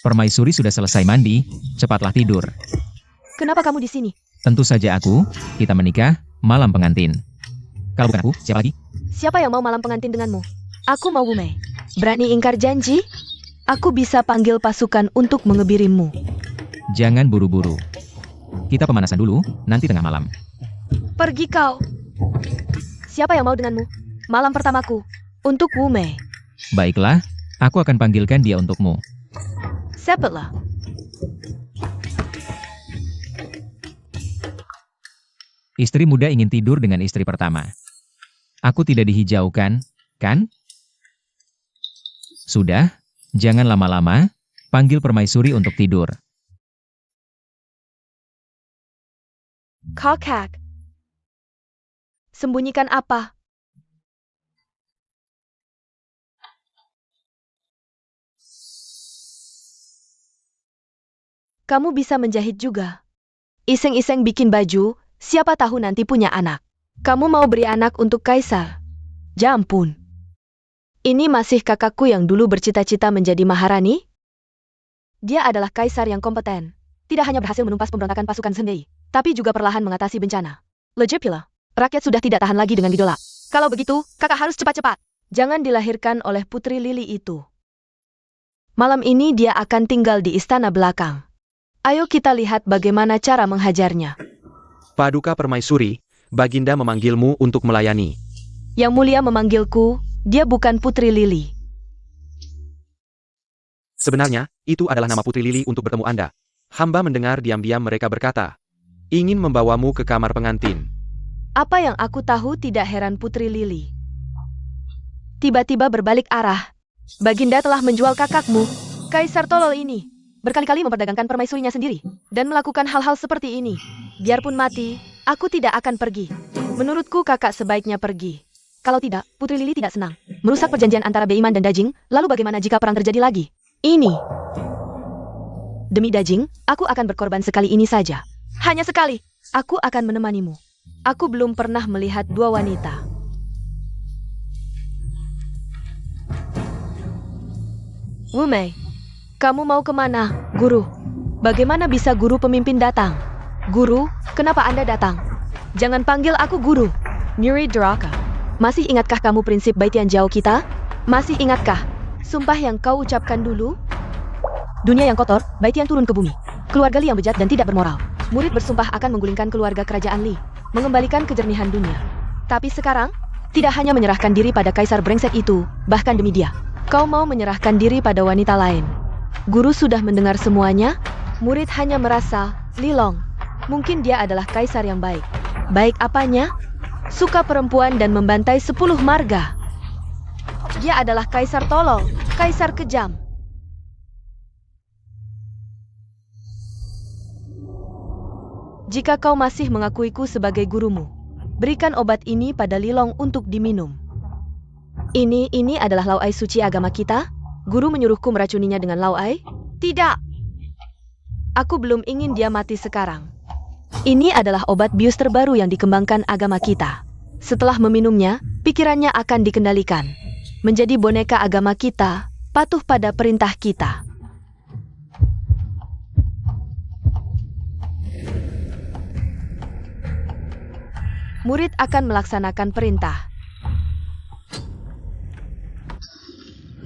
B: Permaisuri sudah selesai mandi, cepatlah tidur.
C: Kenapa kamu di sini?
B: Tentu saja aku, kita menikah, malam pengantin. Kalau bukan aku, siapa lagi?
C: Siapa yang mau malam pengantin denganmu? Aku mau Wu Mei. Berani ingkar janji? Aku bisa panggil pasukan untuk mengebirimu.
B: Jangan buru-buru. Kita pemanasan dulu, nanti tengah malam.
C: Pergi kau. Siapa yang mau denganmu? Malam pertamaku. Untuk Wu Mei.
B: Baiklah, aku akan panggilkan dia untukmu.
C: Cepatlah.
B: Istri muda ingin tidur dengan istri pertama. Aku tidak dihijaukan, kan? Sudah, jangan lama-lama, panggil permaisuri untuk tidur.
C: Kakak. Sembunyikan apa? Kamu bisa menjahit juga. Iseng-iseng bikin baju, siapa tahu nanti punya anak. Kamu mau beri anak untuk kaisar? Ya ampun. Ini masih kakakku yang dulu bercita-cita menjadi Maharani? Dia adalah kaisar yang kompeten. Tidak hanya berhasil menumpas pemberontakan pasukan Sendai, tapi juga perlahan mengatasi bencana. Legipula, rakyat sudah tidak tahan lagi dengan idola. Kalau begitu, kakak harus cepat-cepat. Jangan dilahirkan oleh Putri Lili itu. Malam ini dia akan tinggal di istana belakang. Ayo kita lihat bagaimana cara menghajarnya.
A: Paduka Permaisuri, Baginda memanggilmu untuk melayani.
C: Yang mulia memanggilku, dia bukan Putri Lili.
A: Sebenarnya, itu adalah nama Putri Lili untuk bertemu Anda. Hamba mendengar diam-diam mereka berkata, ingin membawamu ke kamar pengantin.
C: Apa yang aku tahu tidak heran Putri Lili. Tiba-tiba berbalik arah. Baginda telah menjual kakakmu, Kaisar tolol ini. Berkali-kali memperdagangkan permaisurinya sendiri. Dan melakukan hal-hal seperti ini. Biarpun mati, aku tidak akan pergi. Menurutku kakak sebaiknya pergi. Kalau tidak, Putri Lili tidak senang. Merusak perjanjian antara Beiman dan Dajing, lalu bagaimana jika perang terjadi lagi? Ini. Demi Dajing, aku akan berkorban sekali ini saja. Hanya sekali. Aku akan menemanimu. Aku belum pernah melihat dua wanita. Wumei, kamu mau kemana, Guru? Bagaimana bisa Guru pemimpin datang? Guru, kenapa Anda datang? Jangan panggil aku Guru. Nuri Draka. Masih ingatkah kamu prinsip Baitian Jiao kita? Masih ingatkah? Sumpah yang kau ucapkan dulu? Dunia yang kotor, Baitian turun ke bumi. Keluarga Li yang bejat dan tidak bermoral. Murid bersumpah akan menggulingkan keluarga kerajaan Li, mengembalikan kejernihan dunia. Tapi sekarang, tidak hanya menyerahkan diri pada kaisar brengsek itu, bahkan demi dia. Kau mau menyerahkan diri pada wanita lain. Guru sudah mendengar semuanya. Murid hanya merasa, Lilong, mungkin dia adalah kaisar yang baik. Baik apanya? Suka perempuan dan membantai 10 marga. Dia adalah kaisar tolol, kaisar kejam. Jika kau masih mengakuiku sebagai gurumu, berikan obat ini pada Lilong untuk diminum. Ini adalah lauai suci agama kita? Guru menyuruhku meracuninya dengan lauai? Tidak. Aku belum ingin dia mati sekarang. Ini adalah obat bius terbaru yang dikembangkan agama kita. Setelah meminumnya, pikirannya akan dikendalikan. Menjadi boneka agama kita, patuh pada perintah kita. Murid akan melaksanakan perintah.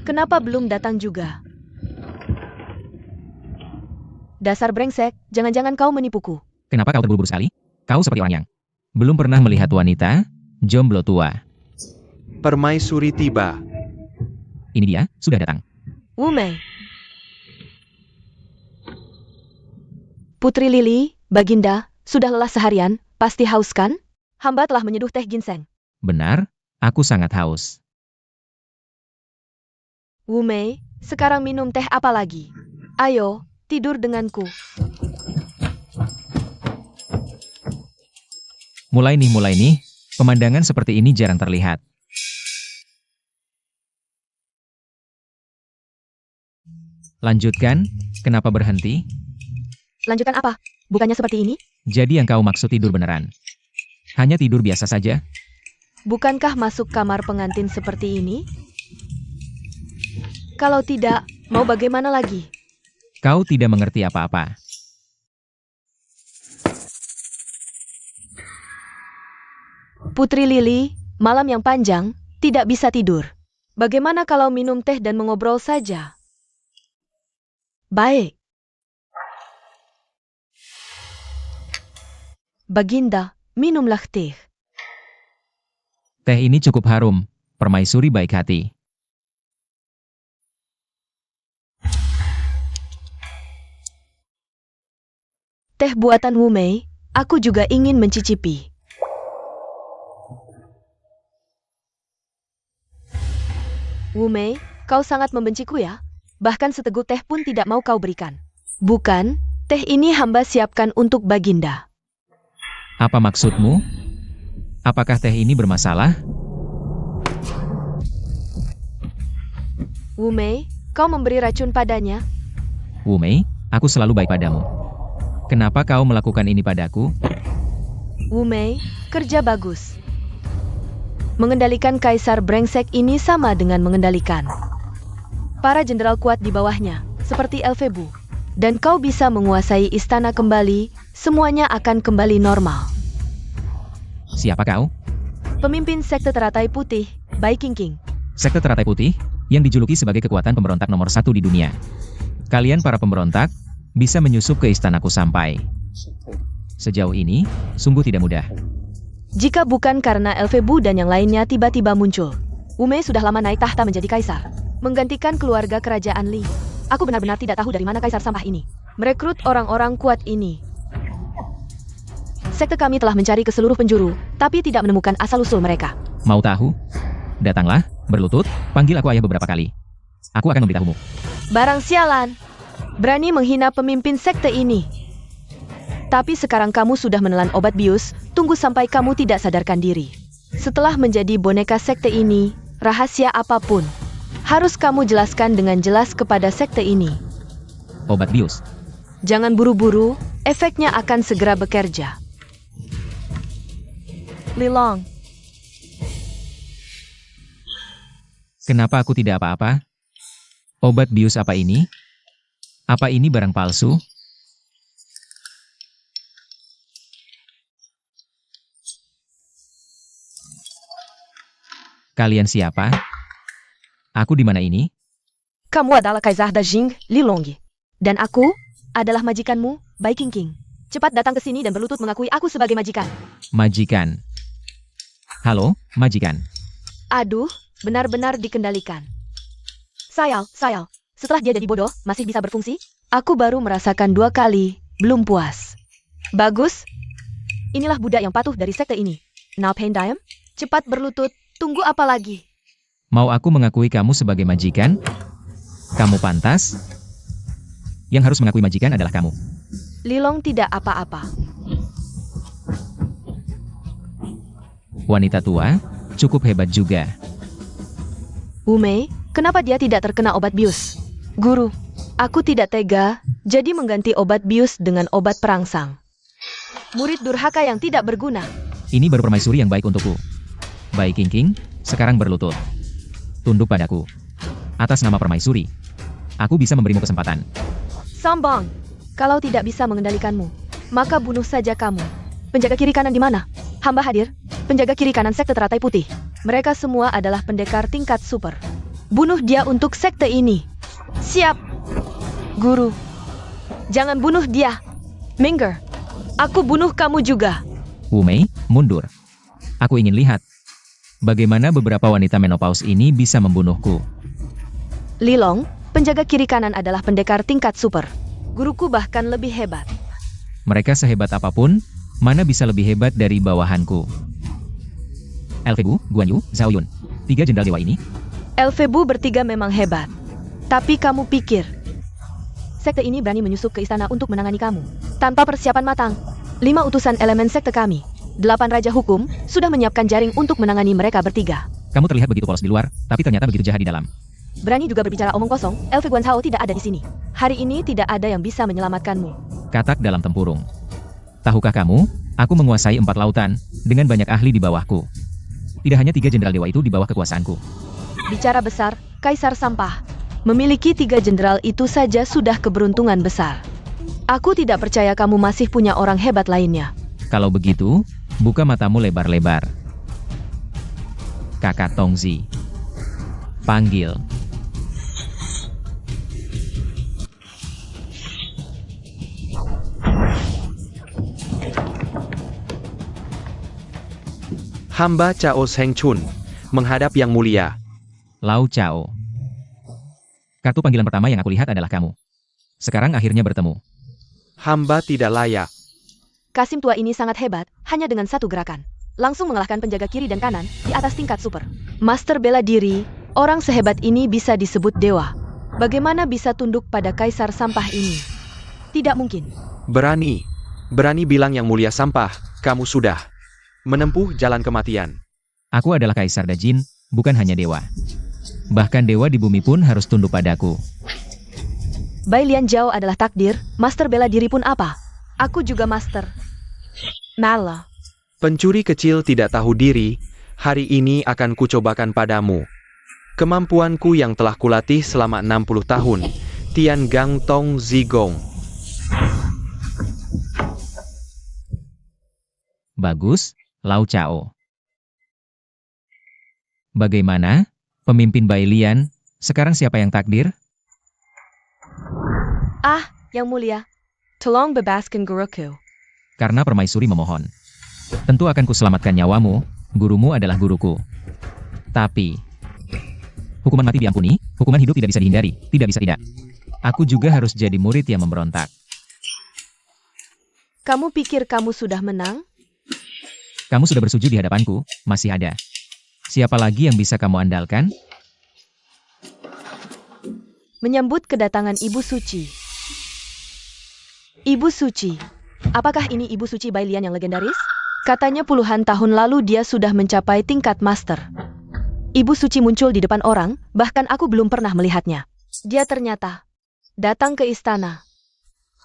C: Kenapa belum datang juga? Dasar brengsek, jangan-jangan kau menipuku.
B: Kenapa kau terburu-buru sekali? Kau seperti orang yang belum pernah melihat wanita, jomblo tua.
A: Permaisuri tiba.
B: Ini dia, sudah datang.
C: Wumei. Putri Lili, Baginda, sudah lelah seharian, pasti haus kan? Hamba telah menyeduh teh ginseng.
B: Benar, aku sangat haus.
C: Wumei, sekarang minum teh apa lagi? Ayo, tidur denganku.
B: Mulai nih, pemandangan seperti ini jarang terlihat. Lanjutkan, kenapa berhenti?
C: Lanjutkan apa? Bukannya seperti ini?
B: Jadi yang kau maksud tidur beneran? Hanya tidur biasa saja?
C: Bukankah masuk kamar pengantin seperti ini? Kalau tidak, mau bagaimana lagi?
B: Kau tidak mengerti apa-apa.
C: Putri Lili, malam yang panjang, tidak bisa tidur. Bagaimana kalau minum teh dan mengobrol saja? Baik. Baginda, minumlah teh.
B: Teh ini cukup harum, permaisuri baik hati.
C: Teh buatan Wumei, aku juga ingin mencicipi. Wumei, kau sangat membenciku ya? Bahkan seteguk teh pun tidak mau kau berikan. Bukan, teh ini hamba siapkan untuk Baginda.
B: Apa maksudmu? Apakah teh ini bermasalah?
C: Wumei, kau memberi racun padanya?
B: Wumei, aku selalu baik padamu. Kenapa kau melakukan ini padaku?
C: Wumei, kerja bagus. Mengendalikan kaisar brengsek ini sama dengan mengendalikan para jenderal kuat di bawahnya, seperti Elfebu. Dan kau bisa menguasai istana kembali, semuanya akan kembali normal.
B: Siapa kau?
C: Pemimpin sekte teratai putih, Bai Qingqing.
B: Sekte Teratai Putih, yang dijuluki sebagai kekuatan pemberontak nomor 1 di dunia. Kalian para pemberontak, bisa menyusup ke istanaku sampai. Sejauh ini, sungguh tidak mudah.
C: Jika bukan karena Elfebu dan yang lainnya tiba-tiba muncul, Wumei sudah lama naik tahta menjadi kaisar, menggantikan keluarga kerajaan Li. Aku benar-benar tidak tahu dari mana kaisar sampah ini merekrut orang-orang kuat ini. Sekte kami telah mencari ke seluruh penjuru, tapi tidak menemukan asal-usul mereka.
B: Mau tahu? Datanglah, berlutut, panggil aku ayah beberapa kali. Aku akan memberitahumu.
C: Barang sialan, berani menghina pemimpin sekte ini. Tapi sekarang kamu sudah menelan obat bius, tunggu sampai kamu tidak sadarkan diri. Setelah menjadi boneka sekte ini, rahasia apapun harus kamu jelaskan dengan jelas kepada sekte ini.
B: Obat bius.
C: Jangan buru-buru, efeknya akan segera bekerja. Lilong,
B: Kenapa aku tidak apa-apa? Obat bius apa ini? Apa ini barang palsu? Kalian siapa? Aku di mana ini?
C: kamu adalah Kaisar Dajing Lilong. Dan aku adalah majikanmu, Bai King. Cepat datang ke sini dan berlutut mengakui aku sebagai majikan.
B: Majikan. Halo, majikan.
C: Aduh, benar-benar dikendalikan. Sayal. Setelah dia jadi bodoh, masih bisa berfungsi? Aku baru merasakan 2 kali, belum puas. Bagus. Inilah budak yang patuh dari sekte ini. Now Pendayam, cepat berlutut, tunggu apa lagi?
B: Mau aku mengakui kamu sebagai majikan? Kamu pantas? Yang harus mengakui majikan adalah kamu.
C: Lilong tidak apa-apa.
B: Wanita tua, cukup hebat juga.
C: Umei, kenapa dia tidak terkena obat bius? Guru, aku tidak tega, jadi mengganti obat bius dengan obat perangsang. Murid durhaka yang tidak berguna.
B: Ini baru permaisuri yang baik untukku. Baik King, sekarang berlutut. Tunduk padaku. Atas nama permaisuri, aku bisa memberimu kesempatan.
C: Sombong. Kalau tidak bisa mengendalikanmu, maka bunuh saja kamu. Penjaga kiri kanan di mana? Hamba hadir. Penjaga kiri kanan sekte teratai putih. Mereka semua adalah pendekar tingkat super. Bunuh dia untuk sekte ini. Siap. Guru. Jangan bunuh dia. Minger. Aku bunuh kamu juga.
B: Wumei, mundur. Aku ingin lihat bagaimana beberapa wanita menopause ini bisa membunuhku.
C: Lilong, penjaga kiri kanan adalah pendekar tingkat super. Guruku bahkan lebih hebat.
B: Mereka sehebat apapun, mana bisa lebih hebat dari bawahanku. Elfegu, Guan Yu, Zhao Yun. 3 jenderal dewa ini.
C: Elfebu bertiga memang hebat. Tapi kamu pikir sekte ini berani menyusup ke istana untuk menangani kamu tanpa persiapan matang? 5 utusan elemen sekte kami, 8 raja hukum, sudah menyiapkan jaring untuk menangani mereka bertiga.
B: Kamu terlihat begitu polos di luar, tapi ternyata begitu jahat di dalam.
C: Berani juga berbicara omong kosong, Elfe Guanzhao tidak ada di sini. Hari ini tidak ada yang bisa menyelamatkanmu.
B: Katak dalam tempurung. Tahukah kamu, aku menguasai 4 lautan, dengan banyak ahli di bawahku. Tidak hanya 3 jenderal dewa itu di bawah kekuasaanku.
C: Bicara besar, Kaisar Sampah. Memiliki 3 jenderal itu saja sudah keberuntungan besar. Aku tidak percaya kamu masih punya orang hebat lainnya.
B: Kalau begitu, buka matamu lebar-lebar. Kakak Tongzi. Panggil.
A: Hamba Cao Sheng Chun, menghadap Yang Mulia.
B: Lau Chao. Kartu panggilan pertama yang aku lihat adalah kamu. Sekarang akhirnya bertemu.
A: Hamba tidak layak.
C: Kasim tua ini sangat hebat, hanya dengan 1 gerakan. Langsung mengalahkan penjaga kiri dan kanan, di atas tingkat super. Master bela diri, orang sehebat ini bisa disebut dewa. Bagaimana bisa tunduk pada Kaisar Sampah ini? Tidak mungkin.
A: Berani bilang Yang Mulia Sampah, kamu sudah menempuh jalan kematian.
B: Aku adalah Kaisar Dajin, bukan hanya dewa. Bahkan dewa di bumi pun harus tunduk padaku.
C: Bai Lian Zhao adalah takdir, master bela diri pun apa? Aku juga master. Malah.
A: Pencuri kecil tidak tahu diri, hari ini akan kucobakan padamu kemampuanku yang telah kulatih selama 60 tahun, Tian Gang Tong Zigong.
B: Bagus, Lau Chao. Bagaimana, pemimpin Bai Lian, sekarang siapa yang takdir?
C: Ah, Yang Mulia. Tolong bebaskan guruku.
B: Karena permaisuri memohon. Tentu akan kuselamatkan nyawamu, gurumu adalah guruku. Tapi, hukuman mati diampuni, hukuman hidup tidak bisa dihindari, tidak bisa tidak. Aku juga harus jadi murid yang memberontak.
C: Kamu pikir kamu sudah menang?
B: Kamu sudah bersujud di hadapanku, masih ada. Siapa lagi yang bisa kamu andalkan?
C: Menyambut kedatangan Ibu Suci. Ibu Suci. Apakah ini Ibu Suci Bailian yang legendaris? Katanya puluhan tahun lalu dia sudah mencapai tingkat master. Ibu Suci muncul di depan orang, bahkan aku belum pernah melihatnya. Dia ternyata datang ke istana.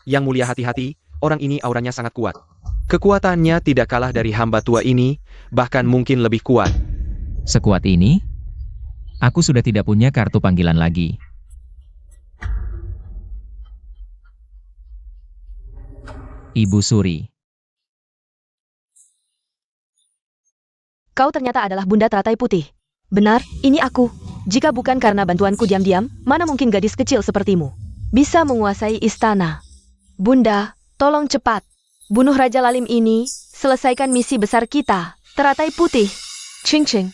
A: Yang mulia hati-hati, orang ini auranya sangat kuat. Kekuatannya tidak kalah dari hamba tua ini, bahkan mungkin lebih kuat.
B: Sekuat ini? Aku sudah tidak punya kartu panggilan lagi. Ibu Suri.
C: Kau ternyata adalah Bunda Teratai Putih. Benar, ini aku. Jika bukan karena bantuanku diam-diam, mana mungkin gadis kecil sepertimu bisa menguasai istana. Bunda, tolong cepat. Bunuh Raja Lalim ini, selesaikan misi besar kita. Teratai Putih. Ching-ching.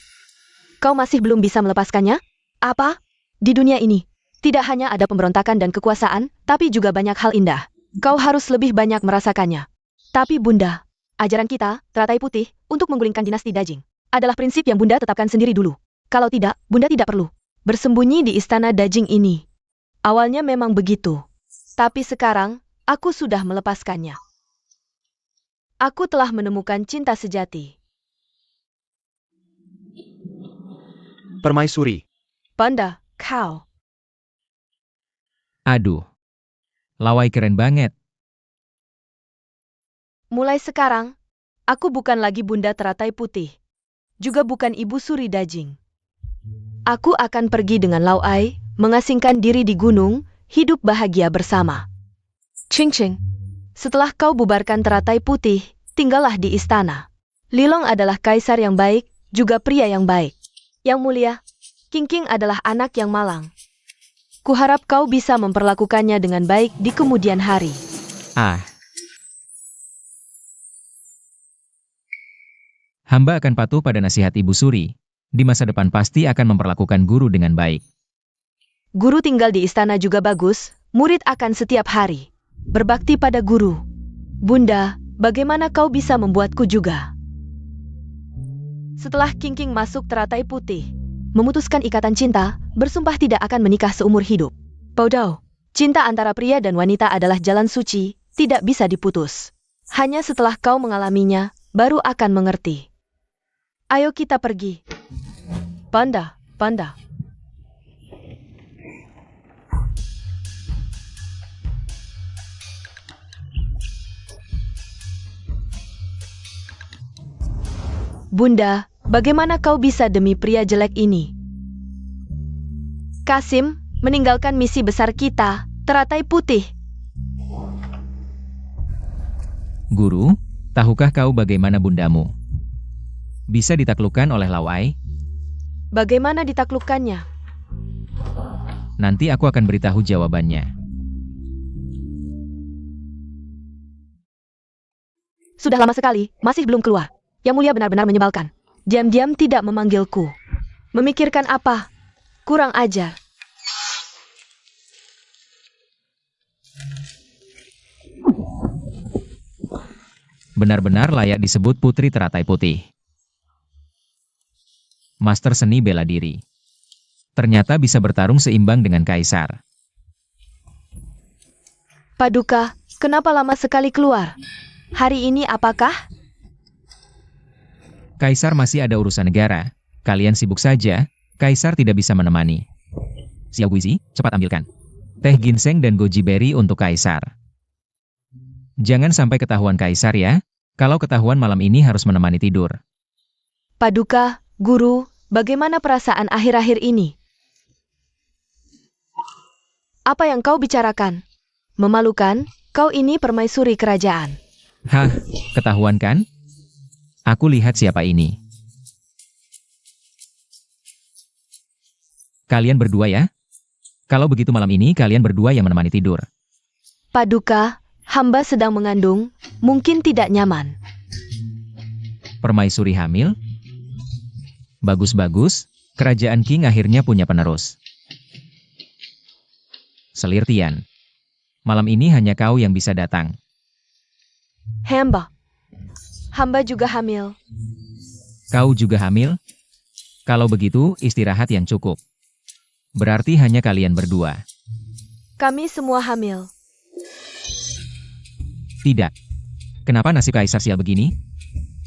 C: Kau masih belum bisa melepaskannya? Apa? Di dunia ini, tidak hanya ada pemberontakan dan kekuasaan, tapi juga banyak hal indah. Kau harus lebih banyak merasakannya. Tapi Bunda, ajaran kita, Teratai Putih, untuk menggulingkan dinasti Dajing, adalah prinsip yang Bunda tetapkan sendiri dulu. Kalau tidak, Bunda tidak perlu bersembunyi di istana Dajing ini. Awalnya memang begitu. Tapi sekarang, aku sudah melepaskannya. Aku telah menemukan cinta sejati.
A: Permaisuri.
C: Bunda, kau.
B: Aduh. Lawai keren banget.
C: Mulai sekarang, aku bukan lagi Bunda Teratai Putih. Juga bukan Ibu Suri Dajing. Aku akan pergi dengan Lawai, mengasingkan diri di gunung, hidup bahagia bersama. Ching-ching. Setelah kau bubarkan Teratai Putih, tinggallah di istana. Lilong adalah kaisar yang baik, juga pria yang baik. Yang mulia, King adalah anak yang malang. Kuharap kau bisa memperlakukannya dengan baik di kemudian hari.
B: Hamba akan patuh pada nasihat Ibu Suri. Di masa depan pasti akan memperlakukan guru dengan baik.
C: Guru tinggal di istana juga bagus, murid akan setiap hari berbakti pada guru. Bunda, bagaimana kau bisa membuatku juga? Setelah King masuk Teratai Putih, memutuskan ikatan cinta, bersumpah tidak akan menikah seumur hidup. Bodoh, cinta antara pria dan wanita adalah jalan suci, tidak bisa diputus. Hanya setelah kau mengalaminya, baru akan mengerti. Ayo kita pergi. Bunda. Bunda, bagaimana kau bisa demi pria jelek ini? Kasim, meninggalkan misi besar kita, Teratai Putih.
B: Guru, tahukah kau bagaimana bundamu bisa ditaklukkan oleh Lawai?
C: Bagaimana ditaklukkannya?
B: Nanti aku akan beritahu jawabannya.
C: Sudah lama sekali, masih belum keluar. Yang mulia benar-benar menyebalkan. Diam-diam tidak memanggilku. Memikirkan apa? Kurang ajar.
B: Benar-benar layak disebut Putri Teratai Putih. Master seni bela diri. Ternyata bisa bertarung seimbang dengan Kaisar.
C: Paduka, kenapa lama sekali keluar? Hari ini apakah?
B: Kaisar masih ada urusan negara. Kalian sibuk saja, Kaisar tidak bisa menemani. Xiao Guizi, cepat ambilkan teh ginseng dan goji berry untuk Kaisar. Jangan sampai ketahuan Kaisar ya. Kalau ketahuan malam ini harus menemani tidur.
C: Paduka, guru, bagaimana perasaan akhir-akhir ini? Apa yang kau bicarakan? Memalukan, kau ini permaisuri kerajaan.
B: Hah, ketahuan kan? Aku lihat siapa ini. Kalian berdua ya? Kalau begitu malam ini kalian berdua yang menemani tidur.
C: Paduka, hamba sedang mengandung, mungkin tidak nyaman.
B: Permaisuri hamil? Bagus-bagus, kerajaan King akhirnya punya penerus. Selir Tian. Malam ini hanya kau yang bisa datang.
C: Hamba. Hamba juga hamil.
B: Kau juga hamil? Kalau begitu, istirahat yang cukup. Berarti hanya kalian berdua.
C: Kami semua hamil.
B: Tidak. Kenapa nasib Kaisar sial begini?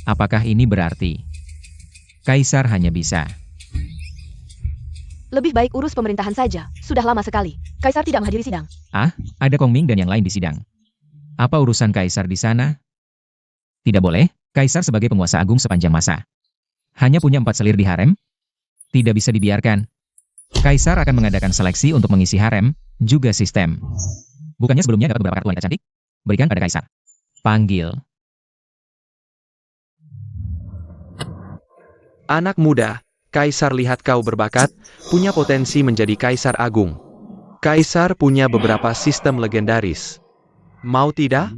B: Apakah ini berarti Kaisar hanya bisa?
C: Lebih baik urus pemerintahan saja. Sudah lama sekali. Kaisar tidak menghadiri sidang.
B: Ah, ada Kong Ming dan yang lain di sidang. Apa urusan Kaisar di sana? Tidak boleh, Kaisar sebagai penguasa agung sepanjang masa. Hanya punya 4 selir di harem? Tidak bisa dibiarkan. Kaisar akan mengadakan seleksi untuk mengisi harem, juga sistem. Bukannya sebelumnya dapat beberapa kartu wanita cantik? Berikan pada Kaisar. Panggil.
A: Anak muda, Kaisar lihat kau berbakat, punya potensi menjadi Kaisar Agung. Kaisar punya beberapa sistem legendaris. Mau tidak?